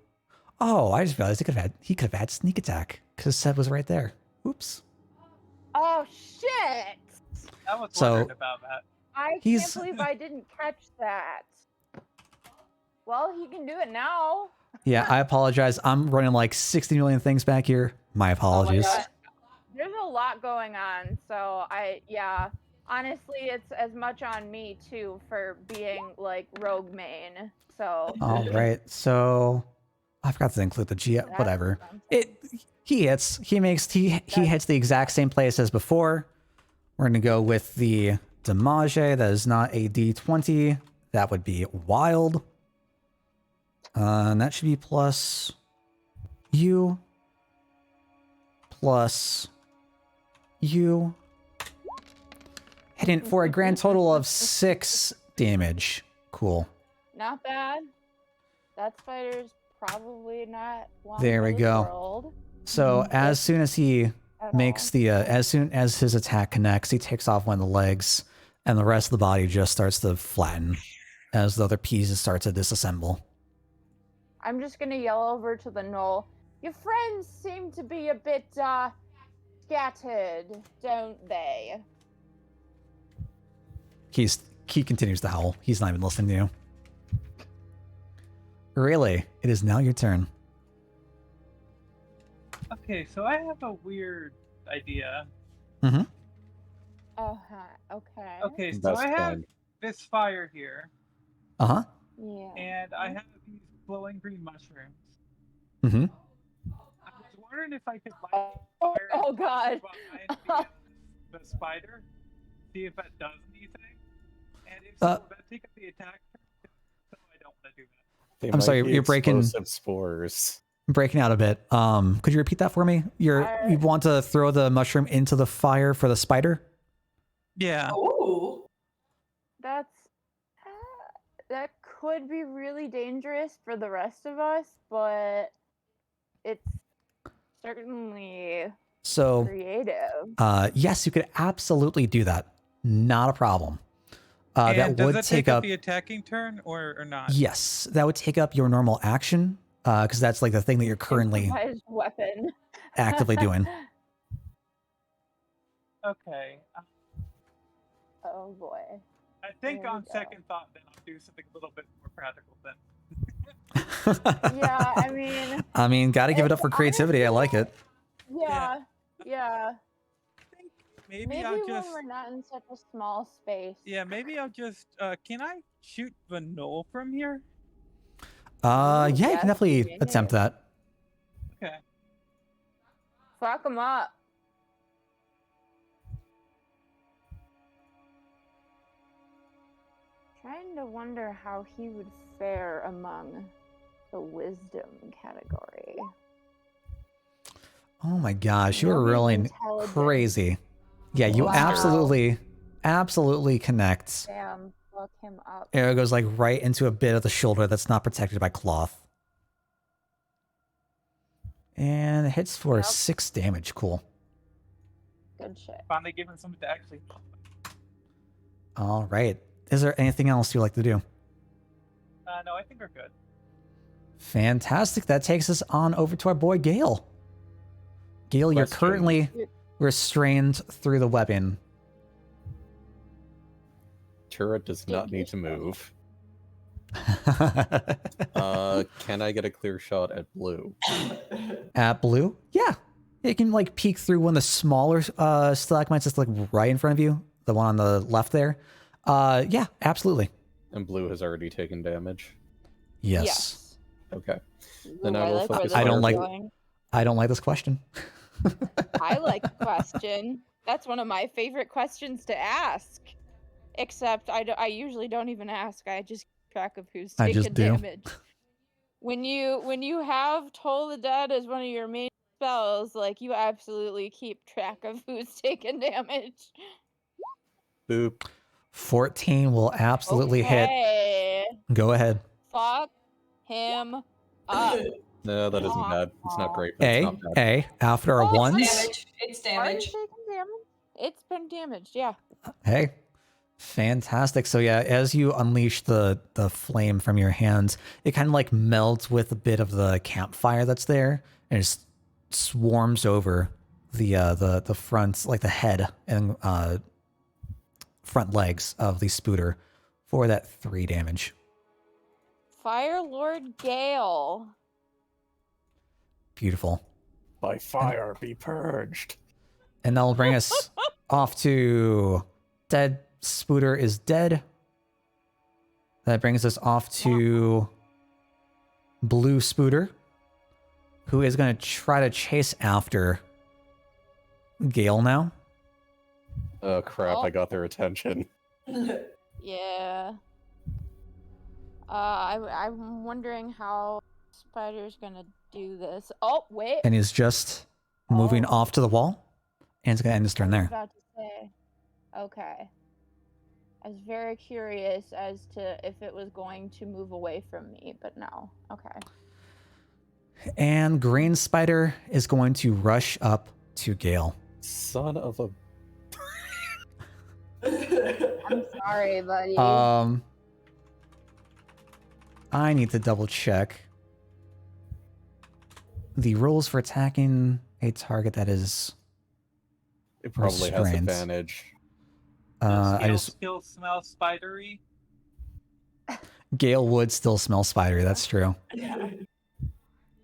Oh, I just realized he could have had sneak attack because Seb was right there. Oops.
Oh shit!
I was
So-
wondering about that.
I
He's-
can't believe I didn't catch that. Well, he can do it now.
Yeah, I apologize. I'm running like 60 million things back here. My apologies.
God.
There's a lot going on, so honestly, it's as much on me too for being like rogue main. So
All right, so I forgot to include the G.
that's
Whatever.
something.
He hits. He hits the exact same place as before. We're gonna go with the damage. That is not a D20. That would be wild. And that should be plus you. plus you. Hitting for a grand total of 6 damage. Cool.
Not bad. That spider's probably not long
There
for
we
this
go.
world
So as soon as he
at
makes
all.
the as soon as his attack connects, he takes off one of the legs, and the rest of the body just starts to flatten as the other pieces start to disassemble.
I'm just gonna yell over to the knoll. Your friends seem to be a bit scattered, don't they?
He continues to howl. He's not even listening to you. Really, it is now your turn.
Okay, so I have a weird idea.
Mm-hmm.
Oh, okay.
Okay, so
Best
I have
friend.
this fire here,
Uh-huh.
Yeah.
and I have these glowing green mushrooms.
Mm-hmm.
I was wondering if I could light
Oh,
fire
oh
and
God.
toss it behind the spider, see if that does anything. And if so, will that take up the attack? So I don't want to do that.
They
I'm
might
sorry,
be
you're breaking-
explosive spores.
Breaking out a bit. Could you repeat that for me? You want to throw the mushroom into the fire for the spider?
Yeah.
Ooh.
That's that could be really dangerous for the rest of us, but it's certainly
So,
creative.
yes, you could absolutely do that. Not a problem.
And
That
does
would
that
take up.
the attacking turn or not?
Yes, that would take up your normal action, because that's like the thing that you're currently
Improvised weapon.
actively doing.
Okay.
Oh boy.
I think
There we
on
go.
second thought, then I'll do something a little bit more practical then.
Yeah, I mean,
I mean, gotta give it up for creativity. I like it.
yeah.
I think maybe I'll
Maybe
just
when we're not in such a small space.
maybe I'll just can I shoot the knoll from here?
Yeah, you
yes,
can definitely
you
attempt
may.
that.
Okay.
Fuck them up. Trying to wonder how he would fare among the wisdom category.
Oh my gosh, you
No,
are
he's
really
intelligent.
crazy. Yeah, you
Wow.
absolutely connect.
Damn, fuck him up.
Arrow goes like right into a bit of the shoulder that's not protected by cloth. And it hits for
Yep.
6 damage. Cool.
Good shit.
Finally given something to actually.
All right. Is there anything else you'd like to do?
No, I think we're good.
Fantastic. That takes us on over to our boy Gale. Gale, you're
Question.
currently restrained through the weapon.
Turret does not need to move. Can I get a clear shot at blue?
At blue? Yeah. You can like peek through one of the smaller stalagmites that's like right in front of you. The one on the left there. Yeah, absolutely.
And blue has already taken damage.
Yes.
Okay.
Ooh,
Then I will
like where
focus
this
I don't
is
like-
going.
I don't like this question.
I like the question. That's one of my favorite questions to ask. Except I usually don't even ask. I just keep track of who's
I
taking
just do.
damage. When you have Toll the Dead as one of your main spells, like you absolutely keep track of who's taking damage.
Boop.
14 will absolutely hit.
Okay.
Go ahead.
Fuck him up.
No, that isn't bad. It's not great. But it's not bad.
After a
Oh,
ones.
Damage. It's
Are you
damage.
taking damage? It's been damaged, yeah.
Hey, fantastic. So yeah, as you unleash the flame from your hands, it kind of like melts with a bit of the campfire that's there, and it just swarms over the front, like the head and front legs of the spooter for that 3 damage.
Fire Lord Gale.
Beautiful.
By fire, be purged.
And that'll bring us off to dead spooter is dead. That brings us off to blue spooter, who is going to try to chase after Gale now.
Oh crap!
Oh.
I got their attention.
Yeah. I'm wondering how Spider's gonna do this. Oh, wait.
And he's just moving
Oh.
off to the wall, and it's going to end his turn
I was
there.
about to say. Okay. I was very curious as to if it was going to move away from me, but no. Okay.
And Green Spider is going to rush up to Gale.
Son of a.
I'm sorry, buddy.
I need to double check the rules for attacking a target that is.
It probably has
Restraints.
advantage.
I just
still smell spidery.
Gale would still smell spidery. That's true.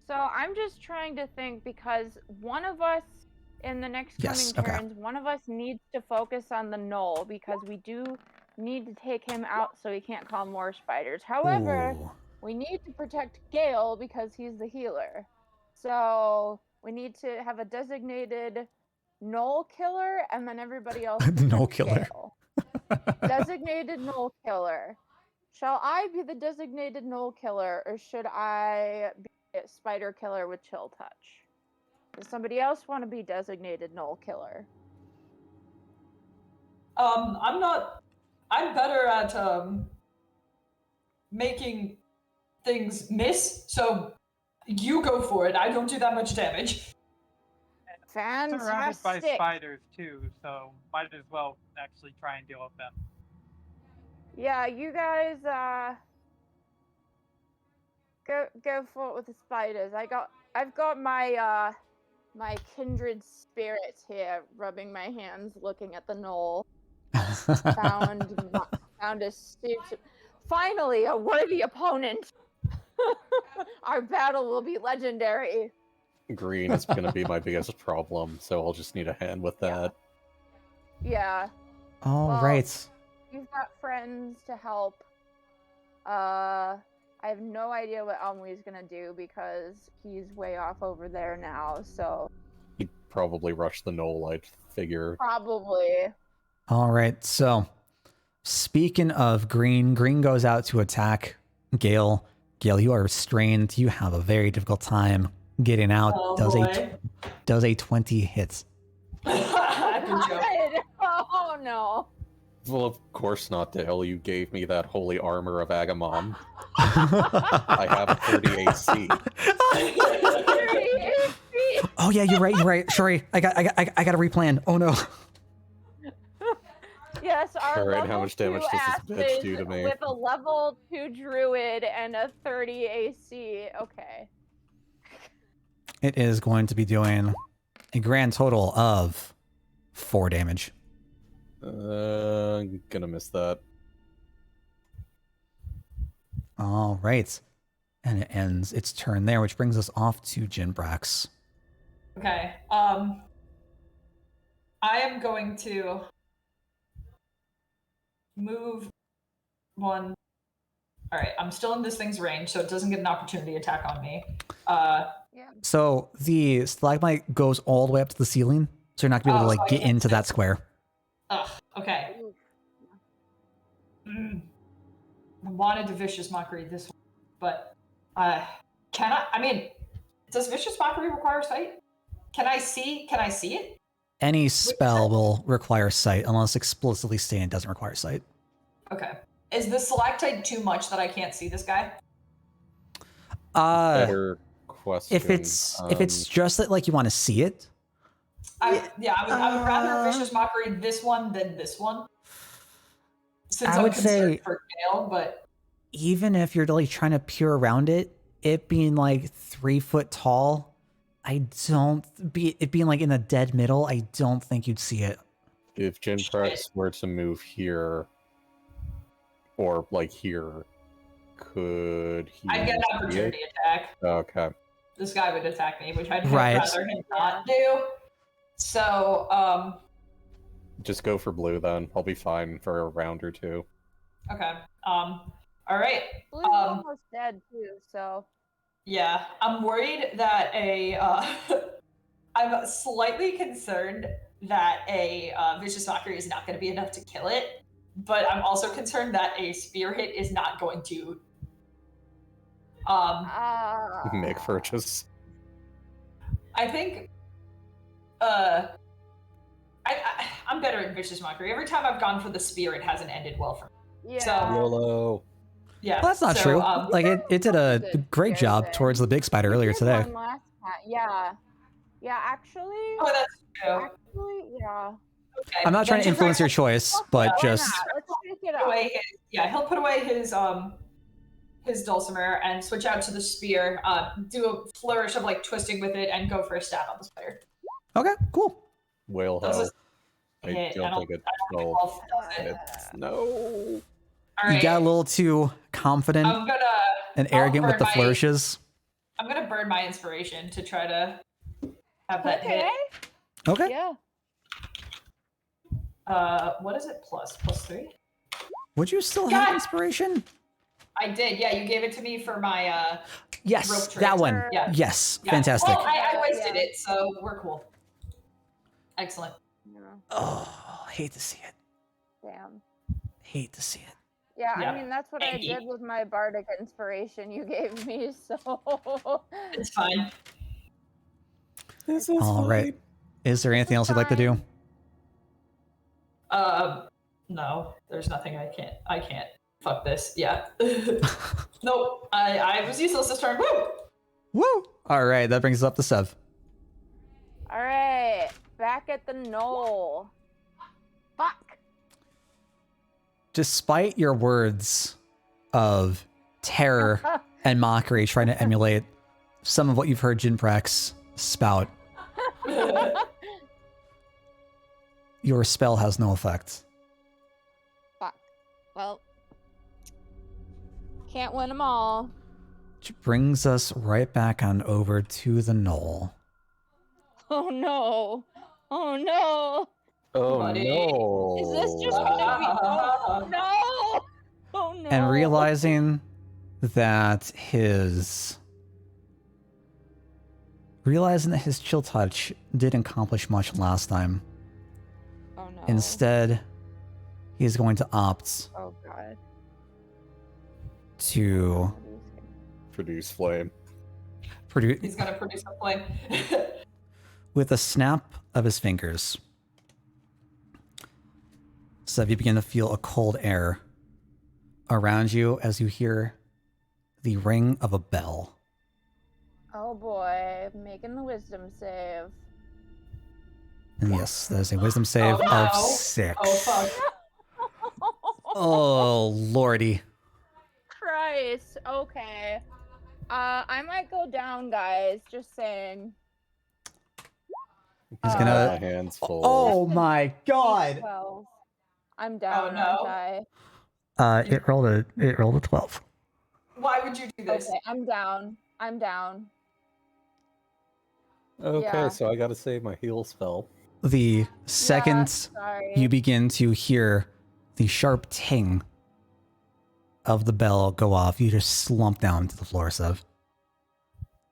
So I'm just trying to think because one of us in the next
Yes,
coming
okay.
turns, one of us needs to focus on the knoll because we do need to take him out so he can't call more spiders. However,
Ooh.
we need to protect Gale because he's the healer. So we need to have a designated knoll killer and then everybody else
Knoll
protects
killer.
Gale. Designated knoll killer. Shall I be the designated knoll killer or should I be a spider killer with chill touch? Does somebody else want to be designated knoll killer?
I'm better at making things miss, so you go for it. I don't do that much damage.
Surrounded by
Fantastic.
spiders too, so might as well actually try and deal with them.
Yeah, you guys go for it with the spiders. I've got my my kindred spirits here rubbing my hands looking at the knoll. Found a finally a worthy opponent. Our battle will be legendary.
Green is going to be my biggest problem, so I'll just need a hand with that.
Yeah.
All
Well,
right.
You've got friends to help. I have no idea what Elmui's gonna do because he's way off over there now, so
He'd probably rush the knoll, I'd figure.
probably.
All right. So, speaking of Green, Green goes out to attack Gale. Gale, you are restrained. You have a very difficult time getting out.
Oh,
does a 20 hit?
Good joke.
Oh no.
Well, of course not, Dale. You gave me that holy armor of Agamon. I have a 30 AC.
Oh yeah, you're right. Sorry, I got to replan. Oh no.
Yes, our
All right,
level
how much damage
2
does this bitch
asses
do to me?
with a level 2 druid and a 30 AC. Okay.
It is going to be doing a grand total of 4 damage.
Gonna miss that.
All right. And it ends its turn there, which brings us off to Jinbrax.
Okay. I am going to move one. All right, I'm still in this thing's range, so it doesn't get an opportunity attack on me.
Yeah.
So the stalagmite goes all the way up to the ceiling, so you're not going to be able to
so I
get
can't
into
see.
that square.
Ugh. Okay.
Oof.
I wanted to vicious mockery this one, but can I? I mean, does vicious mockery require sight? Can I see? Can I see it?
Any spell will require sight, unless explicitly stated it doesn't require sight.
Okay. Is the stalactite too much that I can't see this guy?
Better question.
If it's just that like you want to see it,
I would rather vicious mockery this one than this one. Since
I
I'm
would
concerned
say-
for Gale, but
even if you're like trying to peer around it, it being like 3 foot tall, it being like in the dead middle, I don't think you'd see it.
If Jinprax were to move here, or like here, could he?
I'd get an
see
opportunity
it?
attack.
Okay.
This guy would attack me, which I'd
Right.
rather him not do. So,
Just go for blue then. I'll be fine for a round or two.
okay. All right.
Blue's almost dead too, so
Yeah, I'm worried that I'm slightly concerned that a vicious mockery is not going to be enough to kill it, but I'm also concerned that a spear hit is not going to.
Make purchase.
I think I'm better at vicious mockery. Every time I've gone for the spear, it hasn't ended well for me.
Yeah.
So
YOLO.
yeah,
Well, that's not
so,
true. Like it did a
Good
great
spear
job
thing.
towards the big spider
You
earlier
did
today.
one last time. Yeah. Yeah, actually.
Oh, that's true.
Actually, yeah.
Okay.
I'm not trying to
Then
influence your
Jimprax
choice,
Okay,
but
why
just
not? Let's shake it
put
up.
away he'll put away his dulcimer and switch out to the spear. Do a flourish of like twisting with it and go for a stab on the spider.
okay, cool.
Whale
Does
hell.
this
I
hit?
don't think it 12
12 does it.
hits. No.
All
You
right.
got a little too confident
I'm gonna
and
I'll
arrogant with
burn
the
my-
flourishes.
I'm gonna burn my inspiration to try to have that hit.
Okay.
Yeah.
What is it? Plus 3?
Would you still have
God!
inspiration?
I did. Yeah, you gave it to me for my rope
Yes,
trick.
that one.
Yeah.
Yes,
Yeah.
fantastic.
Well, I wasted
Yeah.
it, so we're cool. Excellent.
Yeah.
Oh, hate to see it.
Damn.
Hate to see it.
Yeah,
Yeah.
I mean that's what I
Thank you.
did with my bardic inspiration you gave me. So.
It's fine.
This is
All right. Is there anything else you'd like to do?
No, there's nothing I can't. Fuck this. Yeah. Nope. I was useless this turn. Woo!
Woo! All right, that brings us up to Sev.
All right, back at the knoll. Fuck.
Despite your words of terror and mockery trying to emulate some of what you've heard Jinprax spout, your spell has no effect.
Fuck. Well, can't win them all.
Which brings us right back on over to the knoll.
Oh no. Oh no.
Oh
Buddy.
no.
Is this just gonna be? Oh no. Oh no.
And realizing that his chill touch didn't accomplish much last time.
Oh no.
Instead, he's going to opt
Oh god.
to
Produce flame.
produce
He's gonna produce a flame.
with a snap of his fingers. Sev, you begin to feel a cold air around you as you hear the ring of a bell.
Oh boy, making the wisdom save.
And yes, that is a wisdom save
Oh,
of
no.
6.
Oh fuck.
Oh, lordy.
Christ. Okay. I might go down, guys. Just saying.
He's
My
gonna.
hands full.
Oh my god!
12. I'm down,
no.
aren't I?
It rolled a 12.
Why would you do this?
Okay, I'm down. I'm down.
Okay,
Yeah.
so I gotta save my heal spell.
The second
Sorry.
you begin to hear the sharp ting of the bell go off, you just slump down to the floor, Sev.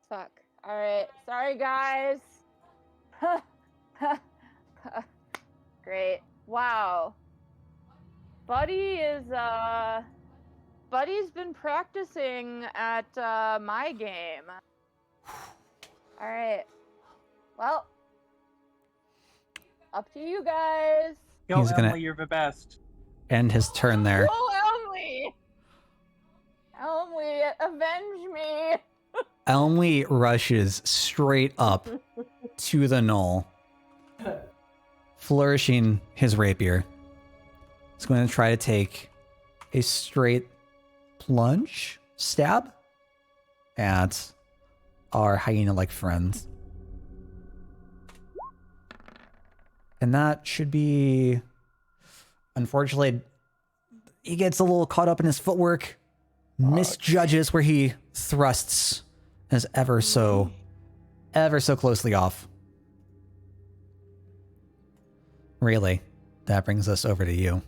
Fuck. Alright. Sorry, guys. Great. Wow. Buddy's been practicing at my game. Alright. Well, up to you guys.
Yo,
He's gonna-
Emily, you're the best.
End his turn there.
Oh, Elmley! Elmley, avenge me!
Elmley rushes straight up to the knoll, flourishing his rapier. He's going to try to take a straight stab at our hyena-like friend. And that should be... Unfortunately, he gets a little caught up in his footwork, misjudges where he thrusts, and is ever so closely off. Really, that brings us over to you.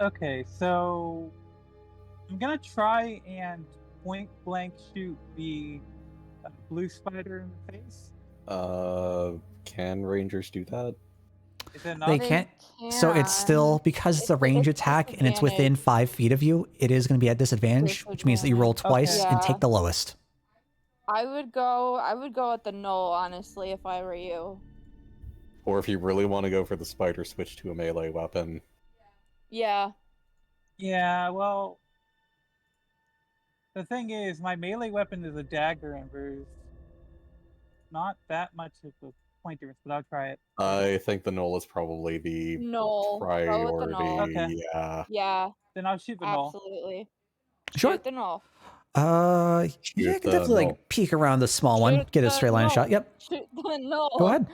Okay, so I'm gonna try and point blank shoot the blue spider in the face.
Can rangers do that?
Is it not?
They can't. So it's still, because it's a range attack and it's within 5 feet of you, it is going to be at disadvantage, which means that you roll twice and
Yeah.
take the lowest.
I would go at the null, honestly, if I were you.
Or if you really want to go for the spider, switch to a melee weapon.
Yeah.
Yeah, well, the thing is, my melee weapon is a dagger, and there's not that much of a point difference, but I'll try it.
I think the null is probably the
Null. Go with the null.
priority.
Okay.
Yeah.
Yeah,
Then I'll shoot the null.
absolutely.
Sure.
Shoot the null.
Yeah, I
Shoot
can
the
definitely
null.
like peek around the small one,
Shoot
get a
the
straight line
null.
shot. Yep,
Shoot the null.
go ahead.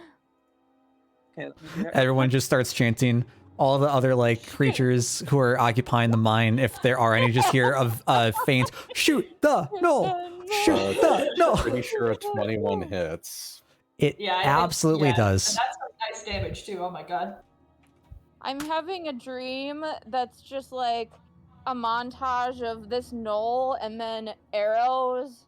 Okay, let me do it.
Everyone just starts chanting. All the other like creatures who are occupying the mine, if there are any, just hear of faint. Shoot the null. Shoot the null.
Pretty sure a 21 hits.
It
Yeah, I think-
absolutely
yeah,
does.
And that's some nice damage too. Oh my god.
I'm having a dream that's just like a montage of this knoll and then arrows.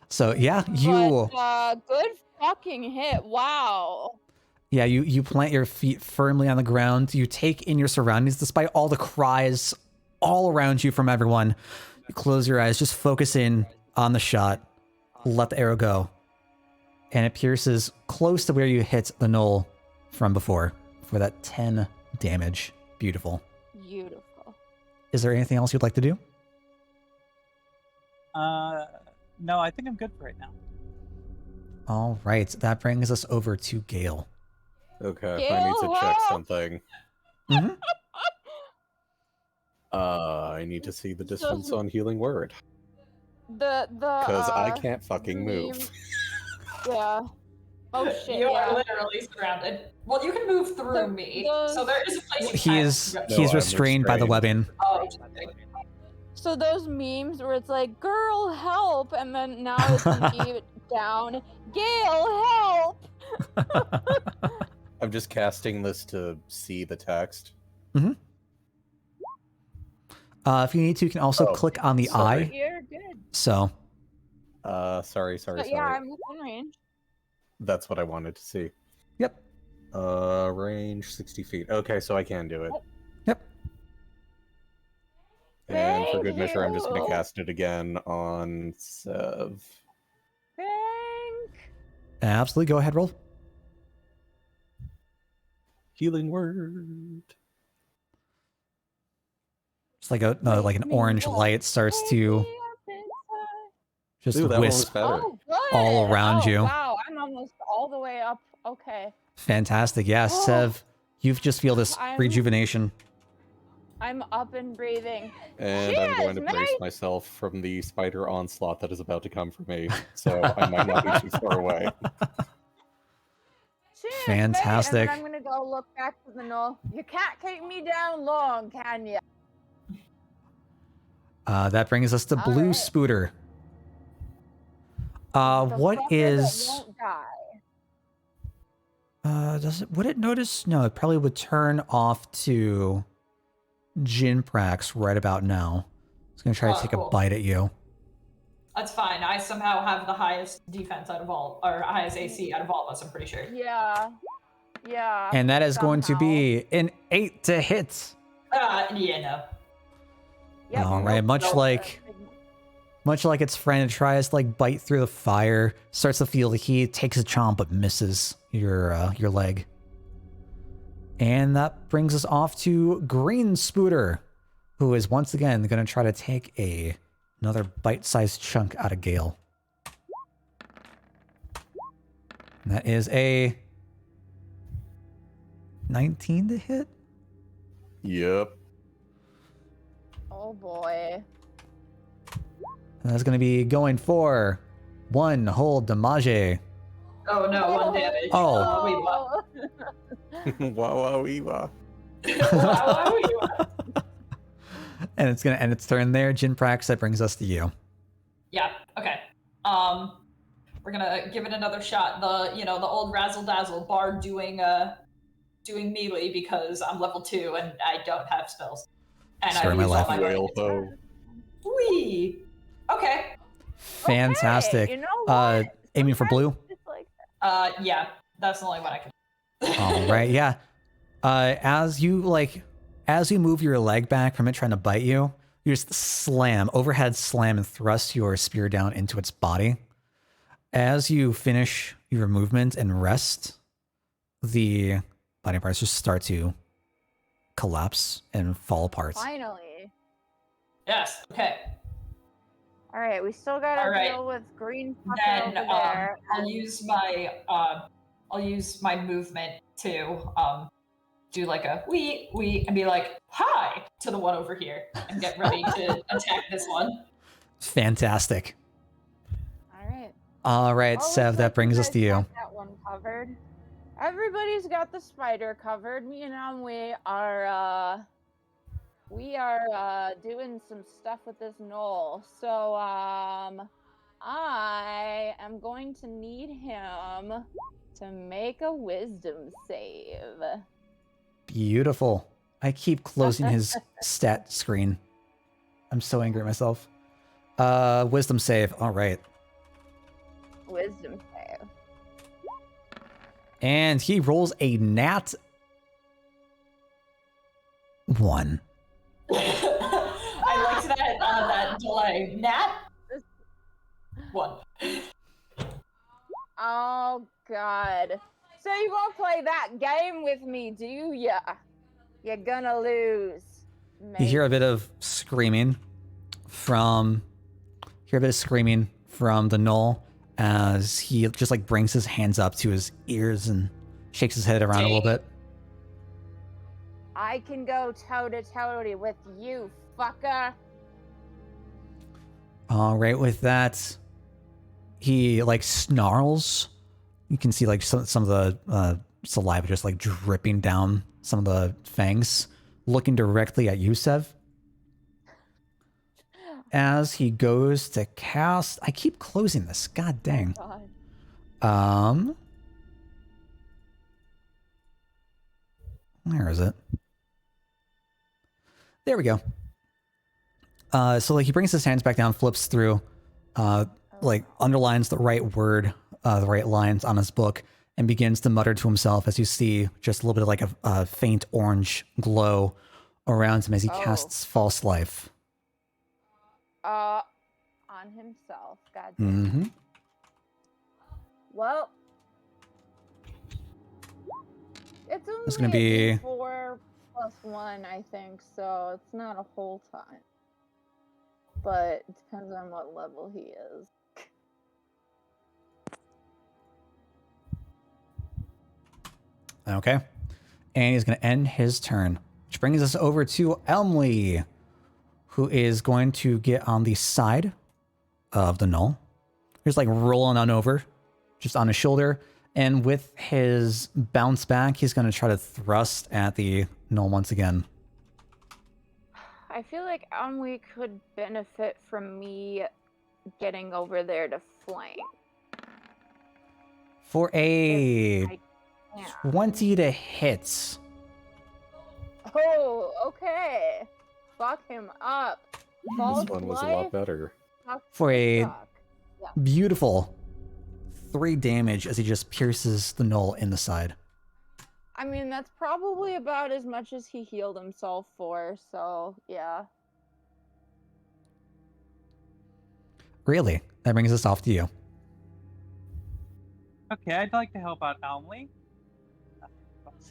So yeah, you
But, good fucking hit. Wow.
you plant your feet firmly on the ground. You take in your surroundings despite all the cries all around you from everyone. You close your eyes, just focus in on the shot. Let the arrow go. And it pierces close to where you hit the knoll from before for that 10 damage. Beautiful.
Beautiful.
Is there anything else you'd like to do?
No, I think I'm good for right now.
All right, that brings us over to Gale.
Okay, I need to check
Gale!
something.
Mhm.
I need to see the distance on healing word. Because I can't fucking move.
meme- Yeah. Oh shit.
You are
Yeah.
literally surrounded. Well, you can move through me, so there is a place. You
He
can
is
go.
he's
I'm
restrained by the
restrained.
webbing.
Oh,
So those memes where it's like, "Girl, help," and then now it's me down. Gale, help!
I'm just casting this to see the text.
If you need to, you can also
Oh,
click on the
sorry.
eye.
You're good.
So
Sorry.
But yeah, I'm within range.
That's what I wanted to see.
Yep.
Range 60 feet. Okay, so I can do it.
Yep.
And for
Thank
good measure, I'm just going
you.
to cast it again on Sev.
Thank.
Absolutely, go ahead, roll.
Healing word.
It's like like an orange light starts to just
Ooh, that one was
wisp.
better.
Oh, good.
all around
Oh,
you.
Wow, I'm almost all the way up. Okay.
Fantastic. Yeah,
Oh.
Sev, you just feel this
I'm-
rejuvenation.
I'm up and breathing.
And I'm going to
Cheers,
brace
mate!
myself from the spider onslaught that is about to come for me. So I might not be too far away.
Cheers, mate.
Fantastic.
And then I'm gonna go look back to the knoll. You can't keep me down long, can you?
That brings us to
All
Blue
right.
Spooter.
The
What
fucker that
is...
won't die.
Would it notice? No, it probably would turn off to Jinprax right about now. It's going to try to
Oh,
take
cool.
a bite at you.
that's fine. I somehow have the highest defense out of all, or highest AC out of all of us. I'm pretty sure.
Yeah. Yeah.
And that is going to
somehow.
be an 8 to hit.
Yeah, no.
Yep.
All right, much like its friend, it tries to like bite through the fire, starts to feel the heat, takes a chomp, but misses your leg. And that brings us off to Green Spooter, who is once again going to try to take another bite-sized chunk out of Gale. And that is a 19 to hit.
Yep.
Oh boy.
And that's going to be going for 1 whole damage.
Oh no, 1 damage.
Oh.
Wait, what?
Wow, wow, wee, wow.
Wow, wait, what?
And it's going to end its turn there. Jinprax, that brings us to you.
Yeah. Okay. We're gonna give it another shot. The old razzle dazzle bard doing melee because I'm level 2 and I don't have spells. And
Story
I
of my
use all
life.
my
Royal
weapons.
bow.
Whee! Okay.
Fantastic.
Okay, you know what?
Aiming for blue.
It's like
Yeah, that's the only one I can.
All right, yeah. As you move your leg back from it trying to bite you, You just slam, overhead slam, and thrust your spear down into its body. As you finish your movement and rest, the body parts just start to collapse and fall apart.
Finally.
Yes. Okay.
All right, we still gotta
All right.
deal with green fucker
Then
over there.
I'll use my movement to do like a we and be like hi to the one over here and get ready to attack this one.
Fantastic.
All right.
All right,
Well,
Sev,
looks
that
like
brings us
guys
to you.
got that one covered. Everybody's got the spider covered. Me and Amwe are doing some stuff with this knoll. So I am going to need him to make a wisdom save.
Beautiful. I keep closing his stat screen. I'm so angry at myself. Wisdom save. All right.
Wisdom save.
And he rolls a nat 1.
I liked that delay. Nat 1.
Oh God. So you won't play that game with me, do ya? You're gonna lose.
You hear a bit of screaming from the knoll as he just like brings his hands up to his ears and shakes his head around a little bit.
I can go toe to toe with you, fucker.
All right, with that, he like snarls. You can see like some of the saliva just like dripping down some of the fangs, looking directly at Yusev. As he goes to cast, I keep closing this. God dang.
Oh, God.
Where is it? There we go. So like he brings his hands back down, flips through, like underlines the right word, the right lines on his book, and begins to mutter to himself as you see just a little bit of like a faint orange glow around him as he casts false life.
On himself. God damn.
Mm-hmm.
Well, it's only
It's gonna be
4 plus 1, I think, so it's not a whole ton. But it depends on what level he is.
okay. And he's gonna end his turn, which brings us over to Elmley, who is going to get on the side of the knoll. He's like rolling on over, just on his shoulder. And with his bounce back, he's going to try to thrust at the knoll once again.
I feel like Amwe could benefit from me getting over there to flank.
For a
I can.
20 to hit.
Oh, okay. Fuck him up.
This one was a lot better.
For a
Fuck. Yeah.
beautiful 3 damage as he just pierces the knoll in the side.
I mean, that's probably about as much as he healed himself for, so yeah.
Really? That brings us off to you.
Okay, I'd like to help out Elmley.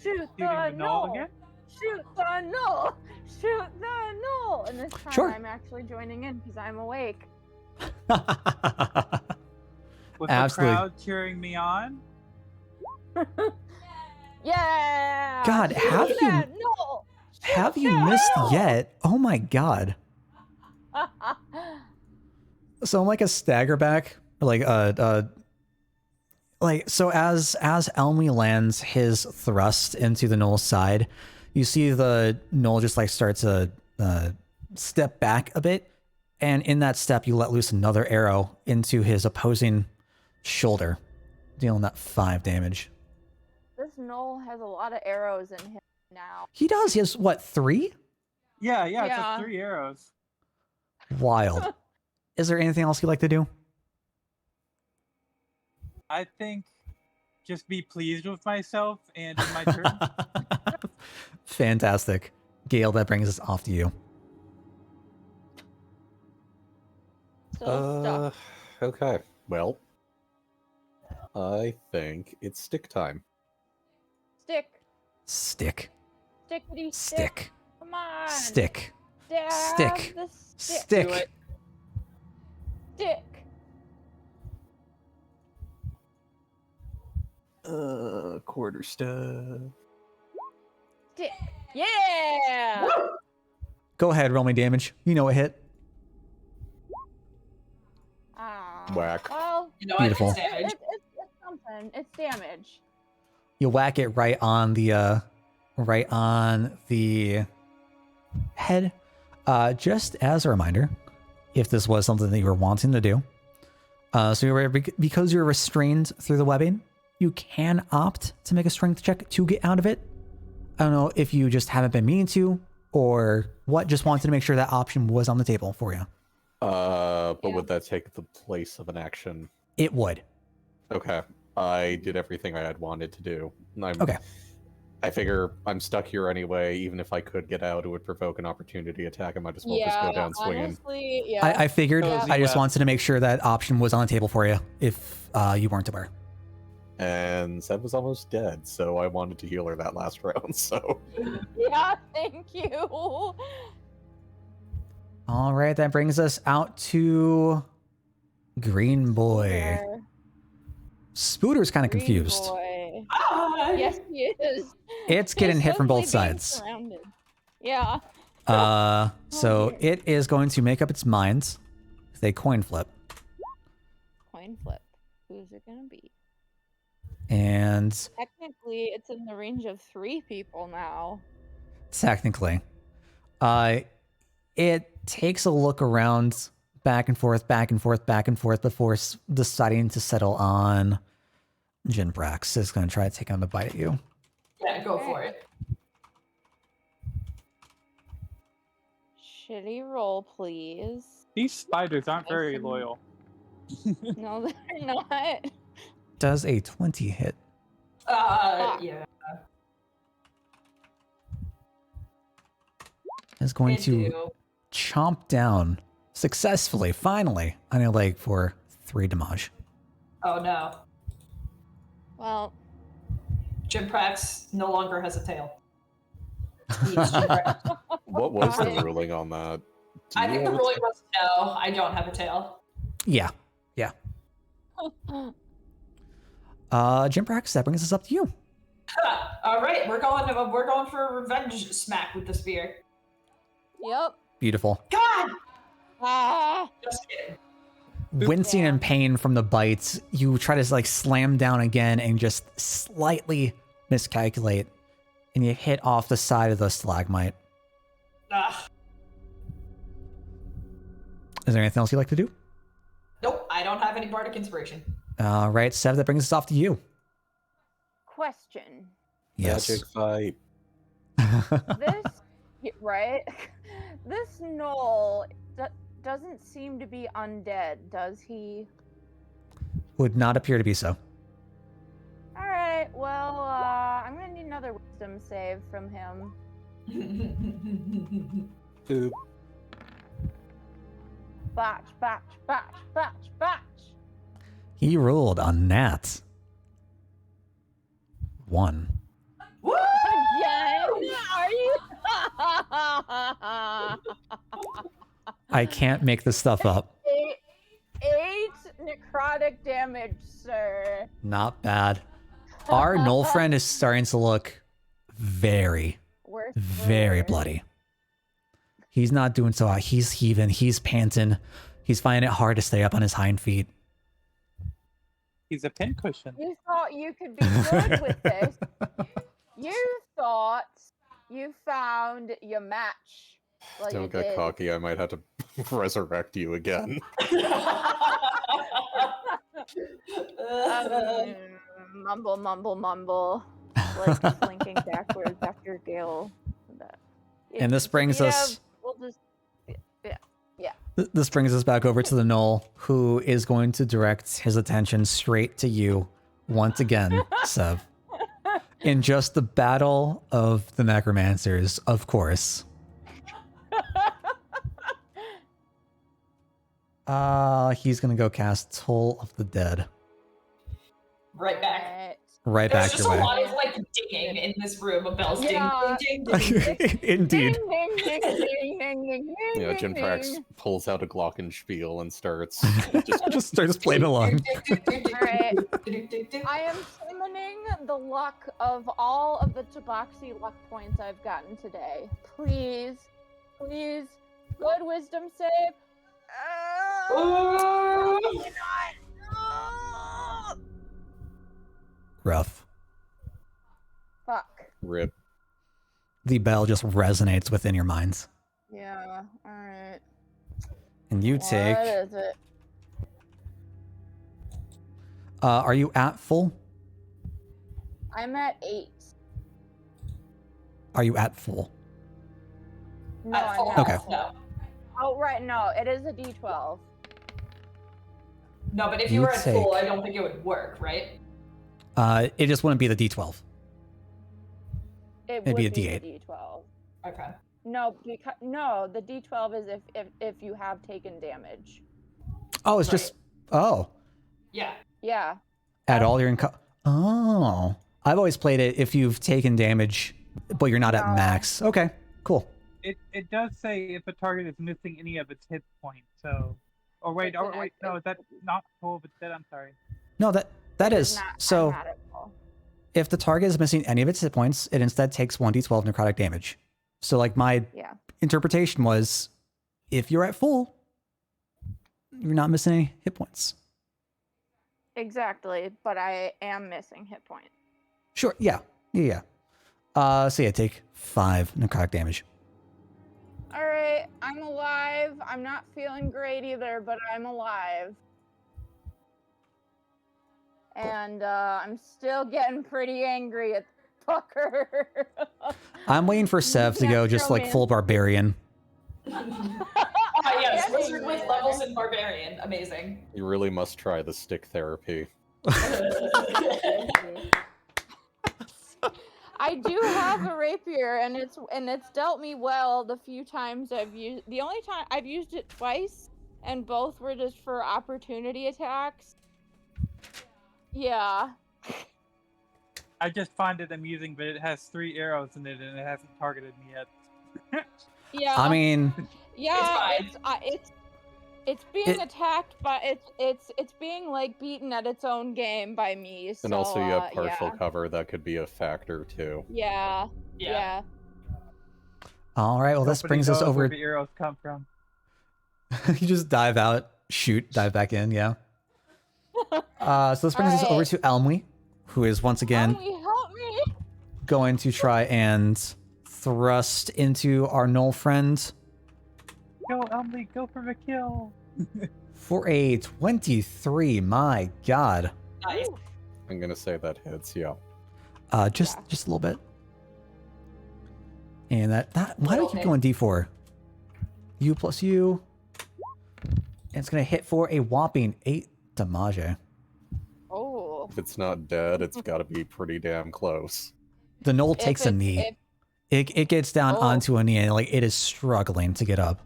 Shoot the
knoll
knoll!
again?
Shoot the knoll! Shoot the knoll! And this time
Sure.
I'm actually joining in because I'm awake.
With
Absolutely.
the crowd cheering me on.
Yeah!
God,
Shoot
have you-
that knoll!
Have you
that
missed
knoll!
yet? Oh my god. So I'm like a stagger back, like so as Elmy lands his thrust into the knoll's side, you see the knoll just like start to step back a bit, and in that step you let loose another arrow into his opposing shoulder, dealing that 5 damage.
This knoll has a lot of arrows in him now.
He does. He has what, 3?
Yeah, it's
Yeah.
like 3 arrows.
Wild. Is there anything else you'd like to do?
I think just be pleased with myself and in my turn.
Fantastic. Gale, that brings us off to you.
Still stuck.
Okay. Well, I think it's stick time.
Stick.
Stick.
Stickity stick.
Stick.
Come on.
Stick.
Stab
Stick.
the stick.
Stick.
Do it.
Stick.
Quarter staff.
Stick. Yeah.
Go ahead, roll me damage. You know a hit.
Whack.
Well,
You know,
Beautiful.
it's damage.
it's something. It's damage.
You whack it right on the head. Just as a reminder, if this was something that you were wanting to do, so because you're restrained through the webbing, you can opt to make a strength check to get out of it. I don't know if you just haven't been meaning to, or what. Just wanted to make sure that option was on the table for you.
But
Yeah.
would that take the place of an action?
It would.
Okay. I did everything I had wanted to do.
Okay.
I figure I'm stuck here anyway. Even if I could get out, it would provoke an opportunity attack. I might as well just go down swinging.
Honestly, yeah.
I figured.
Cozy
I just
web.
wanted to make sure that option was on the table for you if you weren't aware.
And Seb was almost dead, so I wanted to heal her that last round. So
Yeah, thank you.
All right, that brings us out to Green Boy.
There.
Spooter's kind of
Green
confused.
boy.
Ah!
Yes, he is.
It's getting
He's
hit from both
suddenly being
sides.
surrounded. Yeah.
So
dear.
it is going to make up its mind with a coin flip.
Coin flip. Who's it gonna be?
And
Technically, it's in the range of 3 people now.
technically, it takes a look around, back and forth, back and forth, back and forth, before deciding to settle on Jinbrax. It's going to try to take on the bite at you.
Yeah, go for it.
Shitty roll, please.
These spiders aren't very
Listen.
loyal.
No, they're not.
Does a 20 hit?
Yeah.
Is going
It
to
do.
chomp down successfully, finally, on your leg for 3 damage.
Oh no.
Well,
Jimprax no longer has a tail. He eats Jimprax.
what was the
Fine.
ruling on that? Do
I
you
think the
have a
ruling was no, I don't have a tail.
Yeah. Jinbrax, that brings us up to you.
All right, we're going for a revenge smack with the spear.
yep.
Beautiful.
God,
Ah.
just kidding.
Wincing in pain from the bites, you try to like slam down again and just slightly miscalculate, and you hit off the side of the stalagmite.
Ah,
Is there anything else you'd like to do?
nope, I don't have any bardic inspiration.
All right, Sev, that brings us off to you.
Question.
Yes.
magic fight?
Right? This Knoll doesn't seem to be undead, does he?
Would not appear to be so.
All right. Well, I'm gonna need another wisdom save from him.
Boop.
Batch, batch, batch, batch, batch.
He rolled a nat 1.
Woo!
Again? Are you?
I can't make this stuff up.
8 necrotic damage, sir.
Not bad. Our Knoll friend is starting to look very,
Worse,
very
worse.
bloody. He's not doing so hot. He's heaving. He's panting. He's finding it hard to stay up on his hind feet.
He's a pincushion.
You thought you could be good with this. You thought you found your match. Well, you
Don't get
did.
cocky. I might have to resurrect you again.
Mumble, mumble, mumble. Like slinking backwards after Gale.
And this brings us-
We'll just.
This brings us back over to the Knoll, who is going to direct his attention straight to you once again, Sev. In just the battle of the necromancers, of course. He's gonna go cast Toll of the Dead.
Right back.
Alright.
Right
There's
back
just
your
a
way.
lot of like dinging in this room of bells.
Yeah.
Ding, ding, ding, ding, ding.
Indeed.
Ding, ding, ding, ding, ding, ding,
Yeah,
ding,
Jimprax
ding.
pulls out a Glockenspiel and starts
Just starts playing along.
Alright. I am summoning the luck of all of the Tabaxi luck points I've gotten today. Please, please, good wisdom save. Probably not.
Rough.
Fuck.
rip.
The bell just resonates within your minds.
Yeah, alright.
And you take.
What is it?
Are you at full?
I'm at 8.
Are you at full?
No,
At
I'm
full
not.
Okay.
health, no.
Oh, right, no, it is a D12.
No, but if
You
you were at full,
take-
I don't think it would work, right?
It just wouldn't be the D12.
It
It'd
would
be a
be
D8.
the D12.
Okay.
No, because no, the D12 is if you have taken damage.
Oh, it's just. Oh.
Yeah.
Yeah.
At all, you're in. Oh. I've always played it if you've taken damage, but you're not at
No.
max. Okay, cool.
It does say if a target is missing any of its hit points. So, oh wait,
It's an
no, is that not Toll of the Dead? I'm sorry.
No, that
It
is.
not, I'm
So
not at full.
if the target is missing any of its hit points, it instead takes 1d12 necrotic damage. So, like, my
Yeah.
interpretation was if you're at full, you're not missing any hit points.
Exactly, but I am missing hit points.
Sure, yeah. So yeah, take 5 necrotic damage.
All right, I'm alive. I'm not feeling great either, but I'm alive. And I'm still getting pretty angry at the fucker.
I'm waiting for Sev to go just like full barbarian.
Yes, wizard with levels in barbarian. Amazing.
You really must try the stick therapy.
I do have a rapier, and it's dealt me well the few times I've used. The only time I've used it twice, and both were just for opportunity attacks. Yeah.
I just find it amusing, but it has 3 arrows in it, and it hasn't targeted me yet.
Yeah.
I mean,
yeah,
It's
it's being attacked, but it's being like beaten at its own game by me. So,
And also you have partial
yeah.
cover, that could be a factor too.
Yeah. Yeah.
all right. Well, this
Nobody
brings us
knows
over.
where the arrows come from.
You just dive out, shoot, dive back in. Yeah. So this brings us over
Alright.
to Elmwe, who is once again
Help me!
going to try and thrust into our Knoll friend
Go, Emily, go for the kill.
for a 23. My God.
nice.
I'm gonna say that hits, yeah.
Just a little bit. And that why do we keep
Okay.
going D4? U plus U. And it's gonna hit for a whopping 8 damage.
Oh.
If it's not dead, it's gotta be pretty damn close.
The Knoll
If
takes a
it's-
knee.
if-
It gets down
Oh.
onto a knee and like it is struggling to get up.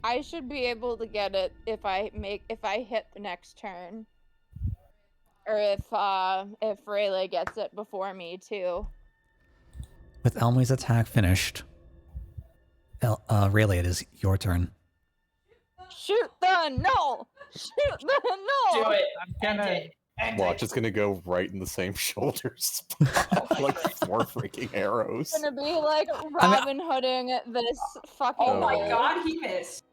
I should be able to get it if I hit the next turn. Or if Rayleigh gets it before me too.
With Elmwe's attack finished, Rayleigh, it is your turn.
Shoot the Knoll! Shoot the Knoll!
Do it.
I'm
End
gonna.
it. End
Watch,
it.
it's gonna go right in the same shoulder spot. Like 4 freaking arrows.
It's gonna be like Robin Hooding this fucking.
Oh my
Oh.
god, he missed.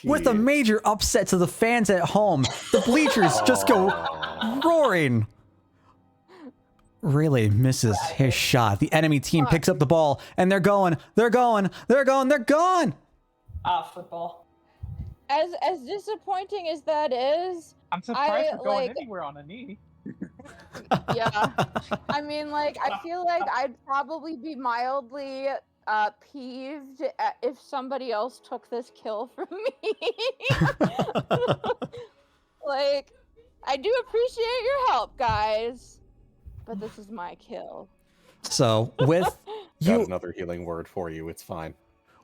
With a
Shit.
major upset to the fans at home, the bleachers just go
Aw.
roaring. Rayleigh misses his shot. The enemy team picks up the ball and they're going.
Football.
As disappointing as that is,
I'm surprised
I,
we're going
like-
anywhere on a knee.
yeah. I mean, like, I feel like I'd probably be mildly peeved if somebody else took this kill from me. Like, I do appreciate your help, guys, but this is my kill.
So with
Got
you,
another healing word for you, it's fine.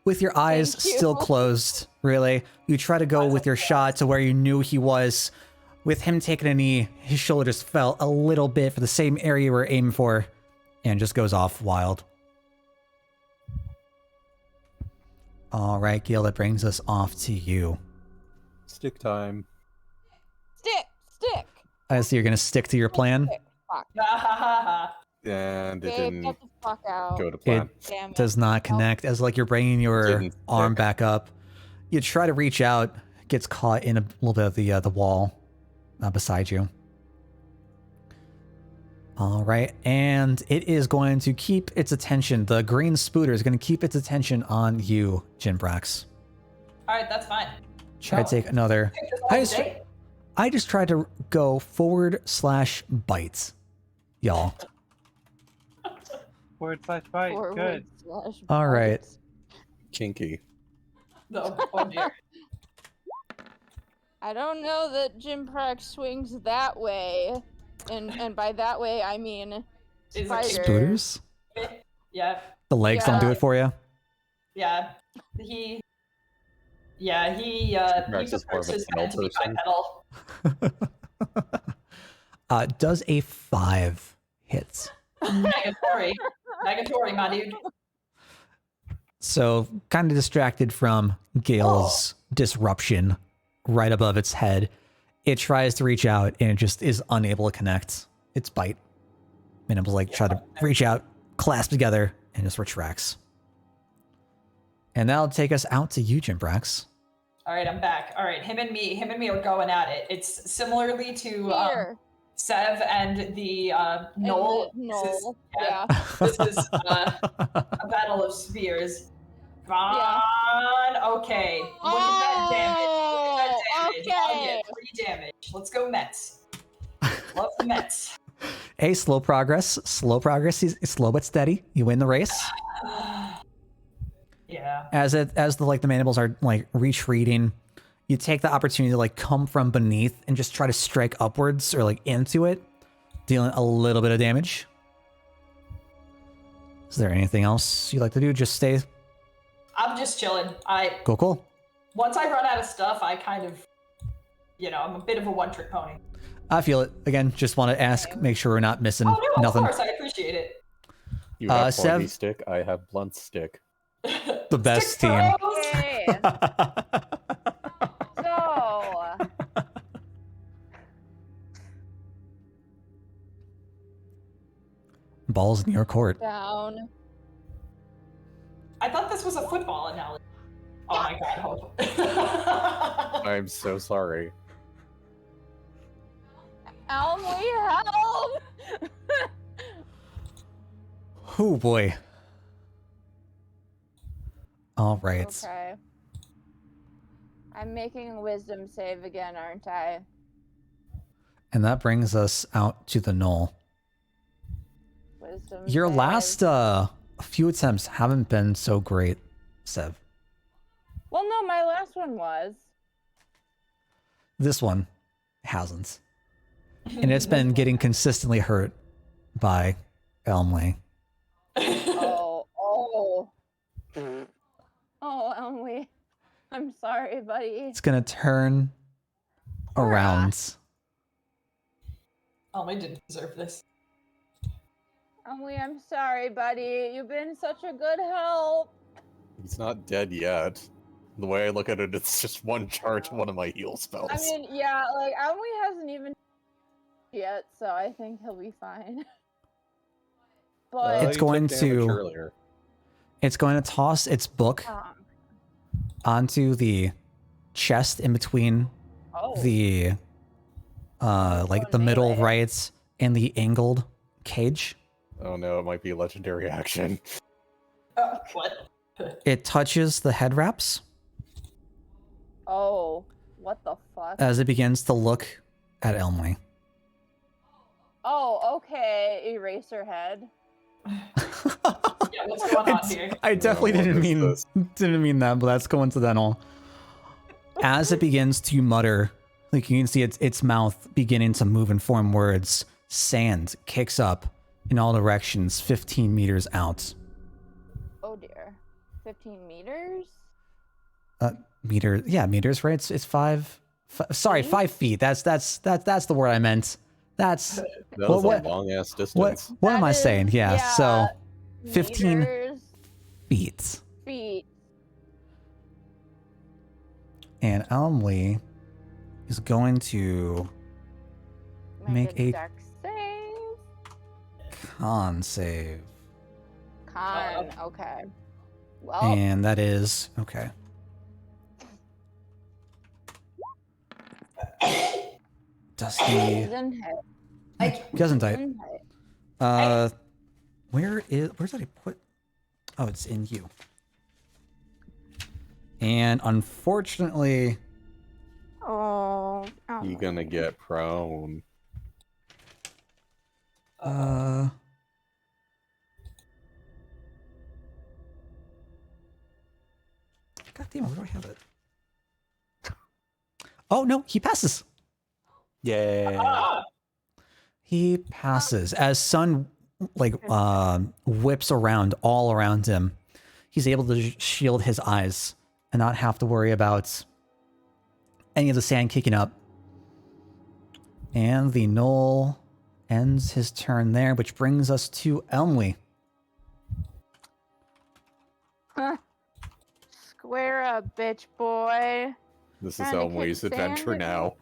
with your eyes
Thank you.
still closed, really. You try to go with your shot to where you knew he was. With him taking a knee, his shoulder just fell a little bit for the same area you were aiming for, and just goes off wild. All right, Gil, that brings us off to you.
Stick time.
Stick.
I see you're going to stick to your plan.
Stick. Fuck.
And it
Gabe,
didn't
get the fuck out.
go to plan.
Damn it.
Does not connect, as like you're bringing your
Didn't
arm
stick.
back up. You try to reach out, gets caught in a little bit of the wall beside you. All right, and it is going to keep its attention. The green spooter is going to keep its attention on you, Jinbrax.
All right, that's fine.
Try to take another.
Take this all day.
I just tried to go forward/bite, y'all.
/bite. Good.
All right.
Kinky.
No, oh dear.
I don't know that Jim Prax swings that way. And by that way, I mean
Is it
spider.
Spooters?
Yeah,
The legs don't do it for you?
yeah. He
Rex is more
prefers
of a
his
tail
head to be
person.
bipedal.
Does a 5 hit?
Negatory, my dude.
So, kind of distracted from Gale's disruption right above its head, it tries to reach out and it just is unable to connect its bite. Mandibles like try to reach out, clasp together, and just retracts. And that'll take us out to you, Jimbrax.
All right, I'm back. All right, him and me are going at it. It's similarly to
Here.
Sev and the
And
Knoll.
the Knoll.
yeah.
Yeah.
This is a battle of spears. Fine. Okay. Look at that damage. Look at that damage. I'll
Okay.
get 3 damage. Let's go Mets. Love the Mets.
Hey, slow progress. Slow progress. Slow but steady. You win the race.
Yeah.
As the mandibles are like retreating, you take the opportunity to like come from beneath and just try to strike upwards or like into it, dealing a little bit of damage. Is there anything else you'd like to do? Just stay
I'm just chilling.
cool.
Once I run out of stuff, I kind of, I'm a bit of a one-trick pony.
I feel it. Again, just want to ask, make sure we're not missing
Oh no,
nothing.
of course, I appreciate it.
You have
Sev-
pointy stick, I have blunt stick.
The best
Stick
team.
bros!
Okay. So,
Balls in your court.
down.
I thought this was a football analogy. Oh my god, Hope.
I'm so sorry.
Elmley, help!
Oh boy. All right.
Okay. I'm making a wisdom save again, aren't I?
And that brings us out to the knoll.
Wisdom
Your
save.
last few attempts haven't been so great, Sev.
Well, no, my last one was.
This one hasn't. And it's been getting consistently hurt by Elmley.
Oh. Oh, Elmley. I'm sorry, buddy.
It's gonna turn around.
Elmy didn't deserve this.
Elmley, I'm sorry, buddy. You've been such a good help.
He's not dead yet. The way I look at it, it's just one charge, one of my heal spells.
I mean, yeah, like, Elmley hasn't even yet, so I think he'll be fine. But
It's
you
going
took damage
to-
earlier.
It's going to toss its book onto the chest in between
oh,
the like the
going
middle
melee.
right and the angled cage.
Oh no, it might be a legendary action.
What?
It touches the head wraps
oh, what the fuck?
as it begins to look at Elmley.
Oh, okay, eraser head.
Yeah, what's going on here?
I definitely
what
didn't
is
mean
this?
that, but that's coincidental. As it begins to mutter, like you can see its mouth beginning to move and form words, sand kicks up in all directions 15 meters out.
Oh dear. 15 meters?
Meters, right? It's sorry,
Feet?
5 feet. That's the word I meant. That's
That was
what-
a long ass
what
distance.
am
That
I
is-
saying? Yeah, so 15
meters,
feet.
feet.
And Elmley is going to Make a-
dex save.
con save.
Con. Okay. Well,
And that is okay. Does he
doesn't hit.
he doesn't type.
Doesn't hit.
Where did I put? Oh, it's in you. And unfortunately,
Oh.
You're gonna get prone.
God damn it, where do I have it? Oh no, he passes.
Yeah.
He passes as sun whips around all around him. He's able to shield his eyes and not have to worry about any of the sand kicking up. And the gnoll ends his turn there, which brings us to Elmley.
Square up, bitch boy.
This is
Trying to
Elmway's
kick
adventure
sand
now.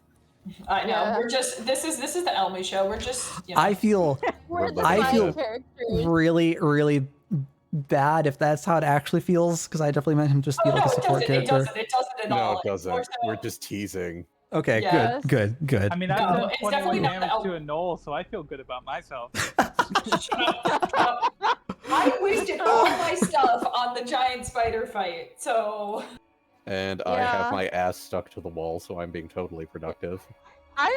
I know.
Yeah.
We're just this is the Elmy show. We're just
I feel
We're the
I
side
feel
characters.
really, really bad if that's how it actually feels, because I definitely meant him just to be
Oh,
like
no,
a support
it
character.
doesn't at
No,
all.
it
It's
doesn't.
more so-
We're just teasing.
Okay,
Yes.
good.
I mean, I've
No,
done
it's
21
definitely not
damage
the-
to a knoll, so I feel good about myself.
I wasted all my stuff on the giant spider fight, so
And I
Yeah.
have my ass stuck to the wall, so I'm being totally productive.
I've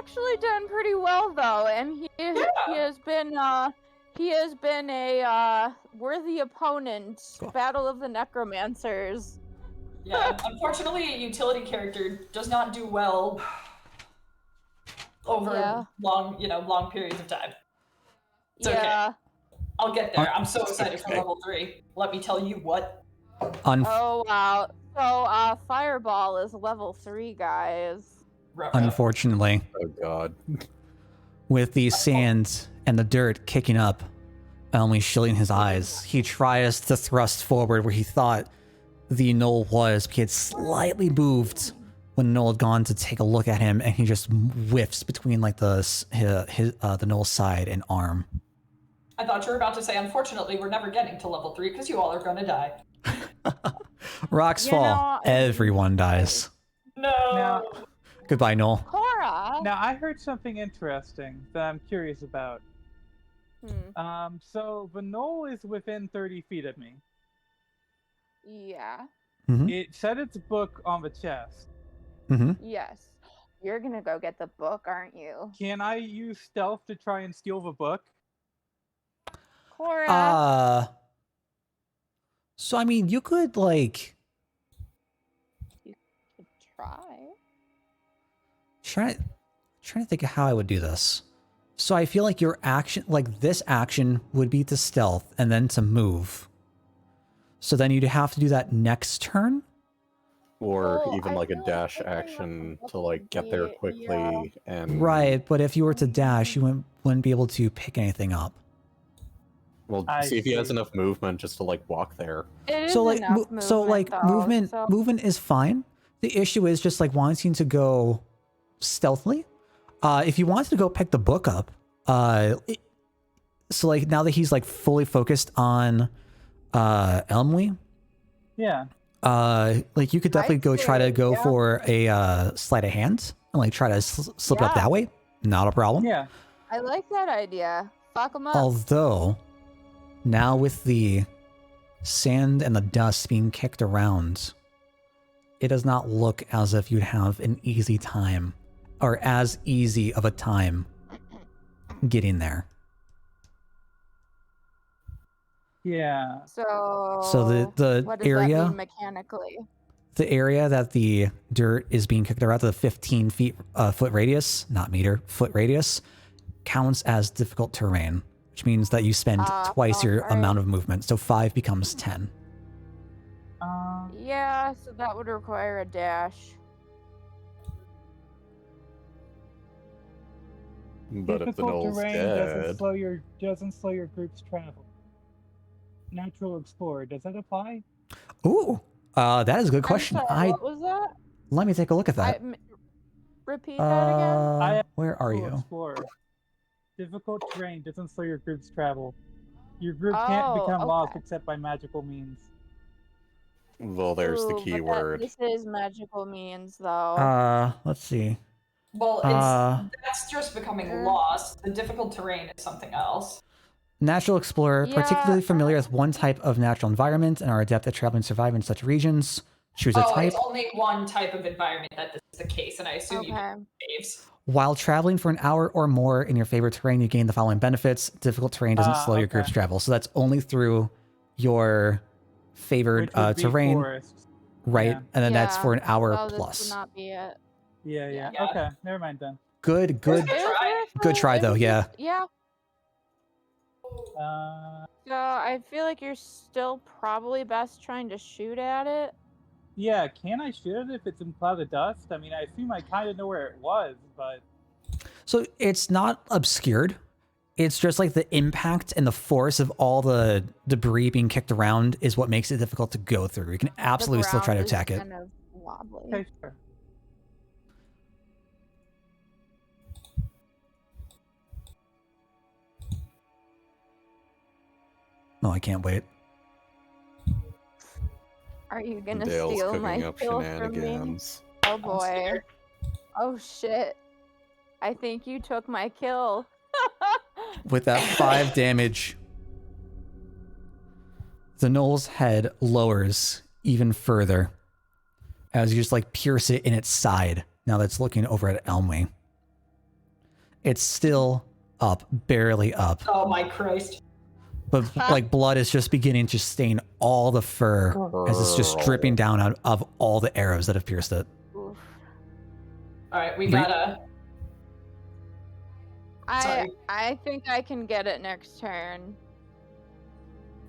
actually done pretty well though, and he has been a worthy opponent.
Cool.
Battle of the Necromancers.
yeah. Unfortunately, a utility character does not do well over
Yeah.
long periods of time. It's okay.
Yeah.
I'll get there. I'm so excited for
Okay.
level 3. Let me tell you what.
Oh wow. So Fireball is level 3, guys.
Unfortunately,
Oh god.
with the sand and the dirt kicking up, Elmley shielding his eyes, he tries to thrust forward where he thought the gnoll was, but he had slightly moved when Noel had gone to take a look at him, and he just whiffs between like the gnoll's side and arm.
I thought you were about to say, unfortunately, we're never getting to level 3 because you all are going to die.
Rocks
You
fall,
know,
everyone dies.
No.
Now,
Goodbye, Noel.
Cora.
now, I heard something interesting that I'm curious about. So the knoll is within 30 feet of me.
Yeah.
Mm-hmm.
It said its book on the chest.
Mm-hmm.
Yes. You're gonna go get the book, aren't you?
Can I use stealth to try and steal the book?
Cora.
So I mean, you could like
Could try.
trying to think of how I would do this. So I feel like your action, like this action, would be to stealth and then to move. So then you'd have to do that next turn.
Or
Well,
even
I
like a
feel like
dash
picking up
action
a
to like
book
get
would
there
be-
quickly
yeah.
and
Right, but if you were to dash, you wouldn't be able to pick anything up.
Well,
I
see if he has
see.
enough movement just to like walk there.
It is
So like,
enough movement, though,
movement
so-
is fine. The issue is just like wanting to go stealthily. If you wanted to go pick the book up, so like now that he's like fully focused on Elmley,
Yeah.
like you could definitely go try to
say,
go
yeah.
for a sleight of hand and like try to slip it up
Yeah.
that way. Not a problem.
Yeah.
I like that idea. Fuck them up.
Although, now with the sand and the dust being kicked around, it does not look as if you'd have an easy time, or as easy of a time getting there.
Yeah.
So.
So the
what does
area,
that mean mechanically?
the area that the dirt is being kicked around, the 15 foot radius, not meter, foot radius, counts as difficult terrain, which means that you spend twice your
alright.
amount of movement. So 5 becomes 10.
Yeah, so that would require a dash.
But if the
Difficult
knoll's
terrain
dead,
doesn't slow your group's travel. Natural explorer, does that apply?
Ooh, that is a good question.
I'm sorry, what was that?
Let me take a look at that.
Repeat that again?
Where are
Natural
you?
explorer. Difficult terrain doesn't slow your group's travel. Your group can't become lost
okay.
except by magical means.
well, there's the
Ooh,
key
but
word.
this is magical means, though.
Let's see.
Well, that's just becoming lost. The difficult terrain is something else.
Natural explorer,
Yeah.
particularly familiar with one type of natural environment and are adept at traveling and surviving in such regions. Choose a type.
It's only one type of environment that this is the case, and I assume you
Okay.
do caves.
While traveling for an hour or more in your favorite terrain, you gain the following benefits. Difficult terrain doesn't slow your group's travel. So that's only through your favored
Which would be
terrain,
forests.
right?
Yeah.
And then that's
Yeah,
for an hour
so
plus.
This would not be it.
Yeah.
Yeah.
Okay, never mind then.
Good.
It was
Good try,
it
though,
was
yeah.
just- yeah. So I feel like you're still probably best trying to shoot at it.
Yeah, can I shoot it if it's in cloud of dust? I mean, I assume I kind of know where it was, but...
So it's not obscured. It's just like the impact and the force of all the debris being kicked around is what makes it difficult to go through. You can absolutely still try to
ground is
attack it.
Kind of wobbly.
Okay, sure.
No, I can't wait.
Are you gonna
Dale's
steal
cooking
my
up
kill from me?
shenanigans.
Oh boy.
scared.
Oh shit. I think you took my kill.
With that 5 damage, the knoll's head lowers even further as you just like pierce it in its side. Now that's looking over at Elmway. It's still up, barely up,
Oh my Christ.
but like blood is just beginning to stain all the fur as it's just dripping down out of all the arrows that have pierced it.
Oof.
Alright, we gotta... Sorry.
I think I can get it next turn.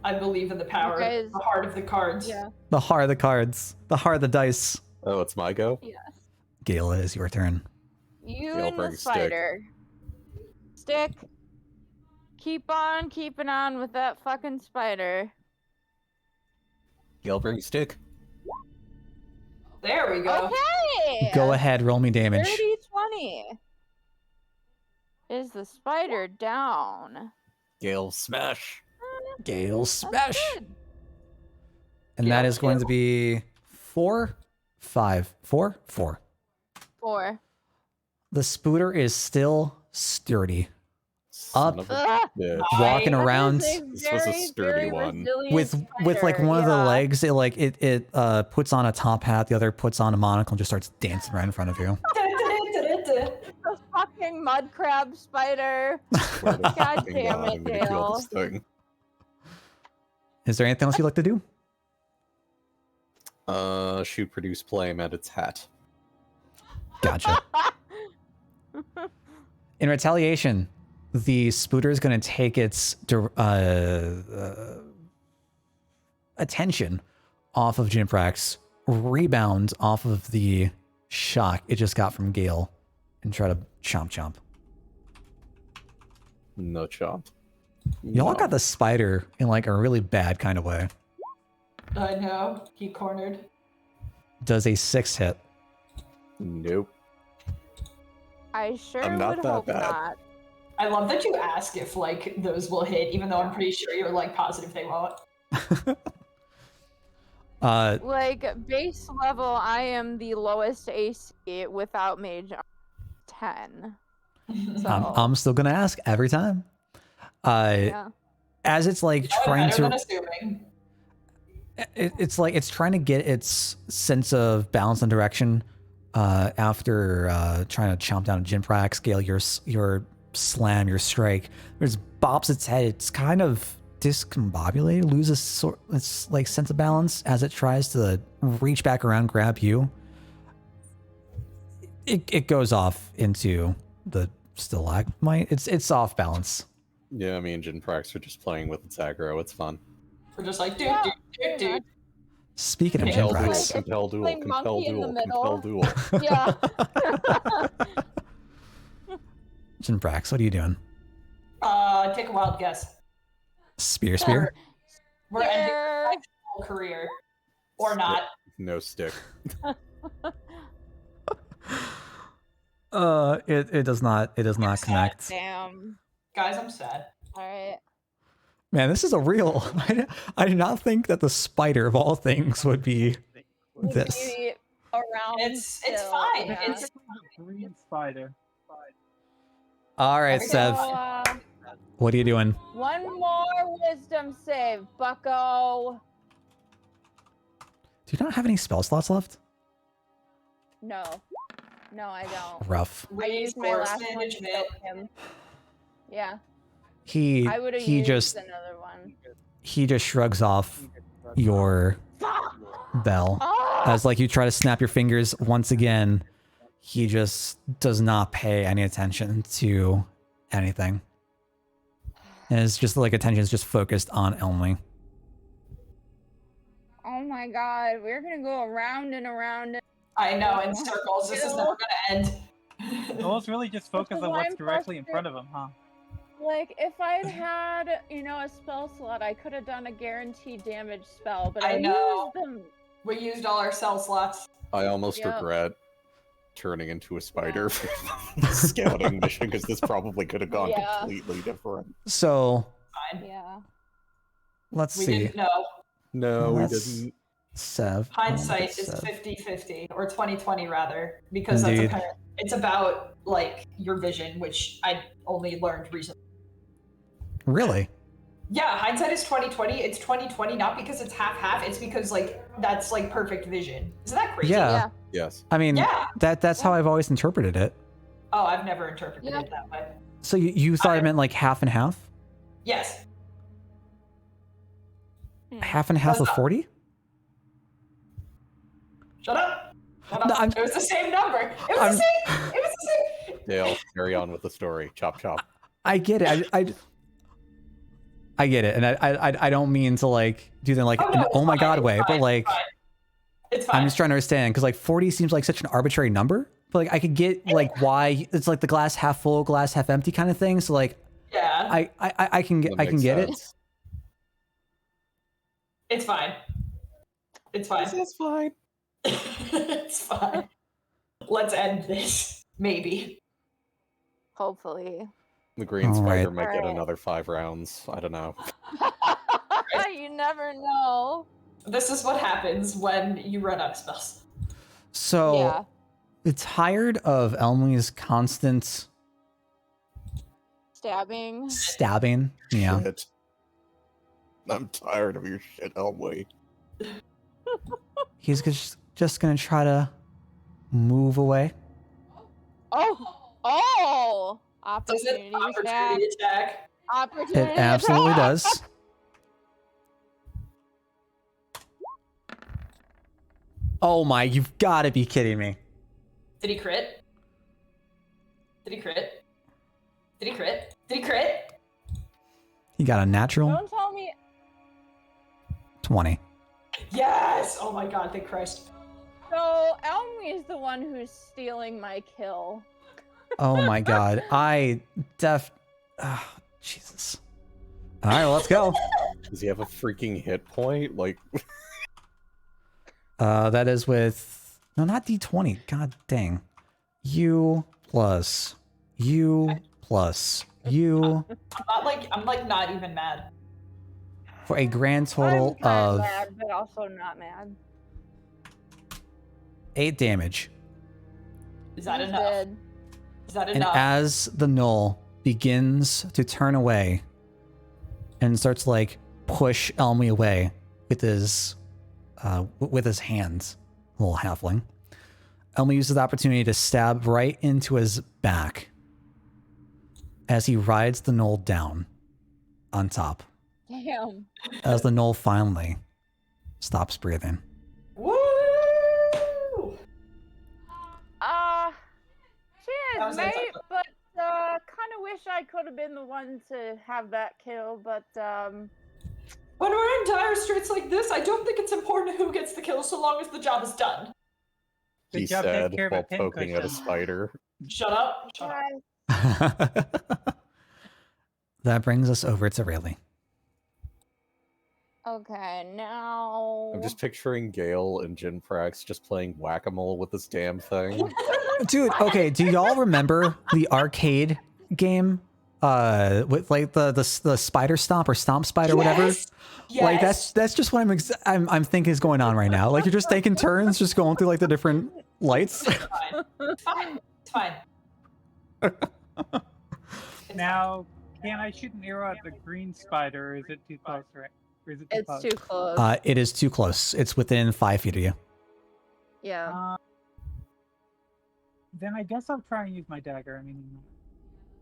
I believe in the power,
guys-
the heart of the cards.
Yeah.
The heart of the cards, the heart of the dice.
Oh, it's my go?
Yes.
Gale, it is your turn.
You
Gale
and the
brings stick.
spider. Stick. Keep on keeping on with that fucking spider.
Gale brings stick.
There we go.
Okay.
Go ahead, roll me damage.
30-20. Is the spider down?
Gale smash.
Gale
That's
smash.
good.
And that is going to be 4, 5, 4, 4.
4.
The spooter is still sturdy.
Son
Up.
of a
Ugh.
bitch.
Walking
That is
around
a
This was a
very,
sturdy
very
one.
resilient
with like
spider,
one of the
yeah.
legs, it puts on a top hat, the other puts on a monocle and just starts dancing right in front of you.
The fucking mud crab spider.
Swear to
God
fucking
damn
God,
it,
I'm gonna kill
Dale.
this thing.
Is there anything else you'd like to do?
Shoot, produce, play, at its hat.
Gotcha. In retaliation, the spooter is going to take its attention off of Jimprax, rebound off of the shock it just got from Gale, and try to chomp.
No chomp.
Y'all
No.
got the spider in like a really bad kind of way.
I know. He cornered.
Does a 6 hit?
Nope.
I sure
I'm not
would
that
hope
bad.
not.
I love that you ask if like those will hit, even though I'm pretty sure you're like positive they won't.
Like base level, I am the lowest AC without mage 10. So
I'm still gonna ask every time.
yeah.
As it's like
Oh,
trying
better than
to,
assuming.
it's like it's trying to get its sense of balance and direction. After trying to chomp down a Jimprax, scale your slam, your strike, there's bops its head. It's kind of discombobulated, loses its like sense of balance as it tries to reach back around, grab you. It goes off into the stalagmite. It's off balance.
Yeah, me and Jinprax are just playing with its aggro. It's fun.
We're just like, dude,
Yeah,
dude, dude, dude.
Speaking of
It's
gym
Compel duel,
rats.
like-
compel duel,
like
compel
monkey in the
duel, compel
middle.
duel.
Yeah.
Gym Brax, what are you doing?
Take a wild guess.
Spear?
We're ending
Here.
my whole career, or not.
No stick.
It does not connect.
Damn.
Guys, I'm sad.
All right.
Man, this is a real. I did not think that the spider of all things would be
Would
this.
be around.
It's
still,
fine.
yeah.
It's
a green spider.
All right,
Every
Sev,
time-
what are you doing?
One more wisdom save, bucko.
Do you not have any spell slots left?
No. No, I don't.
Rough.
I used my
Resource
last one to
management.
help him. Yeah.
He
I would have
he
used
just
another one.
he just shrugs off your bell
Ah!
as like you try to snap your fingers once again. He just does not pay any attention to anything. And it's just like attention is just focused on Elmy.
Oh my god, we're gonna go around and around.
I know, in circles. This is never gonna end.
Well, it's really just focus
Because
on what's
I'm
directly in front of him, huh?
Like, if I'd had, a spell slot, I could have done a guaranteed damage spell, but
I
I
know.
used them.
We used all our cell slots.
I almost
Yep.
regret turning into a spider for the scouting mission because this probably could have gone
Yeah.
completely different.
So
Fine.
Yeah.
let's
We
see.
didn't know.
No, we
Let's-
didn't.
Sev.
Hindsight is
Sev.
50-50, or 20/20 rather, because
Indeed.
it's about like your vision, which I only learned recently.
Really?
Yeah, hindsight is 20/20. It's 20/20 not because it's half-half, it's because like that's like perfect vision. Isn't that crazy?
Yeah.
Yeah.
Yes.
I mean,
Yeah.
that's how I've always interpreted it.
Oh, I've never interpreted
Yeah.
it that way.
So you thought it meant like half and half?
Yes.
Half and half of
What's up?
40?
Shut up. Shut up.
No, I'm-
It was the same number. It was
I'm-
the same. It was the same.
Dale, carry on with the story. Chop chop.
I get it. I get it, and I don't mean to like do the like
Oh, no,
oh my
it's
god
fine,
way,
it's
but
fine,
like
It's fine.
I'm just trying to understand because like 40 seems like such an arbitrary number, but like I could get like why it's like the glass half full, glass half empty kind of thing. So like
Yeah.
I can get
That makes
it.
sense.
It's fine. It's fine.
This is fine.
It's fine. Let's end this. Maybe.
Hopefully.
The green
All
spider
right.
might get
Alright.
another 5 rounds. I don't know.
You never know.
This is what happens when you run out of spells.
So
Yeah.
it's tired of Elmy's constant
Stabbing.
stabbing. Yeah.
Shit. I'm tired of your shit, Elway.
He's just gonna try to move away.
Oh! Oh!
Does
Opportunity
it opportunity attack?
Opportunity
It absolutely
attack.
does. Oh my, you've got to be kidding me.
Did he crit? Did he crit? Did he crit? Did he crit?
He got a natural
Don't tell me.
20.
Yes! Oh my god, thank Christ.
So Elmy is the one who's stealing my kill.
Oh my god. Jesus. All right, well, let's go.
Does he have a freaking hit point? Like,
That is with no, not D20. God dang. U plus U plus U
I'm like not even mad.
for a grand total
I'm kinda
of
mad, but also not mad.
8 damage.
Is that
He's
enough?
dead.
Is that
And
enough?
as the gnoll begins to turn away and starts like push Elmy away with his hands, little halfling, Elmy uses the opportunity to stab right into his back as he rides the gnoll down on top.
Damn.
As the gnoll finally stops breathing.
Woo! That was
Cheers, mate.
excellent.
But kind of wish I could have been the one to have that kill. But
When we're in dire straits like this, I don't think it's important who gets the kill so long as the job is done.
Good
He
job taking
said
care of a
while
pincushion.
poking at a spider.
Shut up. Shut up.
That brings us over to Rayleigh.
Okay, now.
I'm just picturing Gale and Jinprax just playing whack-a-mole with this damn thing.
Dude, okay, do y'all remember the arcade game? With like the spider stomp or stomp spider, whatever.
Yes!
Like that's just what I'm thinking is going on right now. Like you're just taking turns, just going through like the different lights.
It's fine. It's fine. It's fine.
Now, can I shoot an arrow at the green spider, or is it too close? Or is it too
It's
close?
too close.
It is too close. It's within 5 feet of you.
Yeah.
Then I guess I'll try and use my dagger. I mean,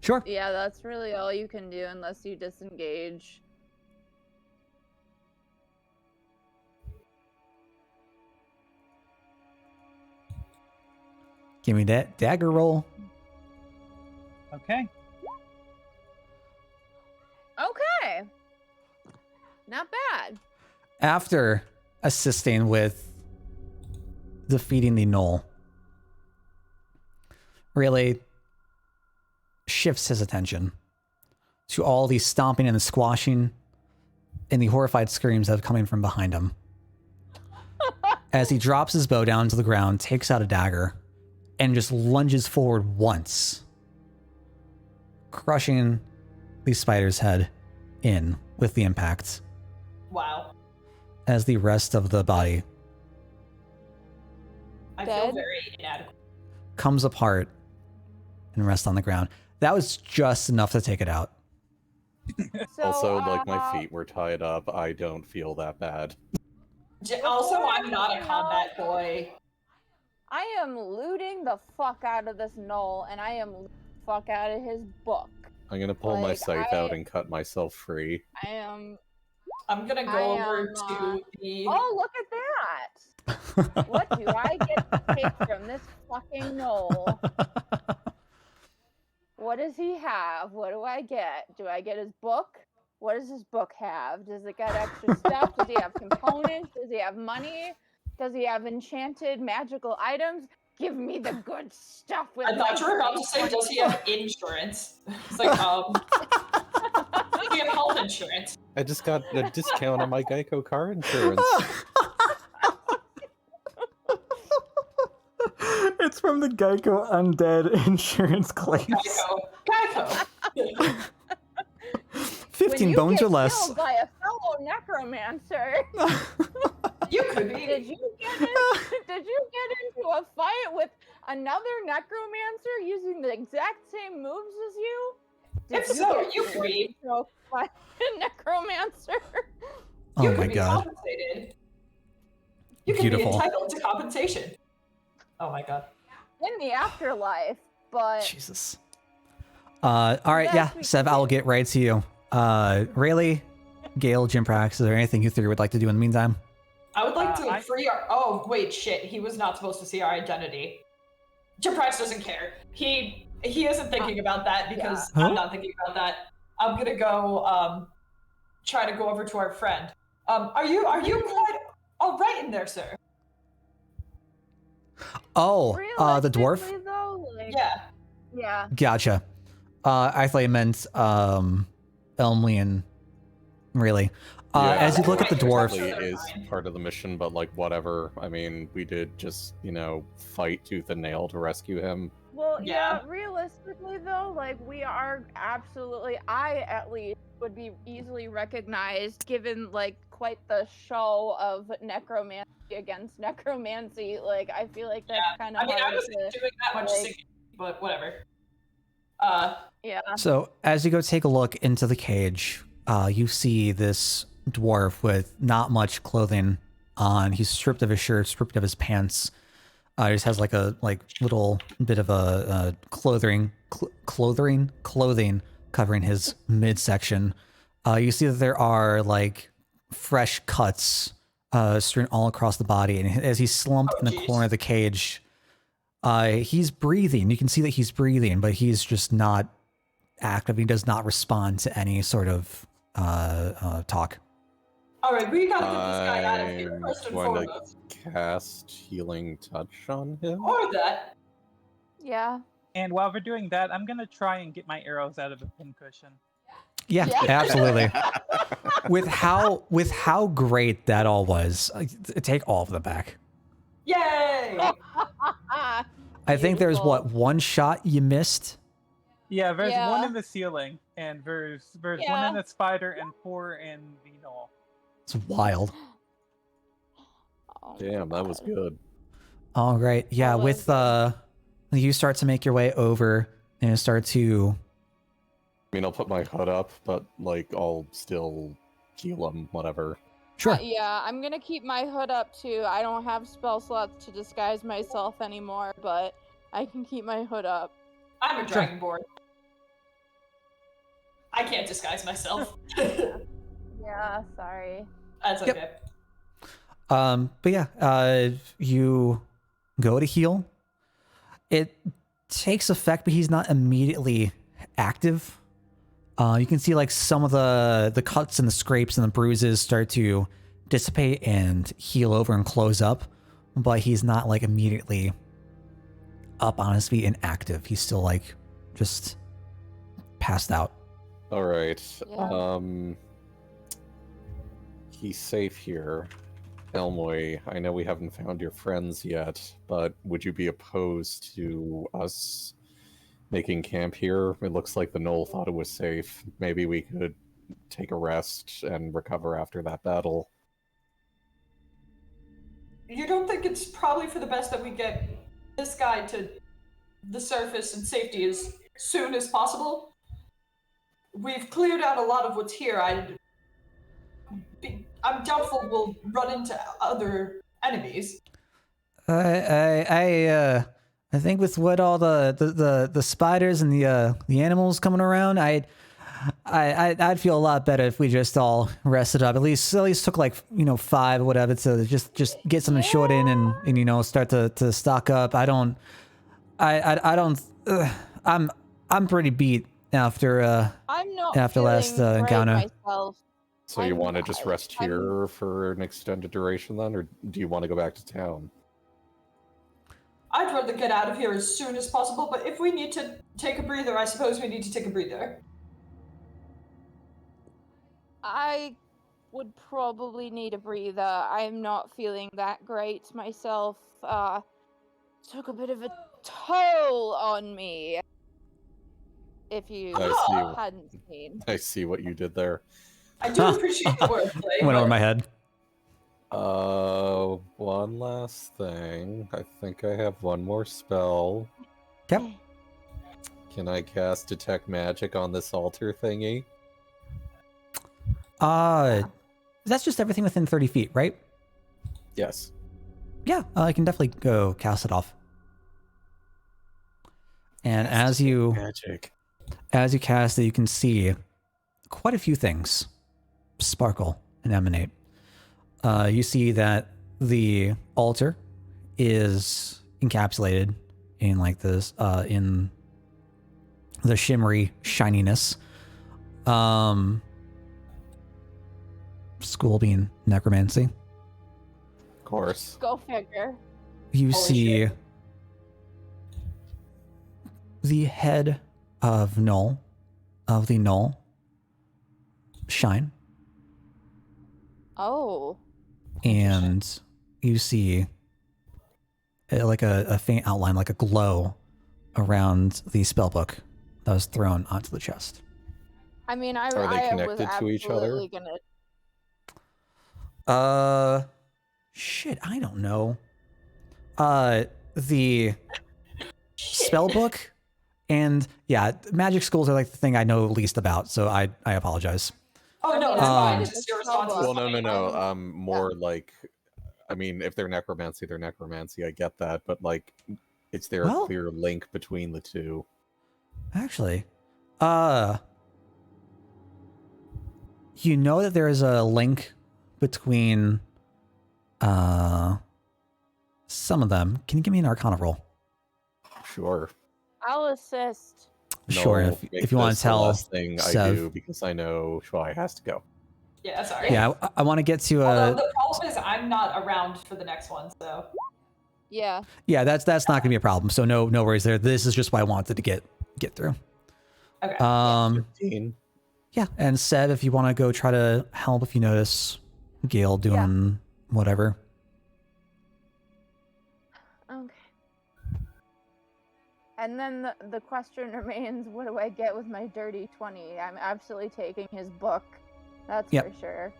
Sure.
Yeah, that's really all you can do unless you disengage.
Give me that dagger roll.
okay.
Okay. Not bad.
After assisting with defeating the gnoll, really shifts his attention to all the stomping and the squashing and the horrified screams that are coming from behind him. As he drops his bow down to the ground, takes out a dagger, and just lunges forward once, crushing the spider's head in with the impact,
Wow.
as the rest of the body
I feel
Dead?
very inadequate.
comes apart and rests on the ground. That was just enough to take it out.
So,
Also, like my feet were tied up. I don't feel that bad.
Also, I'm not a combat boy.
I am looting the fuck out of this gnoll, and I am looting the fuck out of his book.
I'm gonna pull my
Like,
scythe out and cut myself free.
I am.
I'm gonna
I
go over
am,
to the.
Oh, look at that! What do I get to take from this fucking gnoll? What does he have? What do I get? Do I get his book? What does his book have? Does it got extra stuff? Does he have components? Does he have money? Does he have enchanted magical items? Give me the good stuff with
I thought you were about to say, does he have insurance? It's like, does he have health insurance?
I just got a discount on my Geico car insurance.
It's from the Geico Undead Insurance Claims.
Geico.
15 bones or less.
Killed by a fellow necromancer.
You could be.
Did you get into a fight with another necromancer using the exact same moves as you? Did
If so,
get
you could be.
into a fight with a necromancer?
Oh
You
my
could be
god.
compensated. You could
Beautiful.
be entitled to compensation. Oh my god.
In the afterlife, but
Jesus. All right, yeah,
Yes, we
Sev,
can
I'll
do.
get right to you. Rayleigh, Gale, Jimprax, is there anything you three would like to do in the meantime?
I would like to
I-
free our. Oh wait, shit. He was not supposed to see our identity. Jiprax doesn't care. He isn't thinking about that because
Yeah. Huh?
I'm not thinking about that. I'm gonna go try to go over to our friend. Are you quite all right in there, sir?
Oh, the dwarf?
realistically, though, like,
Yeah.
yeah.
Gotcha. I thought you meant Elmley and Rayleigh. As you look at the dwarf,
Technically is part of the mission, but like whatever. I mean, we did just, fight tooth and nail to rescue him.
Well,
Yeah.
realistically though, like we are absolutely, I at least would be easily recognized given like quite the show of necromancy against necromancy. Like I feel like that's kind of
I mean, I
hard
wasn't
to,
doing that much
like-
singing, but whatever.
yeah.
so as you go take a look into the cage, you see this dwarf with not much clothing on. He's stripped of his shirt, stripped of his pants. He just has like a little bit of a clothing covering his midsection. You see that there are like fresh cuts strewn all across the body, and as he's slumped in the
jeez.
corner of the cage, he's breathing. You can see that he's breathing, but he's just not active. He does not respond to any sort of talk.
All right, we gotta get this guy out of here
I'm
first and
going to
foremost.
cast Healing Touch on him.
Or that.
Yeah.
And while we're doing that, I'm gonna try and get my arrows out of the pincushion.
Yeah,
Yeah.
absolutely. With how great that all was, take all of them back.
Yay!
I think there's
Beautiful.
one shot you missed.
Yeah, there's
Yeah.
one in the ceiling, and there's one
Yeah.
in the spider, and 4 in the knoll.
It's wild.
Oh my
Damn, that was
God.
good.
All right, yeah.
That was
With you start to make your way over and start to.
I mean, I'll put my hood up, but like I'll still heal him, whatever.
Sure.
Yeah, I'm gonna keep my hood up too. I don't have spell slots to disguise myself anymore, but I can keep my hood up.
I'm a
Sure.
dragonborn. I can't disguise myself.
Yeah, sorry.
That's
Yep.
okay.
But yeah, you go to heal. It takes effect, but he's not immediately active. You can see like some of the cuts and the scrapes and the bruises start to dissipate and heal over and close up, but he's not like immediately up on his feet and active. He's still like just passed out.
All right.
Yeah.
He's safe here. Elmoy, I know we haven't found your friends yet, but would you be opposed to us making camp here? It looks like the Knoll thought it was safe. Maybe we could take a rest and recover after that battle.
You don't think it's probably for the best that we get this guy to the surface and safety as soon as possible? We've cleared out a lot of what's here. I'm doubtful we'll run into other enemies.
I think with what all the spiders and the animals coming around, I'd feel a lot better if we just all rested up. At least took like 5 or whatever to just get something short in and start to stock up. I'm pretty beat after
I'm not
after last
feeling great
encounter.
myself.
So you
I'm-
want to just rest
I'm-
here for an extended duration then, or do you want to go back to town?
I'd rather get out of here as soon as possible, but if we need to take a breather, I suppose we need to take a breather.
I would probably need a breather. I'm not feeling that great myself. Took a bit of a toll on me. If you
I see.
hadn't seen.
I see what you did there.
I do appreciate the wordplay.
Went over
but
my head.
One last thing. I think I have one more spell.
Yep.
Can I cast Detect Magic on this altar thingy?
That's just everything within 30 feet, right?
Yes.
Yeah, I can definitely go cast it off. And as you
Magic.
cast it, you can see quite a few things sparkle and emanate. You see that the altar is encapsulated in like this, in the shimmery shininess. School being necromancy.
Of course.
Go figure.
You
Holy
see
shit.
the head of the Knoll shine,
Oh.
and you see like a faint outline, like a glow around the spellbook that was thrown onto the chest.
I mean, I
Are they
was
connected to each other?
absolutely gonna.
Shit, I don't know. The spellbook and yeah, magic schools are like the thing I know least about, so I apologize.
Oh no,
I
it's
mean,
fine.
it's
It's your
just spellbook.
responsibility.
Well, no. More like, I mean, if they're necromancy, they're necromancy. I get that, but like, is there
Well-
a clear link between the two?
Actually, you know that there is a link between some of them. Can you give me an Arcana roll?
Sure.
I'll assist.
Sure,
No,
if you want
this
to
the
tell
last thing I
Sev.
do because I know Shwai has to go.
Yeah, sorry.
Yeah, I want to get to
Although the problem is I'm not around for the next one, so.
Yeah.
yeah, that's not gonna be a problem. So no worries there. This is just what I wanted to get through.
Okay.
15.
Yeah, and Seb, if you want to go try to help if you notice Gale doing whatever.
Okay. And then the question remains, what do I get with my dirty 20? I'm absolutely taking his book. That's
Yep.
for sure.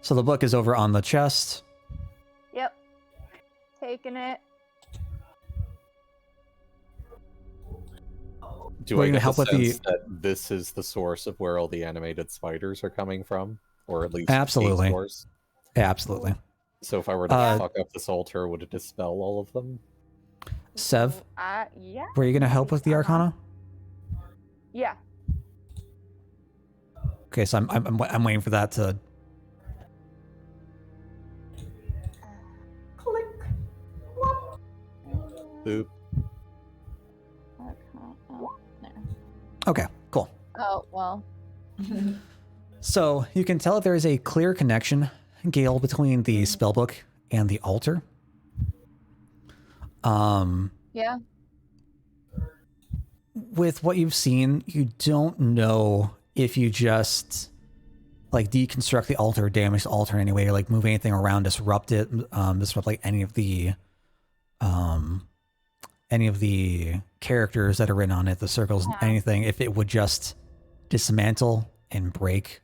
So the book is over on the chest.
Yep. Taking it.
Do
We're
I
gonna
get
help
the
with the-
sense that this is the source of where all the animated spiders are coming from? Or at least
Absolutely.
a source?
Yeah, absolutely.
So if I were to fuck up this altar, would it dispel all of them?
Sev,
Yeah.
were you gonna help with the Arcana?
Yeah.
Okay, so I'm waiting for that to.
Click.
Boop.
Oh, there.
Okay, cool.
Oh, well.
So you can tell there is a clear connection, Gale, between the spellbook and the altar.
Yeah.
With what you've seen, you don't know if you just like deconstruct the altar, damage the altar in any way, or like move anything around, disrupt it, disrupt like any of the characters that are written on it, the circles, anything. If it would just dismantle and break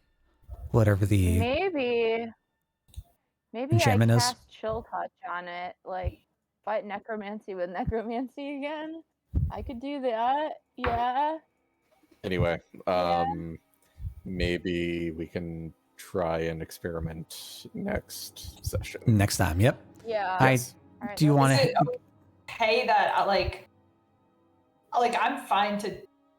whatever the
Maybe
enchantment
I
is.
cast Chill Touch on it, like fight necromancy with necromancy again. I could do that. Yeah.
Anyway, maybe we can try and experiment next session.
Next time, yep.
Yeah.
Yes.
All right,
Do you
no,
want
Is
to?
it okay that I'm fine to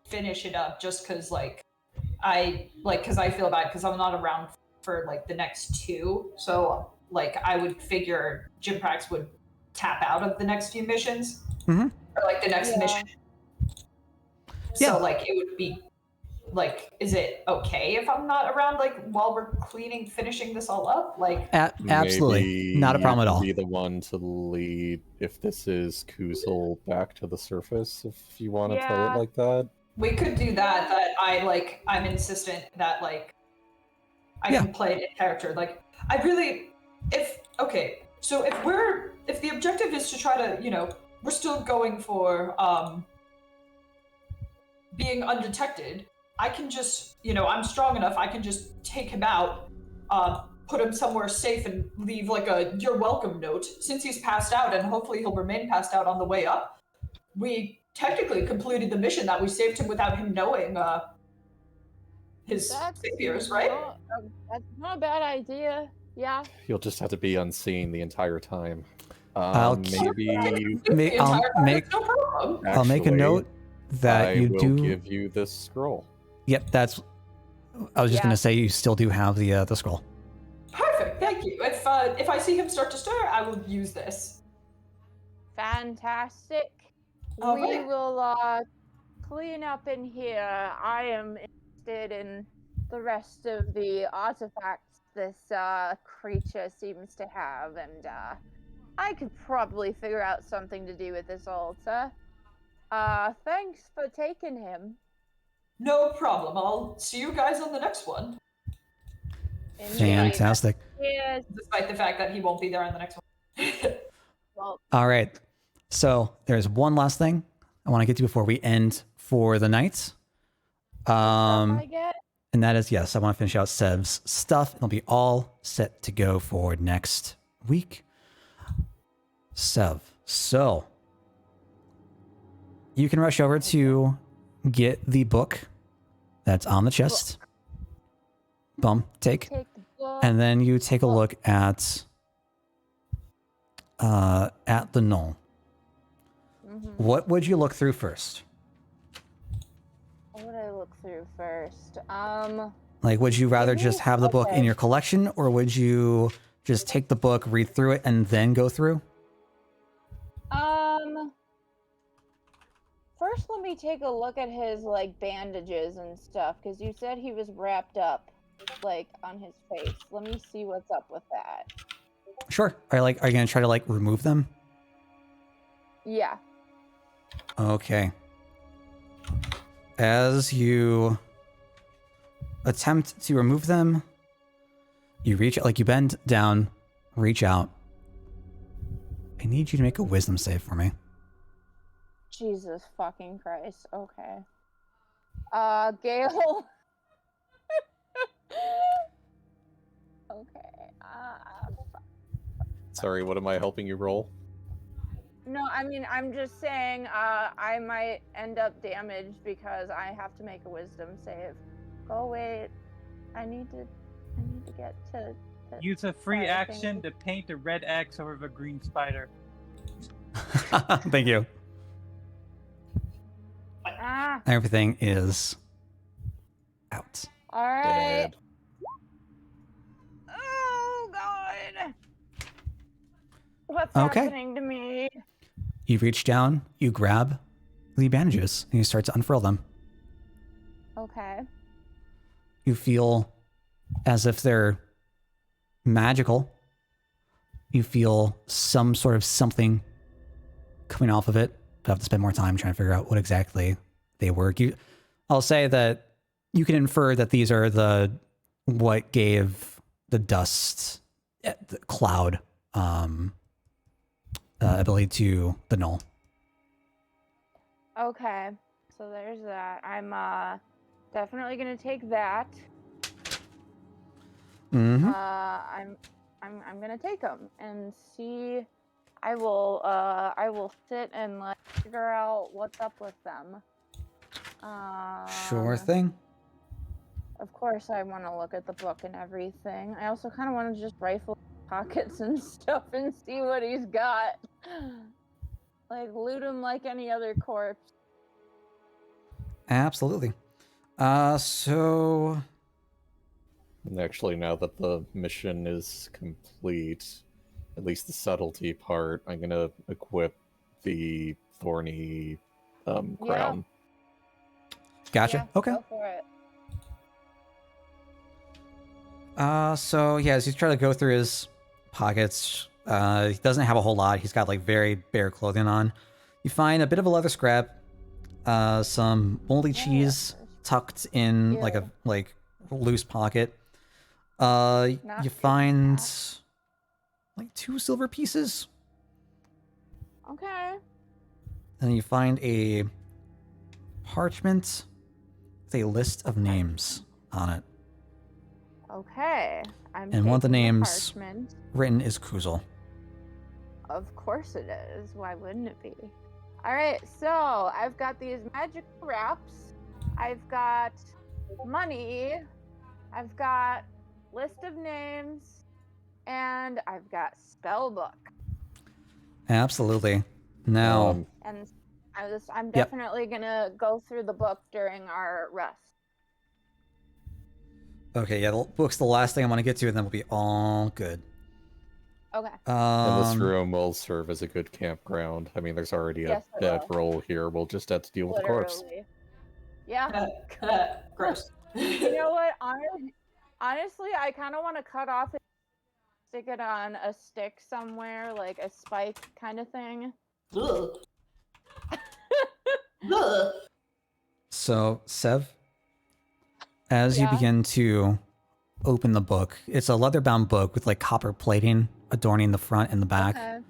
finish it up just because because I feel bad because I'm not around for like the next two, so like I would figure Jimprax would tap out of the next few missions
Mhm.
or like the next mission.
Yeah.
So like it would be like, is it okay if I'm not around like while we're finishing this all up? Like
Absolutely,
Maybe
not a problem at
you
all.
can be the one to lead if this is Kuzul back to the surface, if you want to play
Yeah.
it like that.
we could do that. I'm insistent that like I
Yeah.
can play it in character. Like I really, so if the objective is to try to, we're still going for being undetected. I can just, I'm strong enough. I can just take him out, put him somewhere safe, and leave like a "you're welcome" note. Since he's passed out, and hopefully he'll remain passed out on the way up, we technically completed the mission that we saved him without him knowing his saviors, right?
That's not a bad idea. Yeah.
You'll just have to be unseen the entire time.
I'll
Maybe
The
I'll
entire time,
make-
it's no problem.
I'll make a
actually,
note that
I
you
will
do.
give you this scroll.
Yep, that's. I was just
Yeah.
gonna say you still do have the scroll.
Perfect, thank you. If I see him start to stir, I will use this.
Fantastic.
All
We
right.
will clean up in here. I am interested in the rest of the artifacts this creature seems to have, and I could probably figure out something to do with this altar. Thanks for taking him.
No problem. I'll see you guys on the next one.
Fantastic.
Cheers.
Despite the fact that he won't be there on the next one.
Well,
All right. So there's one last thing I want to get to before we end for the night.
I get.
And that is, yes, I want to finish out Sev's stuff. It'll be all set to go for next week. Sev. So you can rush over to get the book that's on the chest. Take.
Take the book.
And then you take a look at the knoll. What would you look through first?
What would I look through first?
Like, would you rather just have the book in
Okay.
your collection, or would you just take the book, read through it, and then go through?
First let me take a look at his like bandages and stuff, because you said he was wrapped up. like on his face. Let me see what's up with that.
Sure. Are you gonna try to like remove them?
Yeah.
Okay. As you attempt to remove them, you reach like you bend down, reach out. I need you to make a wisdom save for me.
Jesus fucking Christ. Okay. Gale. Okay.
Sorry, what am I helping you roll?
No, I mean, I'm just saying, I might end up damaged because I have to make a wisdom save. Go away. I need to get to
Use a free
sorry,
action to paint a red X over the green spider.
Thank you.
Ah,
Everything is out.
all right.
Dead.
Oh God. What's
Okay.
happening to me?
You reach down, you grab the bandages, and you start to unfurl them.
Okay.
You feel as if they're magical. You feel some sort of something coming off of it. But I have to spend more time trying to figure out what exactly they work. I'll say that you can infer that these are what gave the dust, the cloud, ability to the null.
Okay. So there's that. I'm definitely gonna take that.
Mm-hmm.
I'm gonna take them and see. I will sit and like figure out what's up with them.
Sure thing.
Of course, I want to look at the book and everything. I also kind of want to just rifle pockets and stuff and see what he's got. Like loot him like any other corpse.
Absolutely. So
And actually, now that the mission is complete, at least the subtlety part, I'm gonna equip the thorny crown.
gotcha.
Yeah,
Okay.
Go for it.
So yeah, as you try to go through his pockets, he doesn't have a whole lot. He's got like very bare clothing on. You find a bit of a leather scrap, some moldy cheese tucked in like a loose pocket. You
Not
find
bad.
like 2 silver pieces,
Okay.
and you find a parchment with a list of names on it.
Okay.
And one of the
taking
names
parchment.
written is Kuzel.
Of course it is. Why wouldn't it be? All right. So I've got these magic wraps. I've got money. I've got list of names, and I've got spell book.
Absolutely. Now,
And I'm
Yep.
definitely gonna go through the book during our rest.
okay, yeah, the book's the last thing I want to get to, and then we'll be all good.
Okay.
And this room will serve as a good campground. I mean, there's already
Yes,
a
it
bed
will.
roll here. We'll just have to deal with the corpse.
Literally. Yeah.
Gross.
You know what? Honestly, I kind of want to cut off and stick it on a stick somewhere, like a spike kind of thing.
Ugh. Ugh.
So, Sev, as you
Yeah.
begin to open the book, it's a leather-bound book with like copper plating adorning the front and the back.
Okay.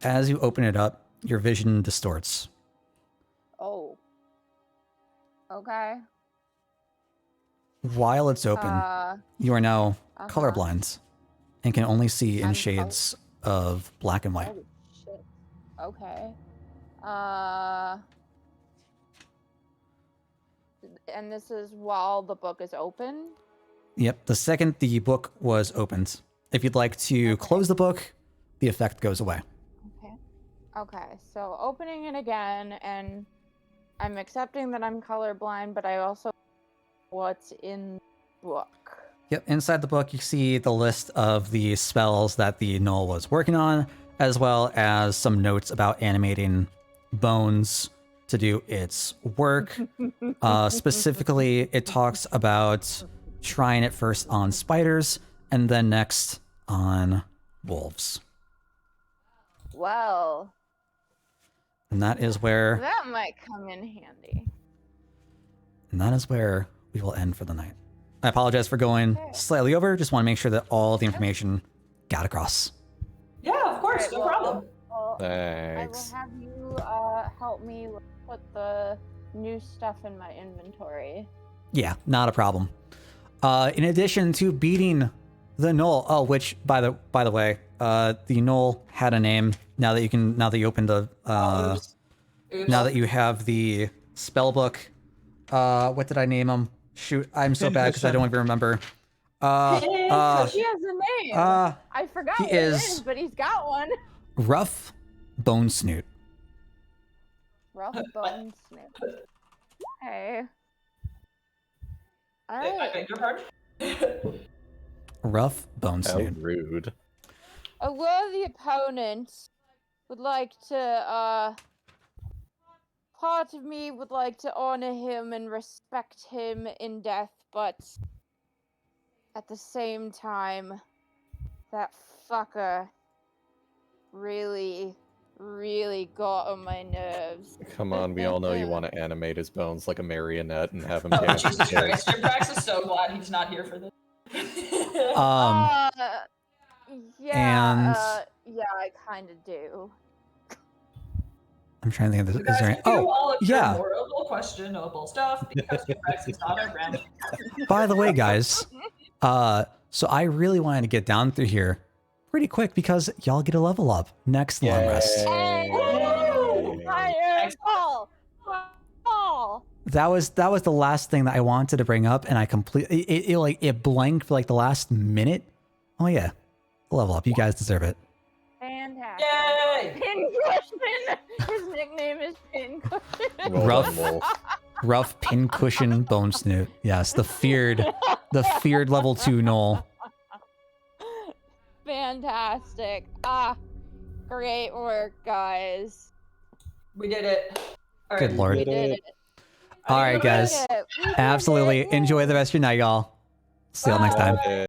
As you open it up, your vision distorts.
Oh. Okay.
While it's open, you are now
uh-huh.
colorblind and can only see in
I'm
shades of black and white.
Oh shit. Okay. And this is while the book is open?
Yep, the second the book was opened. If you'd like to close the book, the effect goes away.
Okay. Okay, so opening it again, and I'm accepting that I'm colorblind, but I also what's in the book.
Yep, inside the book you see the list of the spells that the Null was working on, as well as some notes about animating bones to do its work. Specifically, it talks about trying it first on spiders and then next on wolves.
Well,
And that is where
that might come in handy.
we will end for the night. I apologize for going slightly over. Just want to make sure that all the information got across.
Yeah, of course, no problem.
Well,
Thanks.
I will have you help me put the new stuff in my inventory.
Yeah, not a problem. In addition to beating the Gnoll, which by the way, the Gnoll had a name. Now that you opened the
Oops.
now that you have the spell book, what did I name him? Shoot, I'm so bad because I don't even remember.
He has a name. I forgot what it is, but he's got one.
Rough Bone Snoot.
Rough Bone Snoot. Hey. All
I
right.
beg your pardon?
Rough Bone
How
Snoot.
rude.
A worthy opponent would like to, part of me would like to honor him and respect him in death, but at the same time, that fucker really got on my nerves.
Come on, we all know you want to animate his bones like a marionette and have him
Oh,
dance.
Jesus Christ. Jimprax is so glad he's not here for this.
Yeah, I kind of do.
I'm trying to think of this.
You guys
Is there
can do all of your
yeah.
mortal, questionable stuff because Jimprax is not around.
By the way, guys, so I really wanted to get down through here pretty quick because y'all get a level up next long rest.
Hey,
Woo!
fireball!
That was the last thing that I wanted to bring up, and I completely it blanked for like the last minute. Oh yeah, level up. You guys deserve it.
Fantastic.
Yay!
Pincushion! His nickname is Pincushion.
Rough pincushion bone snoot. Yes, the feared level 2 Gnoll.
Fantastic. Great work, guys.
We did it. All
Good
right.
lord.
We did it.
All right, guys.
We did it.
Absolutely. Enjoy the rest of your night, y'all. See y'all next time.